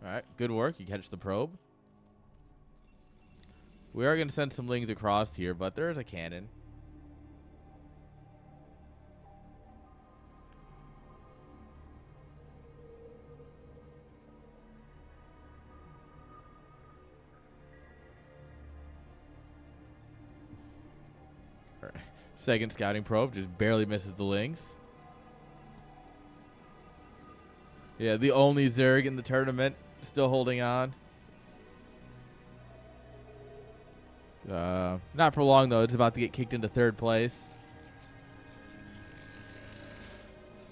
right, good work. You catch the probe. We are going to send some lings across here, but there's a cannon. All right. Second scouting probe just barely misses the lings. Yeah, the only Zerg in the tournament still holding on. Not for long, though. It's about to get kicked into 3rd place.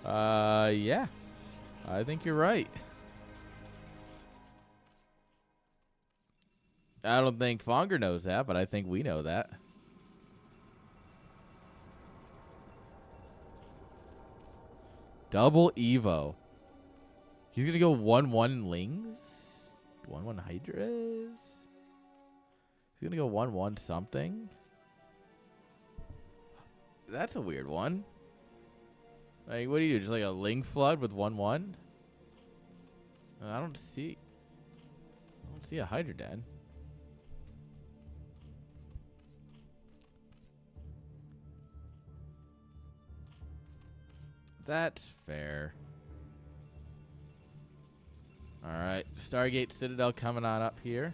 Yeah. I think you're right. I don't think Fonger knows that, but I think we know that. Double Evo. He's going to go 1-1 Lings? 1-1 Hydras? He's going to go 1-1 something? That's a weird one. Like, what do you do? Just like a Ling Flood with 1-1? I don't see a Hydra Den. That's fair. All right, Stargate Citadel coming on up here.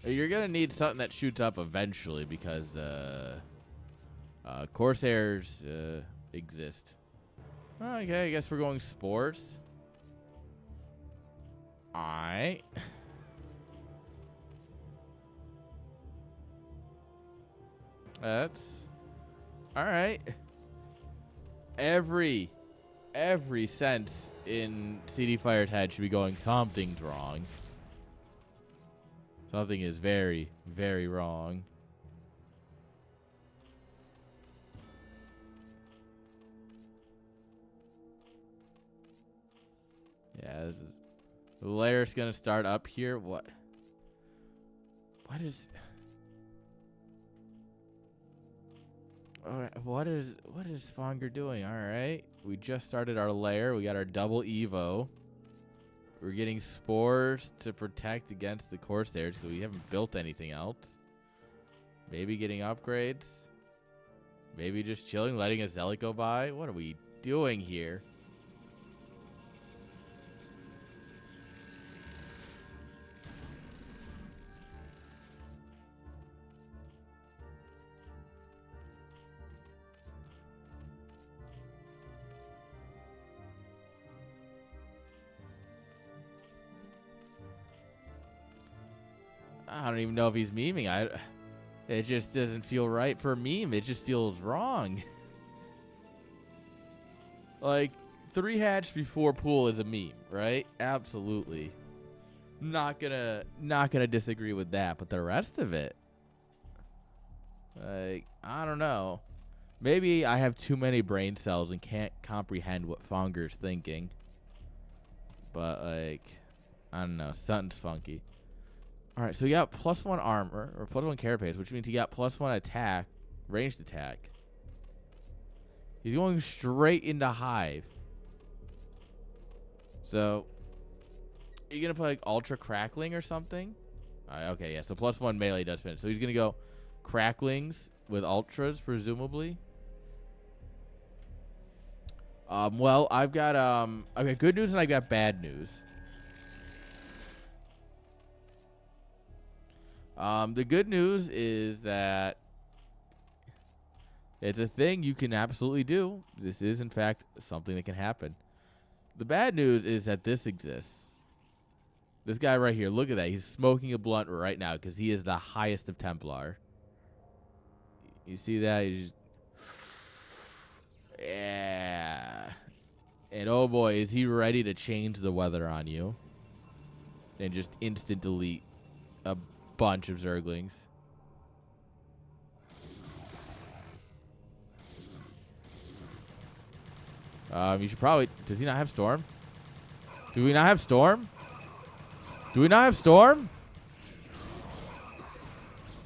You're going to need something that shoots up eventually because Corsairs exist. Okay, I guess we're going sports. All right. That's all right. Every sense in CD Fire's head should be going, something's wrong. Something is very, very wrong. Yeah, this is the layer's gonna start up here. What is what is Fonger doing? All right, we just started our layer. We got our double Evo. We're getting spores to protect against the Corsairs, so we haven't built anything else. Maybe getting upgrades. Maybe just chilling, letting a Zealot go by. What are we doing here? I don't even know if he's memeing. It just doesn't feel right for a meme. It just feels wrong. Like, 3 hatch before pool is a meme, right? Absolutely. Not gonna disagree with that, but the rest of it, like, I don't know. Maybe I have too many brain cells and can't comprehend what Fonger's thinking. But, like, I don't know. Something's funky. All right, so you got +1 armor, or +1 carapace, which means you got +1 attack, ranged attack. He's going straight into Hive. So, are you going to play, like, Ultra Crackling or something? All right, okay, yeah, so +1 melee does finish. So he's going to go Cracklings with Ultras, presumably. Well, I've got good news and I've got bad news. The good news is that it's a thing you can absolutely do. This is, in fact, something that can happen. The bad news is that this exists. This guy right here, look at that. He's smoking a blunt right now because he is the highest of Templar. You see that? He's just, yeah. And oh boy, is he ready to change the weather on you. And just instant delete a bunch of Zerglings. You should probably... Does he not have Storm? Do we not have Storm? Do we not have Storm?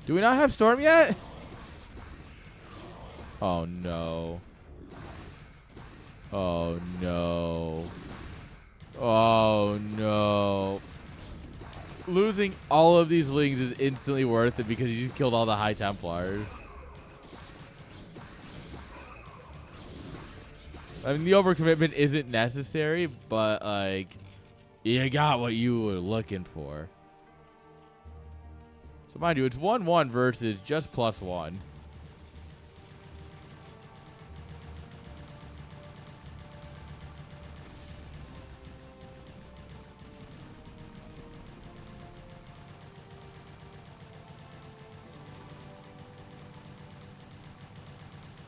Do we not have Storm yet? Oh, no. Oh, no. Oh, no. Losing all of these Lings is instantly worth it because you just killed all the High Templars. I mean, the overcommitment isn't necessary, but, like, you got what you were looking for. So, mind you, it's 1-1 versus just +1.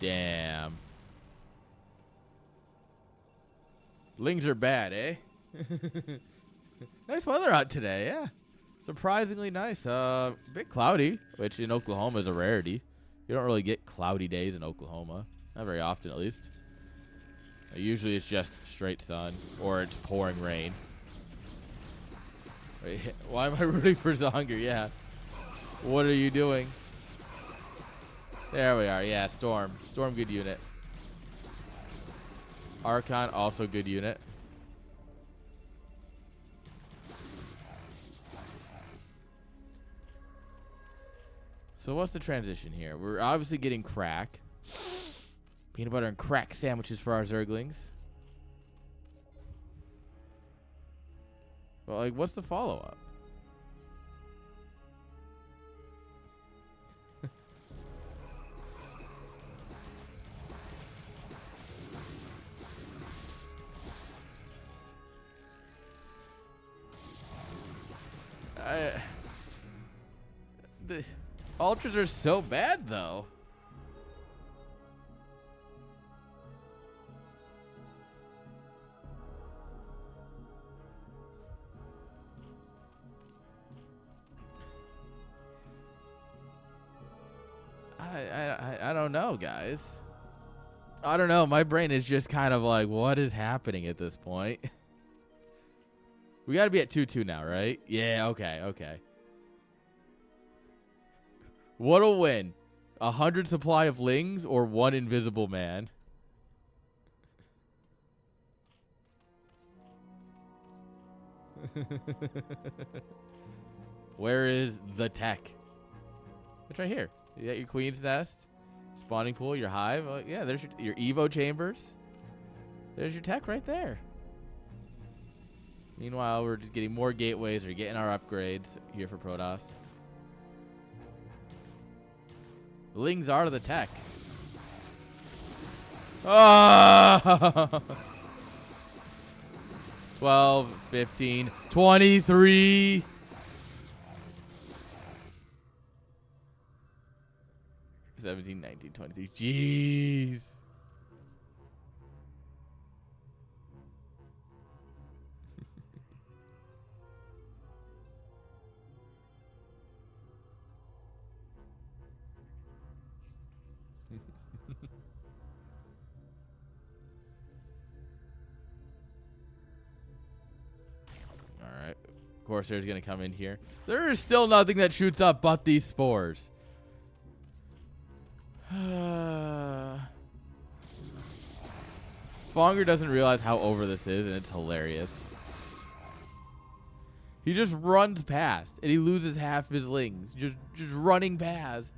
Damn. Lings are bad, eh? Nice weather out today, yeah. Surprisingly nice. Bit cloudy, which in Oklahoma is a rarity. You don't really get cloudy days in Oklahoma. Not very often, at least. Usually it's just straight sun, or it's pouring rain. Wait, why am I rooting for Zonger? Yeah. What are you doing? There we are. Yeah, Storm. Storm, good unit. Archon, also good unit. So what's the transition here? We're obviously getting crack. Peanut butter and crack sandwiches for our Zerglings. Well, like, what's the follow-up? The ultras are so bad, though. I don't know, guys. I don't know. My brain is just kind of like, what is happening at this point? We got to be at 2-2 now, right? Yeah, okay, okay. What'll win? 100 supply of Lings or 1 invisible man? Where is the tech? It's right here. You got your Queen's Nest, spawning pool, your hive. Yeah, there's your Evo chambers. There's your tech right there. Meanwhile, we're just getting more gateways or getting our upgrades here for Protoss. The Lings are the tech. Oh! 12, 15, 23. $17, $19, $23. Jeez. All right. Corsair's going to come in here. There is still nothing that shoots up but these spores. Fonger doesn't realize how over this is, and it's hilarious. He just runs past, and he loses half his Lings. Just running past.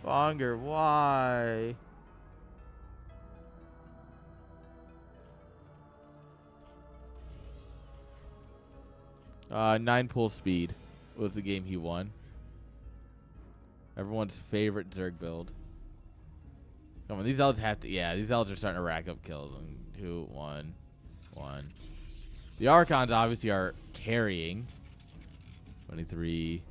Fonger, why? Nine pull speed was the game he won. Everyone's favorite Zerg build. Come on, these elves have to. Yeah, these elves are starting to rack up kills. 2, 1, 1. The Archons obviously are carrying. 23.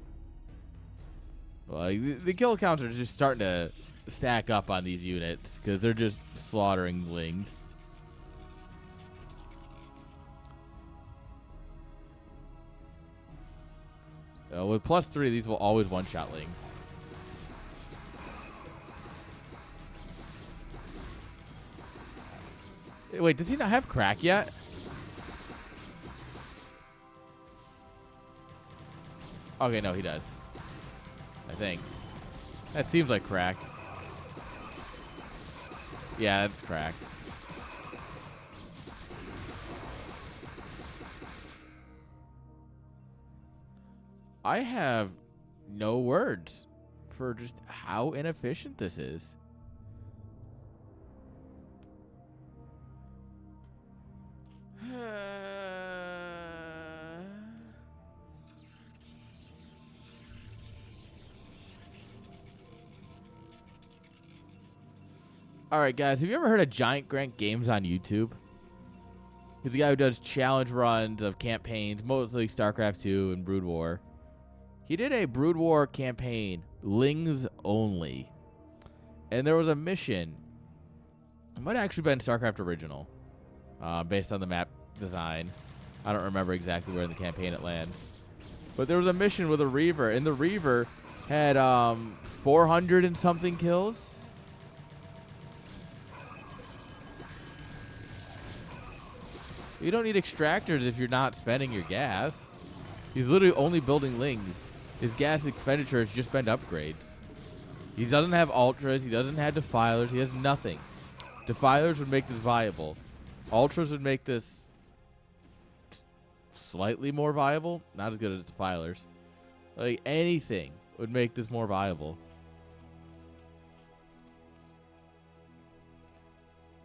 Well, the kill counts are just starting to stack up on these units because they're just slaughtering Lings. With +3, these will always one-shot Lings. Wait, does he not have crack yet? Okay, no, he does. I think. That seems like crack. Yeah, that's cracked. I have no words for just how inefficient this is. All right, guys, have you ever heard of Giant Grant Games on YouTube? He's the guy who does challenge runs of campaigns, mostly StarCraft 2 and Brood War. He did a Brood War campaign, Lings Only. And there was a mission. It might have actually been StarCraft Original, based on the map design. I don't remember exactly where in the campaign it lands. But there was a mission with a Reaver, and the Reaver had 400 and something kills. You don't need extractors if you're not spending your gas. He's literally only building Lings. His gas expenditure has just been upgrades. He doesn't have Ultras. He doesn't have Defilers. He has nothing. Defilers would make this viable. Ultras would make this slightly more viable. Not as good as Defilers. Like, anything would make this more viable.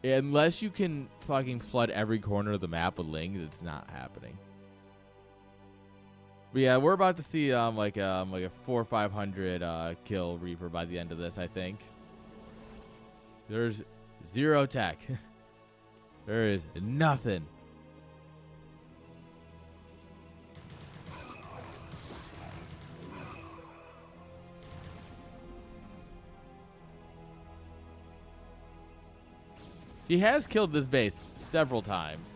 Unless you can fucking flood every corner of the map with Lings, it's not happening. But yeah, we're about to see like a 400 or 500 kill Reaper by the end of this, I think. There's zero tech. There is nothing. He has killed this base several times.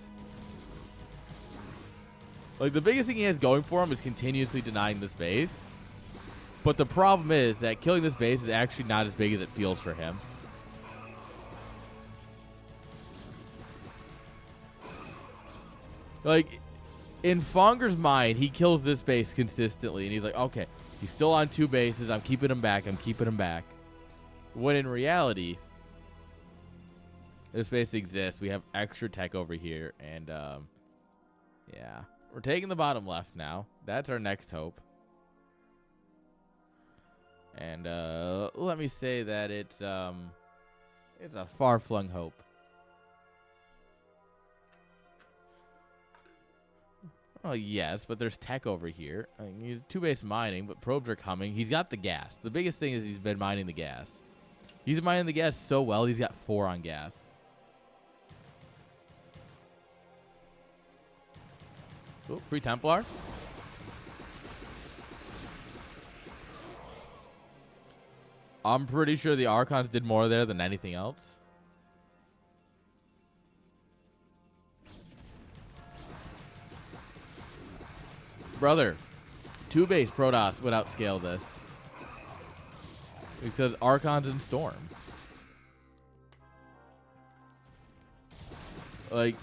Like, the biggest thing he has going for him is continuously denying this base. But the problem is that killing this base is actually not as big as it feels for him. Like, in Fonger's mind, he kills this base consistently. And he's like, okay, he's still on 2 bases. I'm keeping him back. I'm keeping him back. When in reality, this base exists. We have extra tech over here. And, yeah. We're taking the bottom left now. That's our next hope. And, let me say that it's a far-flung hope. Oh, yes, but there's tech over here. I mean, he's 2-base mining, but probes are coming. He's got the gas. The biggest thing is he's been mining the gas. He's mining the gas so well, he's got 4 on gas. Ooh, free Templar. I'm pretty sure the Archons did more there than anything else. Brother, 2-base Protoss would outscale this. Because Archons and Storm. Like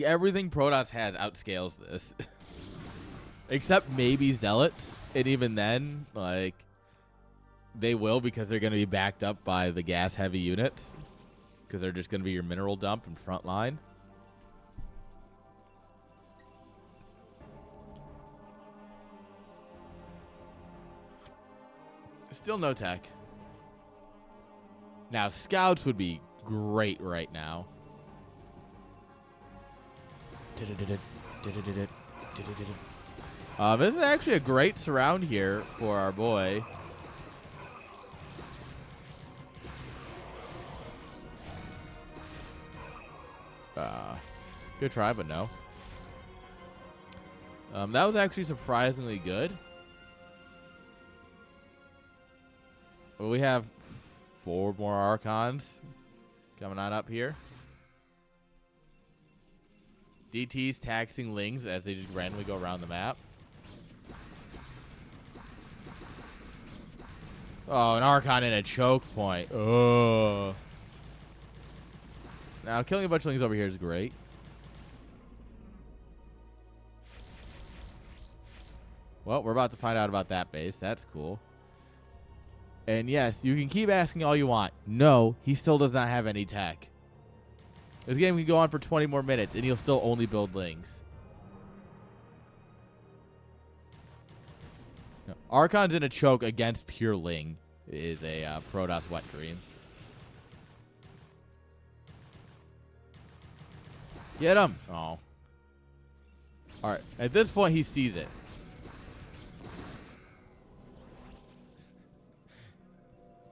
everything Protoss has outscales this. Except maybe Zealots. And even then, like, they will because they're going to be backed up by the gas-heavy units. Because they're just going to be your mineral dump and front line. Still no tech. Now, scouts would be great right now. This is actually a great surround here for our boy. Good try, but no. That was actually surprisingly good. Well, we have 4 more Archons coming on up here. DT's taxing Lings as they just randomly go around the map. Oh, an Archon and a choke point. Oh. Now, killing a bunch of things over here is great. Well, we're about to find out about that base. That's cool. And yes, you can keep asking all you want. No, he still does not have any tech. This game can go on for 20 more minutes, and he'll still only build Lings. No, Archon's in a choke against pure Ling is a Protoss wet dream. Get him! Oh. Alright, at this point, he sees it.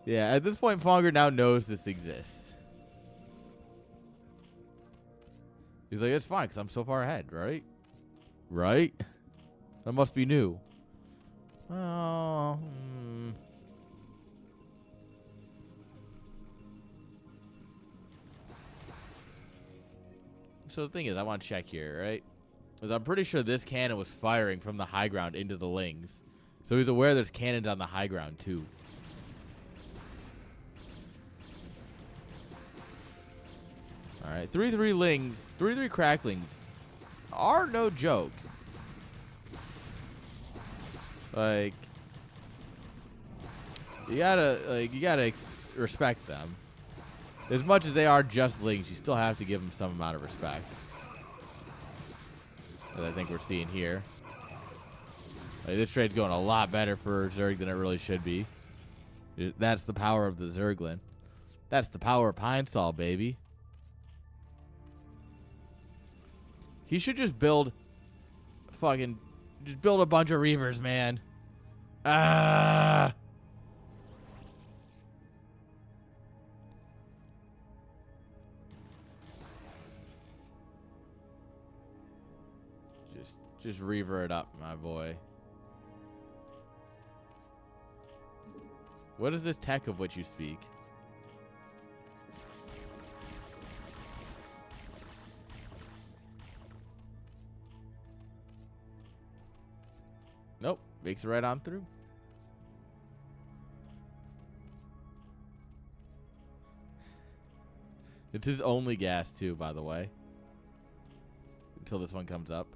Yeah, at this point, Fonger now knows this exists. He's like, it's fine, because I'm so far ahead, right? Right? That must be new. Oh. So the thing is, I want to check here, right? Because I'm pretty sure this cannon was firing from the high ground into the Lings. So he's aware there's cannons on the high ground, too. Alright, 3-3 Lings, 3-3 Cracklings are no joke. Like, you gotta respect them. As much as they are just Lings, you still have to give them some amount of respect. As I think we're seeing here. Like, this trade's going a lot better for Zerg than it really should be. That's the power of the Zerglin. That's the power of Pine Sol, baby. He should just build just build a bunch of Reavers, man. Just Reaver it up, my boy. What is this tech of which you speak? Nope. Makes it right on through. It's his only gas, too, by the way. Until this one comes up.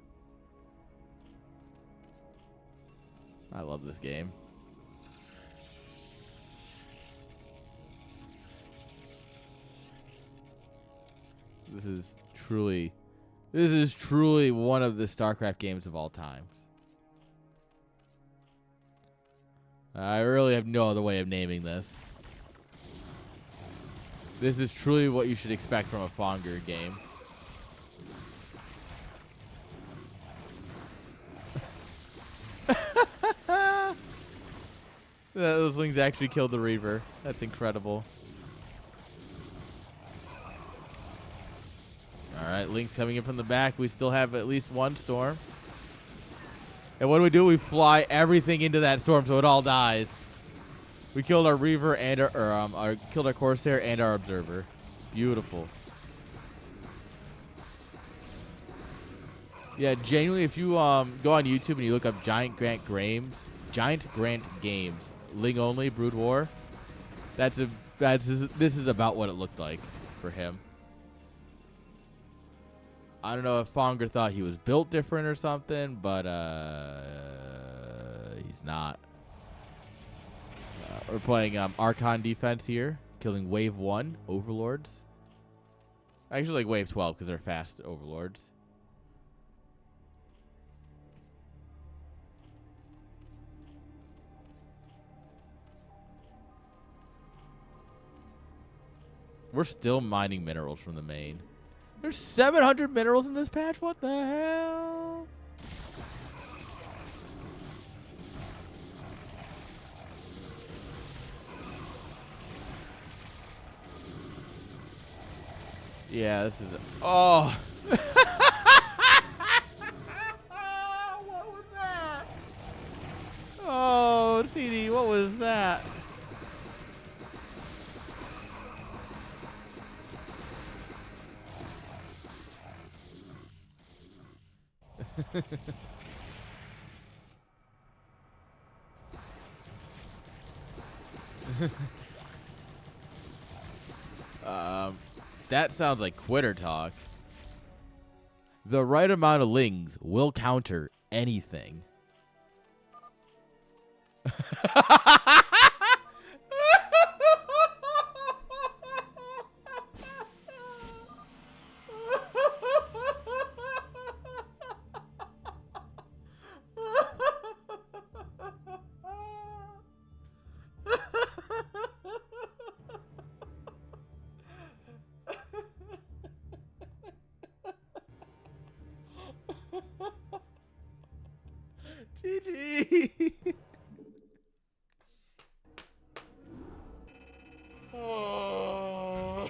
I love this game. This is truly one of the StarCraft games of all time. I really have no other way of naming this. This is truly what you should expect from a Fonger game. Those Lings actually killed the Reaver. That's incredible. Alright, Lings coming in from the back. We still have at least one storm. And what do? We fly everything into that storm so it all dies. We killed our Reaver and killed our Corsair and our Observer. Beautiful. Yeah, genuinely, if you go on YouTube and you look up Giant Grant Games, Ling only Brood War, this is about what it looked like for him. I don't know if Fonger thought he was built different or something, but he's not. We're playing Archon defense here, killing Wave 1 Overlords. Actually, like Wave 12 because they're fast Overlords. We're still mining minerals from the main. There's 700 minerals in this patch? What the hell? Yeah, this is... Oh! What was that? Oh, CD, what was that? That sounds like quitter talk. The right amount of lings will counter anything. GG. Oh.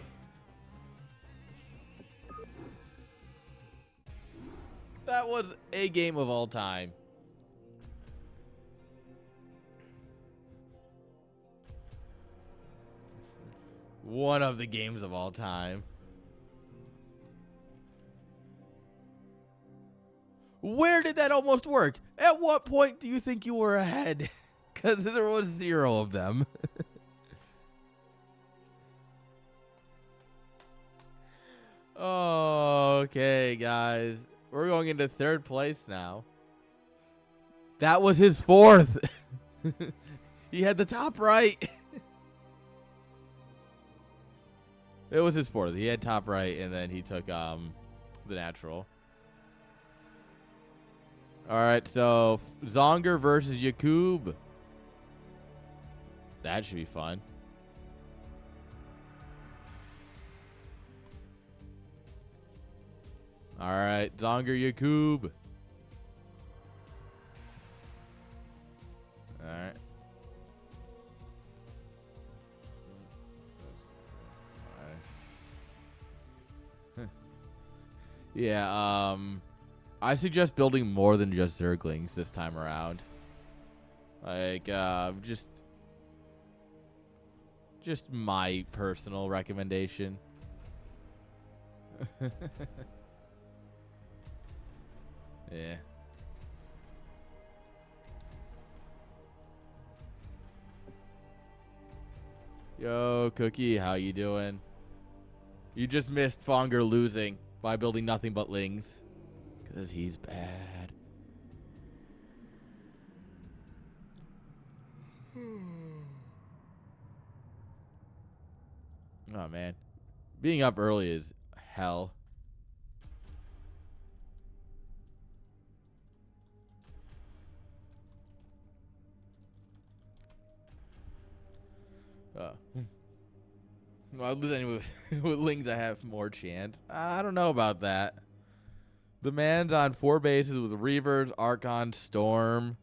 That was a game of all time. One of the games of all time. Where did that almost work? At what point do you think you were ahead? Because there was 0 of them. Okay, guys. We're going into 3rd place now. That was his 4th. He had the top right. It was his 4th. He had top right, and then he took the natural. All right, so Zonger versus Yakub. That should be fun. All right, Zonger Yakub. All right. Yeah, I suggest building more than just Zerglings this time around. Like, just my personal recommendation. Yeah. Yo, Cookie, how you doing? You just missed Fonger losing by building nothing but lings. Because he's bad. Oh, man. Being up early is hell. Well, with lings, I have more chance. I don't know about that. The man's on 4 bases with Reavers, Archons, Storm,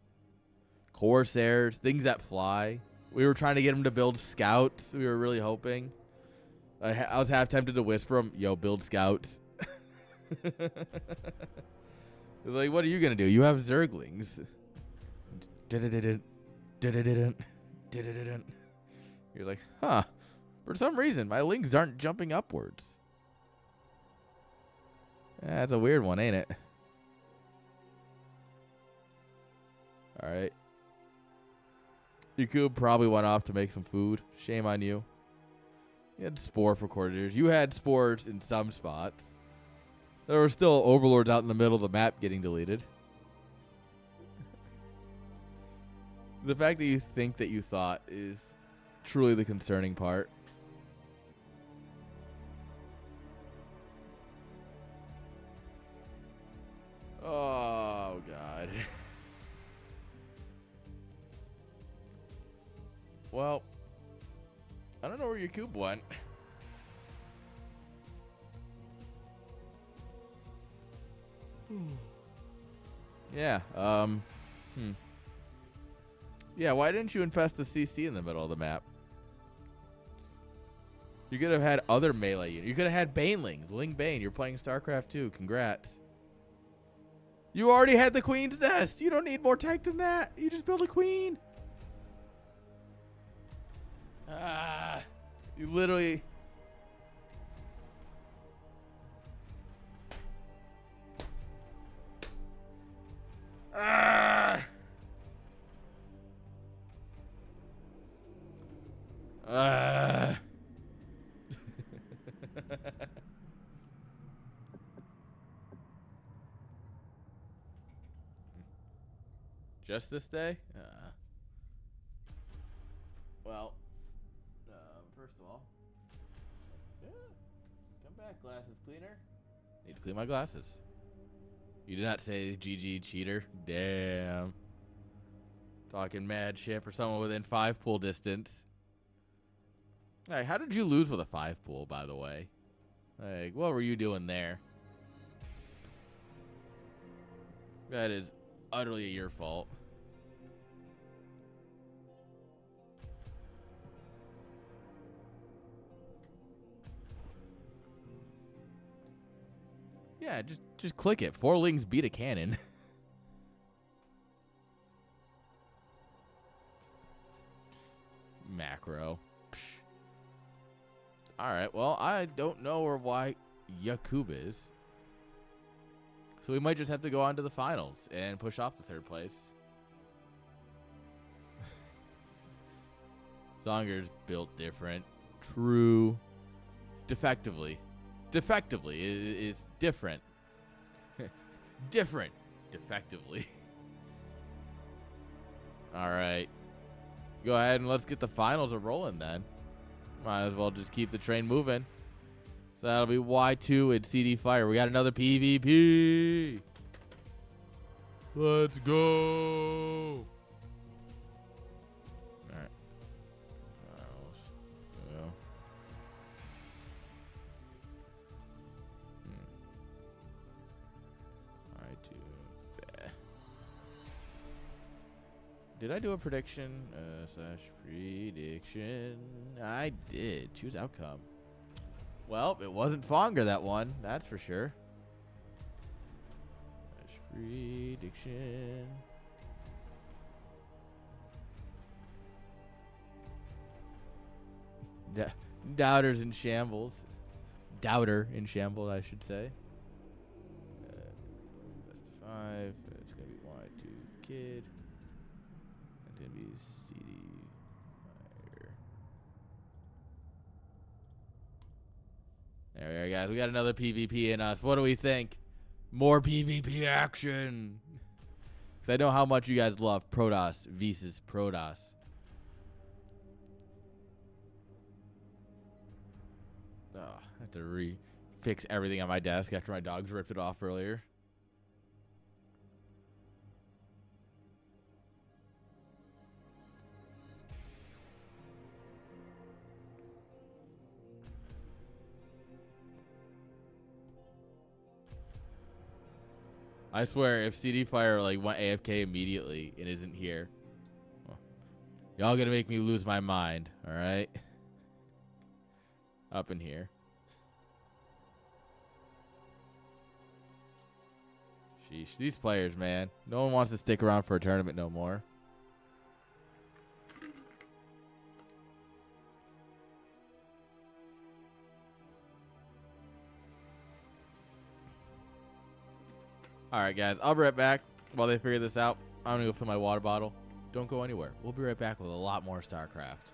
Corsairs, things that fly. We were trying to get him to build Scouts. We were really hoping. I was half tempted to whisper him, yo, build Scouts. It was like, what are you going to do? You have Zerglings. You're like, huh. For some reason, my lings aren't jumping upwards. That's a weird one, ain't it? All right. Yakub probably went off to make some food. Shame on you. You had Spore for Courtiers. You had Spores in some spots. There were still Overlords out in the middle of the map getting deleted. The fact that you think that you thought is truly the concerning part. Oh, God. Well, I don't know where your cube went. Yeah, Yeah, why didn't you infest the CC in the middle of the map? You could have had other melee units. You could have had Banelings. Ling Bane, you're playing StarCraft 2. Congrats. You already had the Queen's Nest. You don't need more tech than that. You just build a queen. You literally... Just this day? Well, first of all, come back, glasses cleaner. Need to clean my glasses. You did not say GG cheater. Damn. Talking mad shit for someone within 5 pool distance. All right, how did you lose with a 5 pool, by the way? Like, what were you doing there? That is utterly your fault. Yeah, just click it. 4 lings beat a cannon. Macro. Psh. All right, well, I don't know why Yakub is. So we might just have to go on to the finals and push off the 3rd place. Zonger's built different. True. Defectively is different. Different. Defectively. All right. Go ahead and let's get the finals a rolling then. Might as well just keep the train moving. So that'll be Y2 and CD Fire. We got another PvP. Let's go. All right. Did I do a prediction? Prediction. I did. Choose outcome. Well, it wasn't Fonger that one. That's for sure. Prediction. Doubters in shambles. Doubter in shambles, I should say. Best of 5. It's going to be Y2 Kid. It's going to be CD Fire. There we are, guys. We got another PvP in us. What do we think? More PvP action. Because I know how much you guys love Protoss versus Protoss. Oh, I have to fix everything on my desk after my dogs ripped it off earlier. I swear, if CD Fire like went AFK immediately and isn't here, well, y'all gonna make me lose my mind, all right? Up in here. Sheesh, these players, man. No one wants to stick around for a tournament no more. All right, guys. I'll be right back while they figure this out. I'm going to go fill my water bottle. Don't go anywhere. We'll be right back with a lot more StarCraft.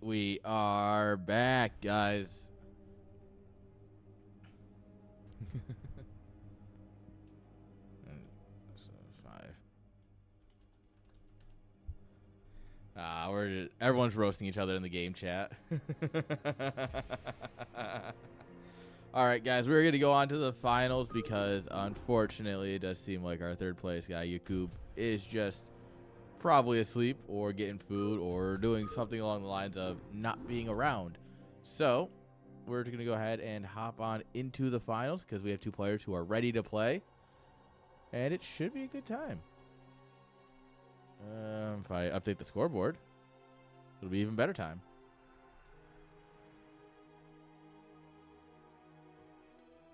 we are back, guys. So 5. Everyone's roasting each other in the game chat. All right, guys, we're going to go on to the finals because, unfortunately, it does seem like our third place guy, Yakub, is just probably asleep or getting food or doing something along the lines of not being around. So we're going to go ahead and hop on into the finals because we have 2 players who are ready to play, and it should be a good time. If I update the scoreboard, it'll be even better time.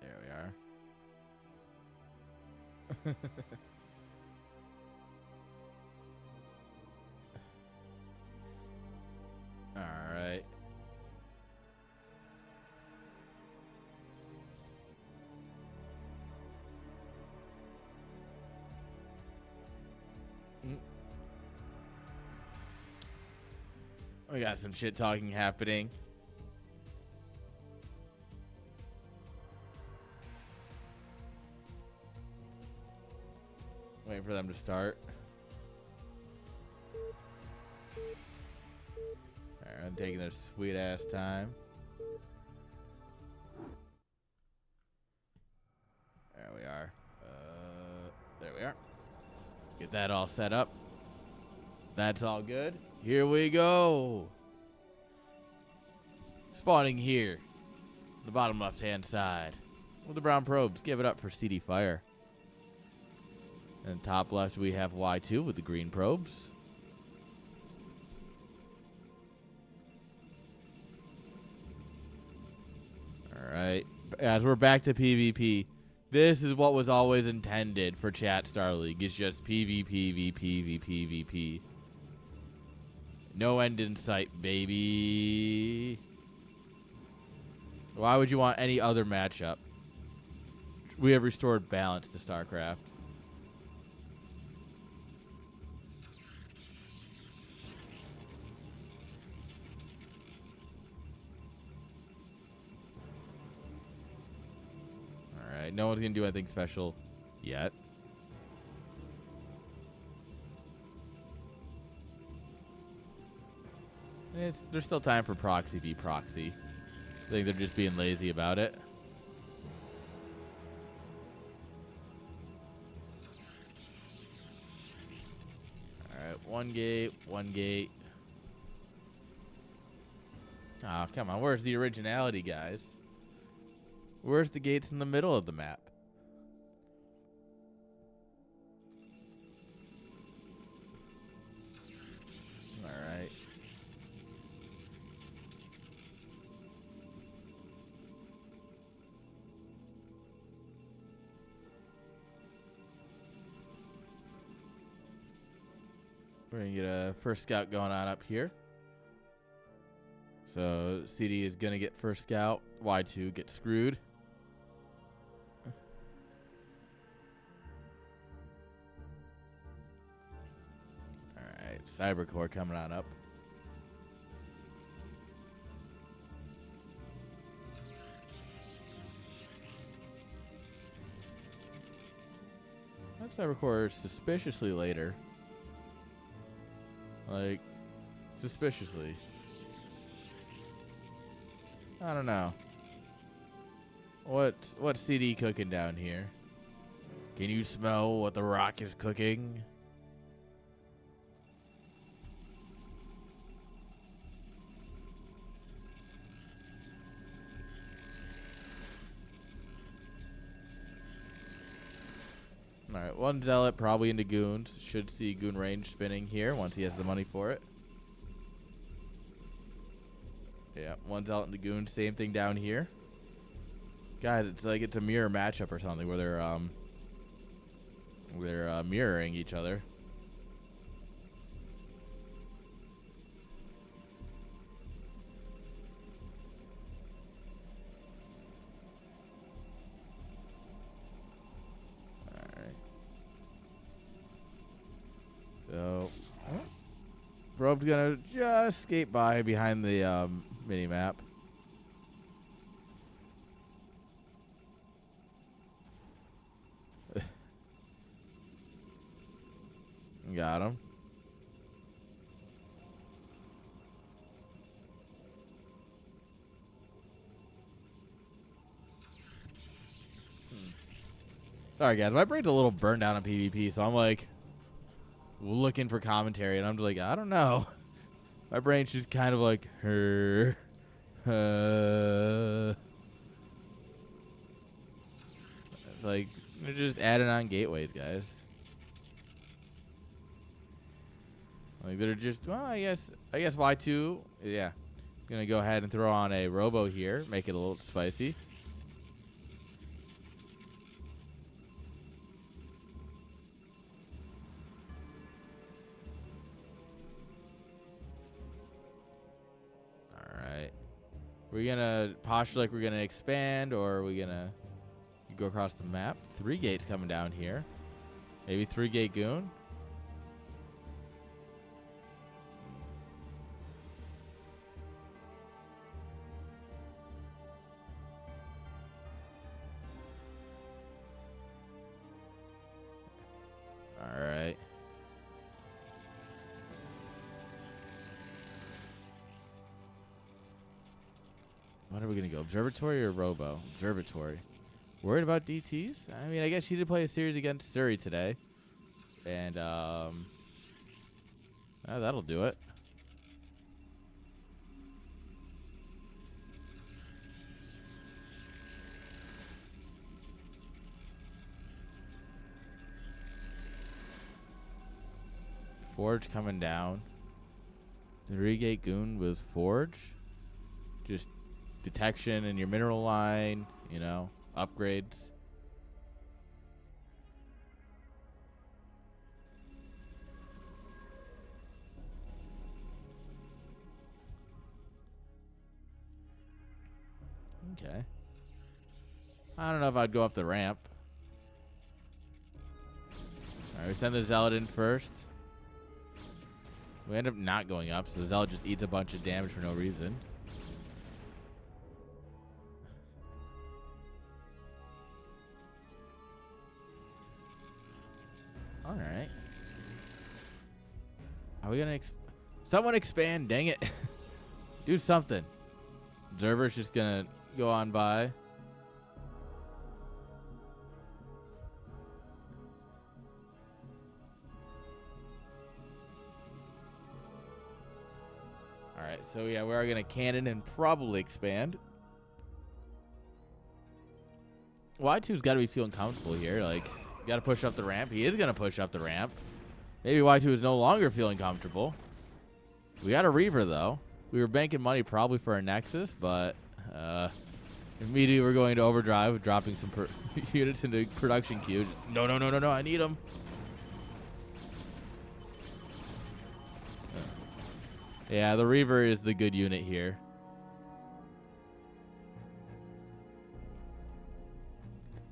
There we are. All right. We got some shit talking happening. Waiting for them to start. Alright, I'm taking their sweet ass time. There we are. There we are. Get that all set up. That's all good. Here we go. Spawning here. The bottom left-hand side. With the brown probes. Give it up for CD Fire. And top left, we have Y2 with the green probes. All right. As we're back to PvP, this is what was always intended for Chat StarLeague. It's just PvP, VP, VP, VP. No end in sight, baby. Why would you want any other matchup? We have restored balance to StarCraft. Alright, no one's going to do anything special yet. There's still time for proxy v proxy. I think they're just being lazy about it. Alright, one gate. Oh, come on. Where's the originality, guys? Where's the gates in the middle of the map? Alright. We're going to get a first scout going on up here. So CD is going to get first scout. Y2 gets screwed. Alright, Cybercore coming on up. That Cybercore is suspiciously later. Like, suspiciously. I don't know. What's CD cooking down here? Can you smell what the rock is cooking? Alright, one zealot probably into goons. Should see goon range spinning here once he has the money for it. Yeah, one zealot into goons. Same thing down here. Guys, it's like it's a mirror matchup or something where they're mirroring each other. Alright. So, Probe's gonna just skate by behind the mini map. Got him. Sorry, guys. My brain's a little burned out on PvP, so I'm like looking for commentary, and I'm just like, I don't know. My brain's just kind of like, her. It's like, they're just adding on gateways, guys. Like, they're just, well, I guess Y2, yeah. Gonna go ahead and throw on a robo here, make it a little spicy. We're gonna posture like we're gonna expand, or are we gonna go across the map? 3 gates coming down here. Maybe 3-gate goon. All right. What are we going to go? Observatory or Robo? Observatory. Worried about DTs? I mean, I guess she did play a series against Surrey today. And, that'll do it. Forge coming down. 3-gate goon with Forge. Just detection in your mineral line, you know, upgrades. Okay. I don't know if I'd go up the ramp. Alright, we send the Zealot in first. We end up not going up, so the Zealot just eats a bunch of damage for no reason. Alright. Are we gonna someone expand, dang it. Do something. Observer's just gonna go on by. Alright, so yeah, we are gonna cannon and probably expand. Y2's gotta be feeling comfortable here, like got to push up the ramp. He is going to push up the ramp. Maybe Y2 is no longer feeling comfortable. We got a Reaver, though. We were banking money probably for a Nexus, but immediately we're going to overdrive, dropping some units into production queue. Just, no, I need them. Yeah, the Reaver is the good unit here.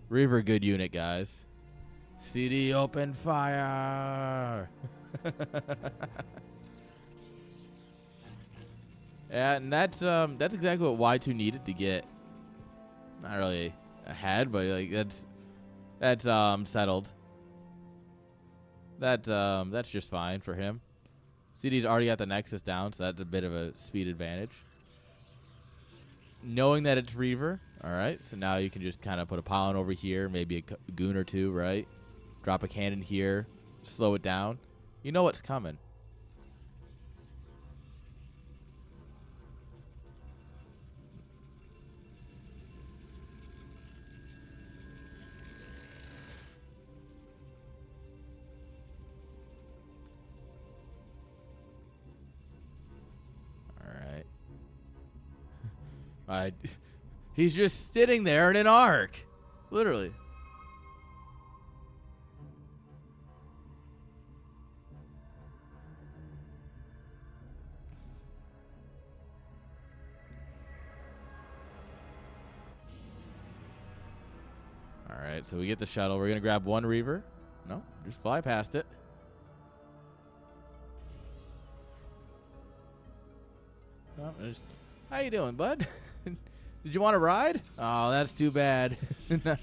Reaver, good unit, guys. CD, open fire. Yeah, and that's exactly what Y2 needed to get. Not really ahead, but like that's settled. That's just fine for him. CD's already got the Nexus down, so that's a bit of a speed advantage. Knowing that it's Reaver, all right. So now you can just kind of put a Pollen over here, maybe a Goon or two, right? Drop a cannon here, slow it down. You know what's coming. All right. He's just sitting there in an arc. Literally. All right, so we get the shuttle. We're going to grab one Reaver. No, just fly past it. How you doing, bud? Did you want to ride? Oh, that's too bad. All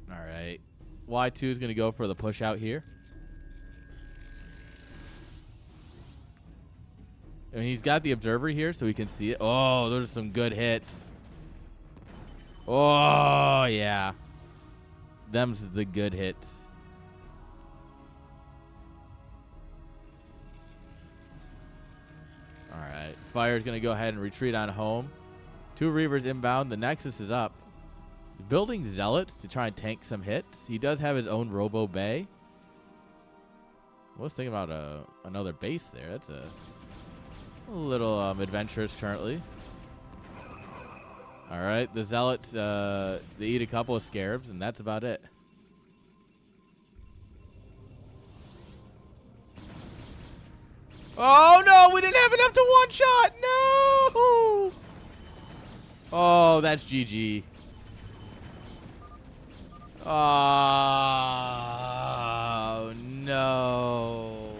right. Y2 is going to go for the push out here. I mean, he's got the observer here so he can see it. Oh, those are some good hits. Oh, yeah. Them's the good hits. All right. Fire's going to go ahead and retreat on home. 2 Reavers inbound. The Nexus is up. Building Zealots to try and tank some hits. He does have his own Robo Bay. I was thinking about another base there. That's a little adventurous currently. All right. The Zealots, they eat a couple of Scarabs, and that's about it. Oh, no. We didn't have enough to one-shot. No. Oh, that's GG. Oh, no.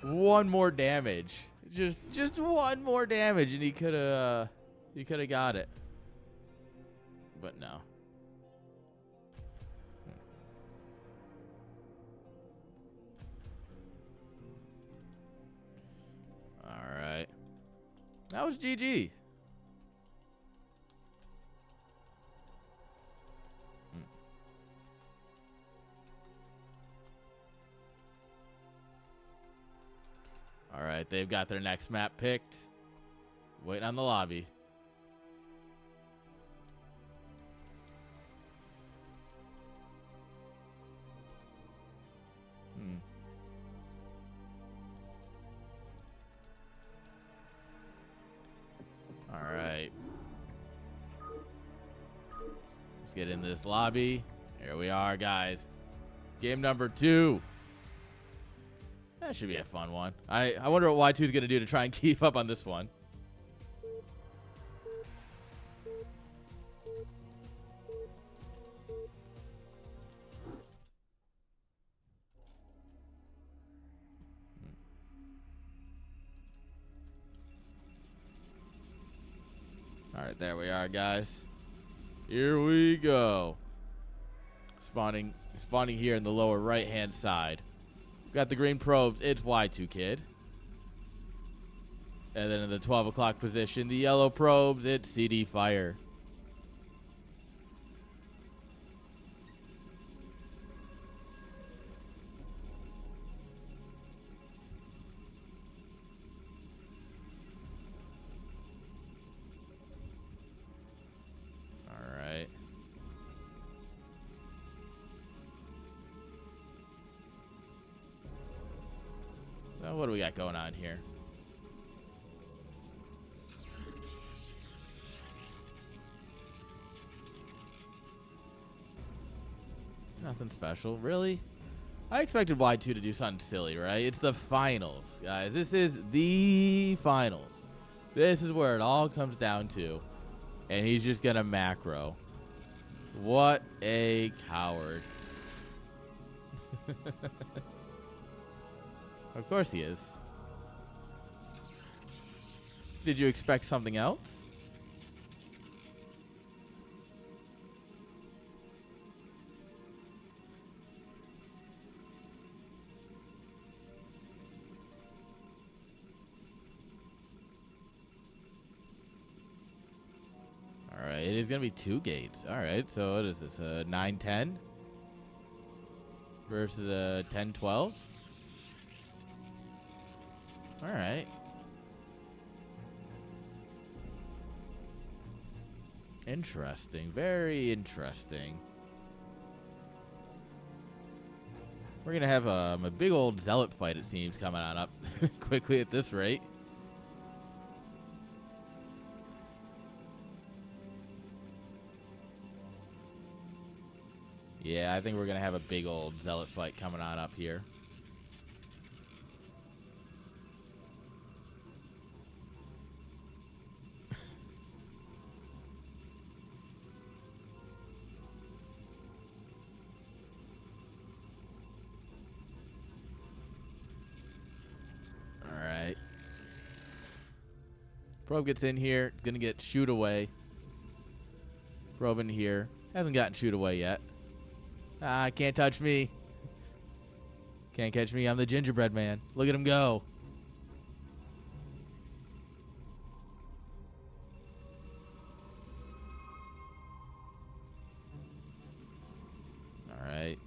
One more damage. Just one more damage and he could have got it. But no. All right. That was GG. All right, they've got their next map picked. Waiting on the lobby. All right. Let's get in this lobby. Here we are, guys. Game number 2. That should be a fun one. I wonder what Y2 is going to do to try and keep up on this one. All right, there we are, guys. Here we go. Spawning here in the lower right-hand side. Got the green probes. It's Y2 Kid. And then in the 12 o'clock position, the yellow probes. It's CD Fire. All right. So what do we got going on here? Nothing special, really. I expected Y2 to do something silly, right? It's the finals, guys. This is the finals. This is where it all comes down to. And he's just going to macro. What a coward. Of course he is. Did you expect something else? All right, it is going to be 2 gates. All right, so what is this? 9-10 versus a 10-12? All right. Interesting. Very interesting. We're going to have a big old zealot fight, it seems, coming on up quickly at this rate. Yeah, I think we're going to have a big old zealot fight coming on up here. Probe gets in here. It's going to get shoot away. Probe in here. Hasn't gotten shoot away yet. Ah, can't touch me. Can't catch me. I'm the gingerbread man. Look at him go. All right.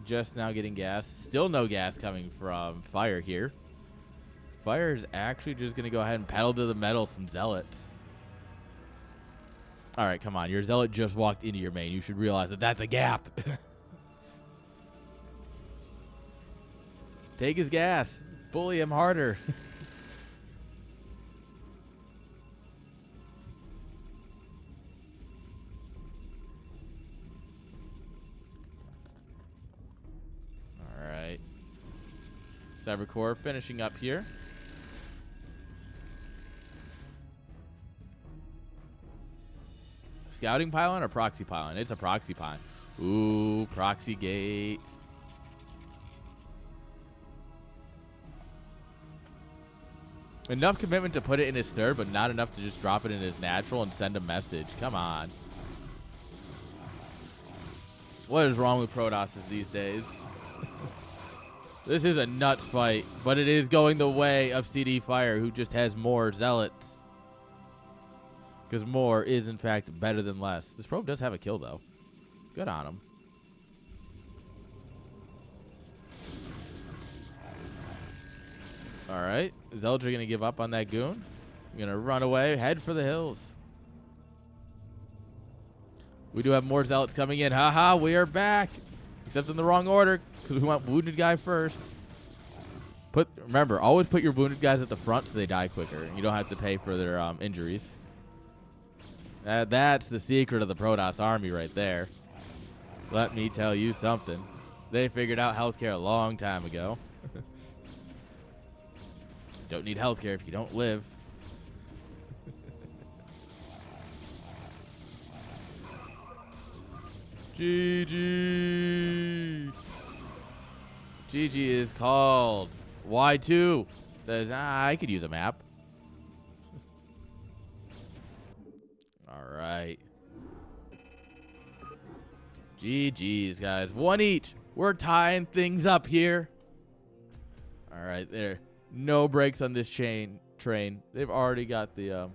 Just now getting gas. Still no gas coming from Fire here. Fire is actually just going to go ahead and pedal to the metal some zealots. All right, come on. Your zealot just walked into your main. You should realize that that's a gap. Take his gas. Bully him harder. All right. Cybercore finishing up here. Scouting pylon or proxy pylon? It's a proxy pylon. Ooh, proxy gate. Enough commitment to put it in his third, but not enough to just drop it in his natural and send a message. Come on. What is wrong with Protosses these days? This is a nuts fight, but it is going the way of CD Fire, who just has more zealots. Because more is, in fact, better than less. This probe does have a kill, though. Good on him. All right. Zealots are going to give up on that goon. Going to run away, head for the hills. We do have more zealots coming in. Haha, we are back. Except in the wrong order, because we want wounded guy first. Remember, always put your wounded guys at the front so they die quicker. You don't have to pay for their injuries. That's the secret of the Protoss army right there. Let me tell you something. They figured out healthcare a long time ago. Don't need healthcare if you don't live. GG. GG is called. Y2 says, I could use a map. All right. GG's, guys. One each. We're tying things up here. All right, there. No brakes on this train. They've already got the...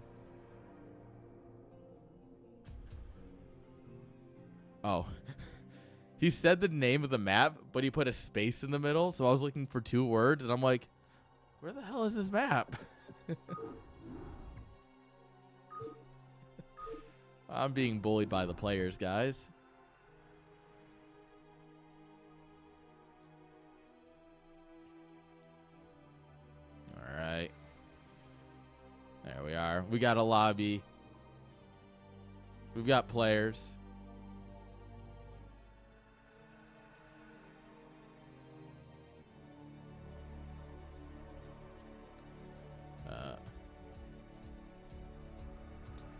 Oh. He said the name of the map, but he put a space in the middle, so I was looking for 2 words, and I'm like, where the hell is this map? I'm being bullied by the players, guys. All right. There we are. We got a lobby. We've got players.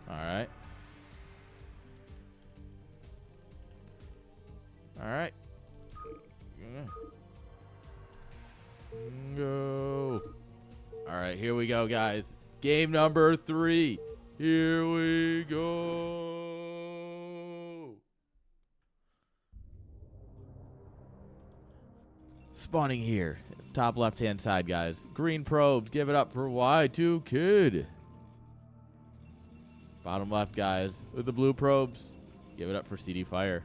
All right. All right. Go. All right, here we go, guys. Game number 3. Here we go. Spawning here. Top left-hand side, guys. Green probes. Give it up for Y2 Kid. Bottom left, guys, with the blue probes. Give it up for CD Fire.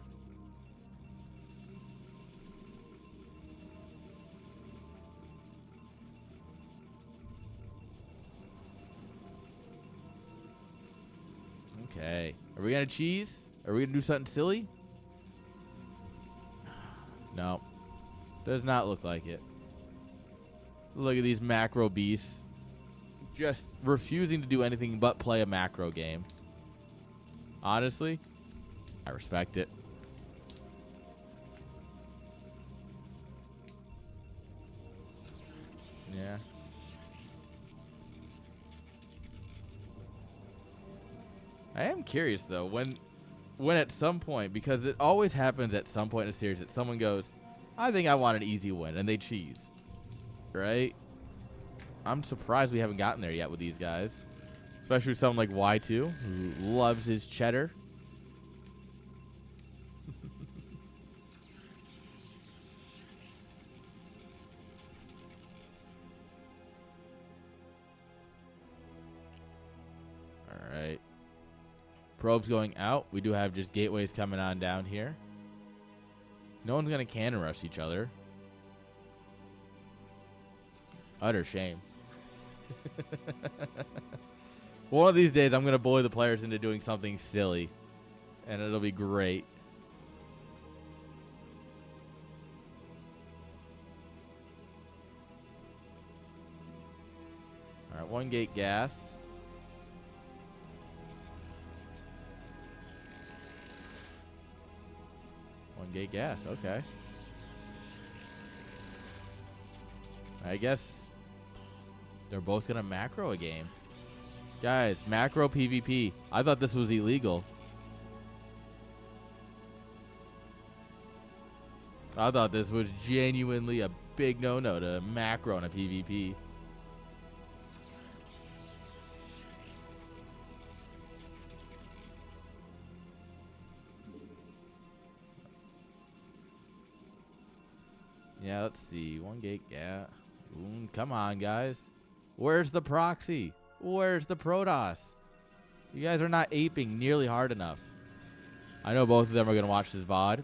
Okay. Are we going to cheese? Are we going to do something silly? No. Does not look like it. Look at these macro beasts. Just refusing to do anything but play a macro game. Honestly, I respect it. Yeah. I am curious though, when at some point, because it always happens at some point in a series that someone goes, I think I want an easy win, and they cheese. Right? I'm surprised we haven't gotten there yet with these guys. Especially someone like Y2, who loves his cheddar. All right. Probes going out. We do have just gateways coming on down here. No one's going to cannon rush each other. Utter shame. One of these days, I'm going to bully the players into doing something silly. And it'll be great. All right, 1 gate gas. One gate gas, okay. I guess they're both going to macro a game. Guys, macro PvP. I thought this was illegal. I thought this was genuinely a big no-no to macro on a PvP. Yeah, let's see. 1 gate gas. Come on, guys. Where's the proxy? Where's the Protoss? You guys are not aping nearly hard enough. I know both of them are going to watch this VOD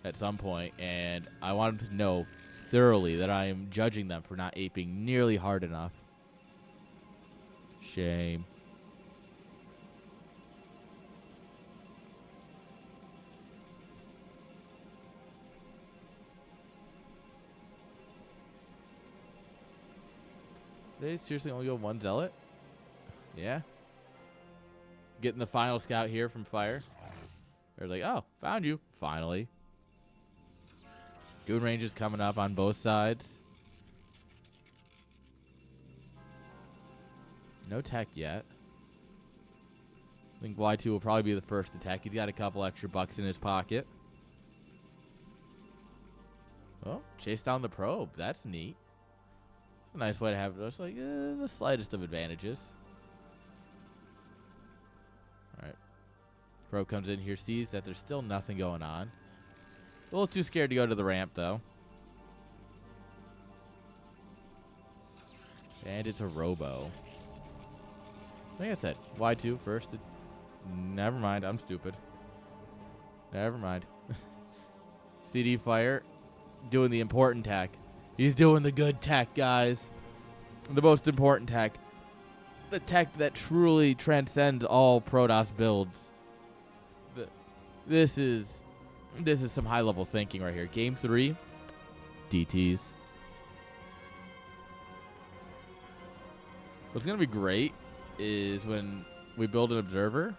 at some point, and I want them to know thoroughly that I am judging them for not aping nearly hard enough. Shame. Did they seriously only go 1 zealot? Yeah. Getting the final scout here from Fire. They're like, oh, found you. Finally. Goon range is coming up on both sides. No tech yet. I think Y2 will probably be the first to tech. He's got a couple extra bucks in his pocket. Oh, chase down the probe. That's neat. A nice way to have it. It's like the slightest of advantages. All right. Probe comes in here, sees that there's still nothing going on. A little too scared to go to the ramp, though. And it's a robo. Like I said, Y2 first. Never mind. I'm stupid. Never mind. CD Fire doing the important tech. He's doing the good tech, guys. The most important tech. The tech that truly transcends all Protoss builds. This is some high-level thinking right here. Game 3, DTs. What's going to be great is when we build an observer,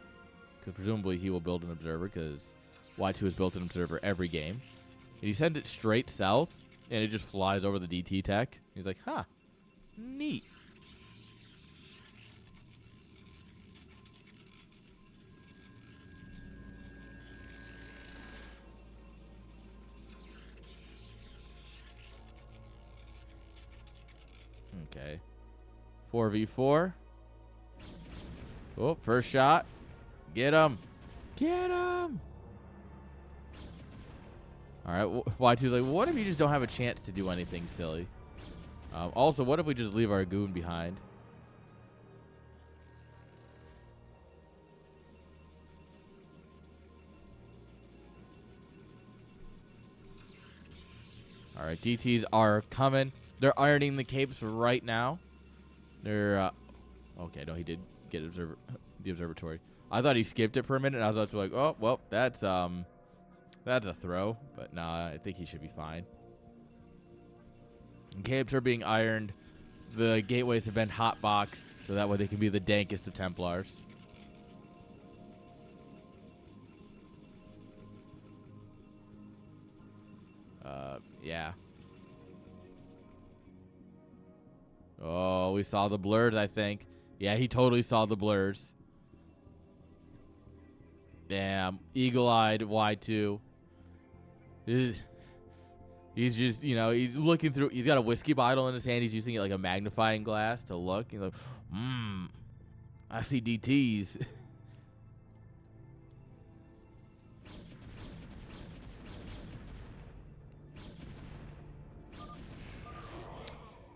because presumably he will build an observer, because Y2 has built an observer every game. And he sends it straight south, and it just flies over the DT tech. He's like, huh, neat. Okay. 4v4. Oh, first shot. Get him. Get him. All right. Y2's like, what if you just don't have a chance to do anything silly? Also, what if we just leave our goon behind? All right. DTs are coming. They're ironing the capes right now. They're okay. No, he did get the observatory. I thought he skipped it for a minute. And I was about to be like, oh well, that's a throw. But no, I think he should be fine. And capes are being ironed. The gateways have been hotboxed, so that way they can be the dankest of Templars. Yeah. Oh, we saw the blurs, I think. Yeah, he totally saw the blurs. Damn. Eagle-eyed Y2. He's just, you know, he's looking through. He's got a whiskey bottle in his hand. He's using it like a magnifying glass to look. He's like, I see DTs.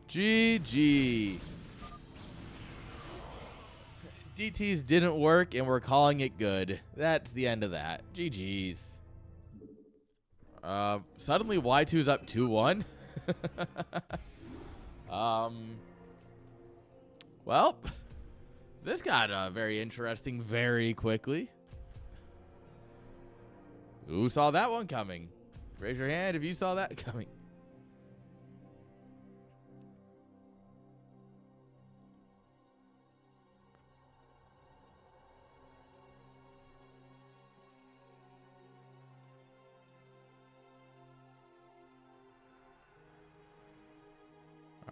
GG. DTs didn't work, and we're calling it good. That's the end of that. GG's. Suddenly Y2's up 2-1. Well, this got very interesting very quickly. Who saw that one coming? Raise your hand if you saw that coming.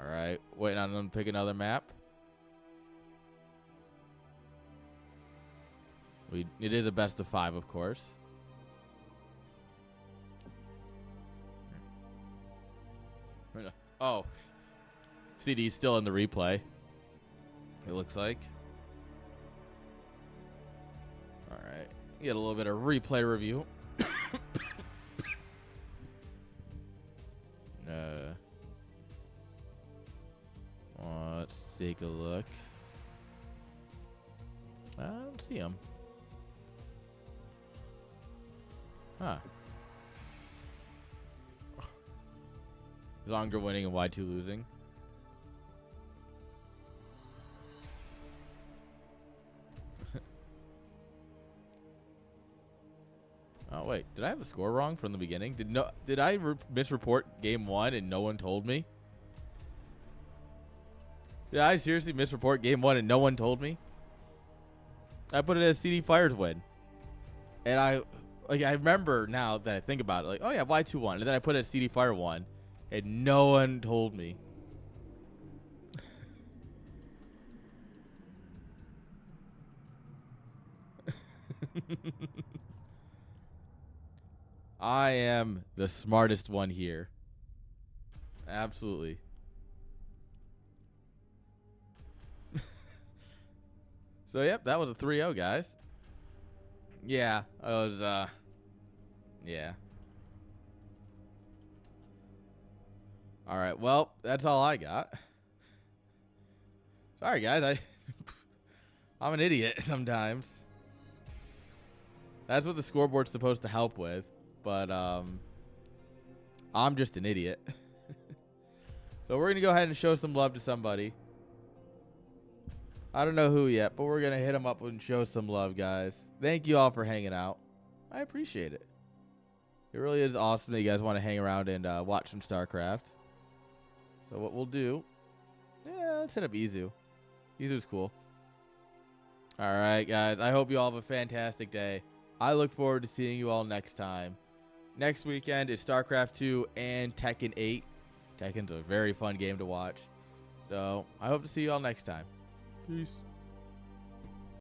All right, waiting on them to pick another map. It is a best of 5, of course. Oh, CD's still in the replay. It looks like. All right, get a little bit of replay review. Let's take a look. I don't see him. Huh. Zonger winning and Y2 losing. Oh wait, did I have the score wrong from the beginning? Did I misreport game 1 and no one told me? Did I seriously misreport game 1 and no one told me? I put it as CD Fire's win. And I remember now that I think about it, like, oh yeah, Y2 won. And then I put it as CD Fire 1 and no one told me. I am the smartest one here. Absolutely. So, yep, that was a 3-0, guys. Yeah, I was, yeah. All right, well, that's all I got. Sorry, guys. I'm an idiot sometimes. That's what the scoreboard's supposed to help with, but I'm just an idiot. So we're going to go ahead and show some love to somebody. I don't know who yet, but we're going to hit them up and show some love, guys. Thank you all for hanging out. I appreciate it. It really is awesome that you guys want to hang around and watch some StarCraft. So what we'll do, yeah, let's hit up Izu. Izu's cool. All right, guys. I hope you all have a fantastic day. I look forward to seeing you all next time. Next weekend is StarCraft 2 and Tekken 8. Tekken's a very fun game to watch. So I hope to see you all next time. Peace.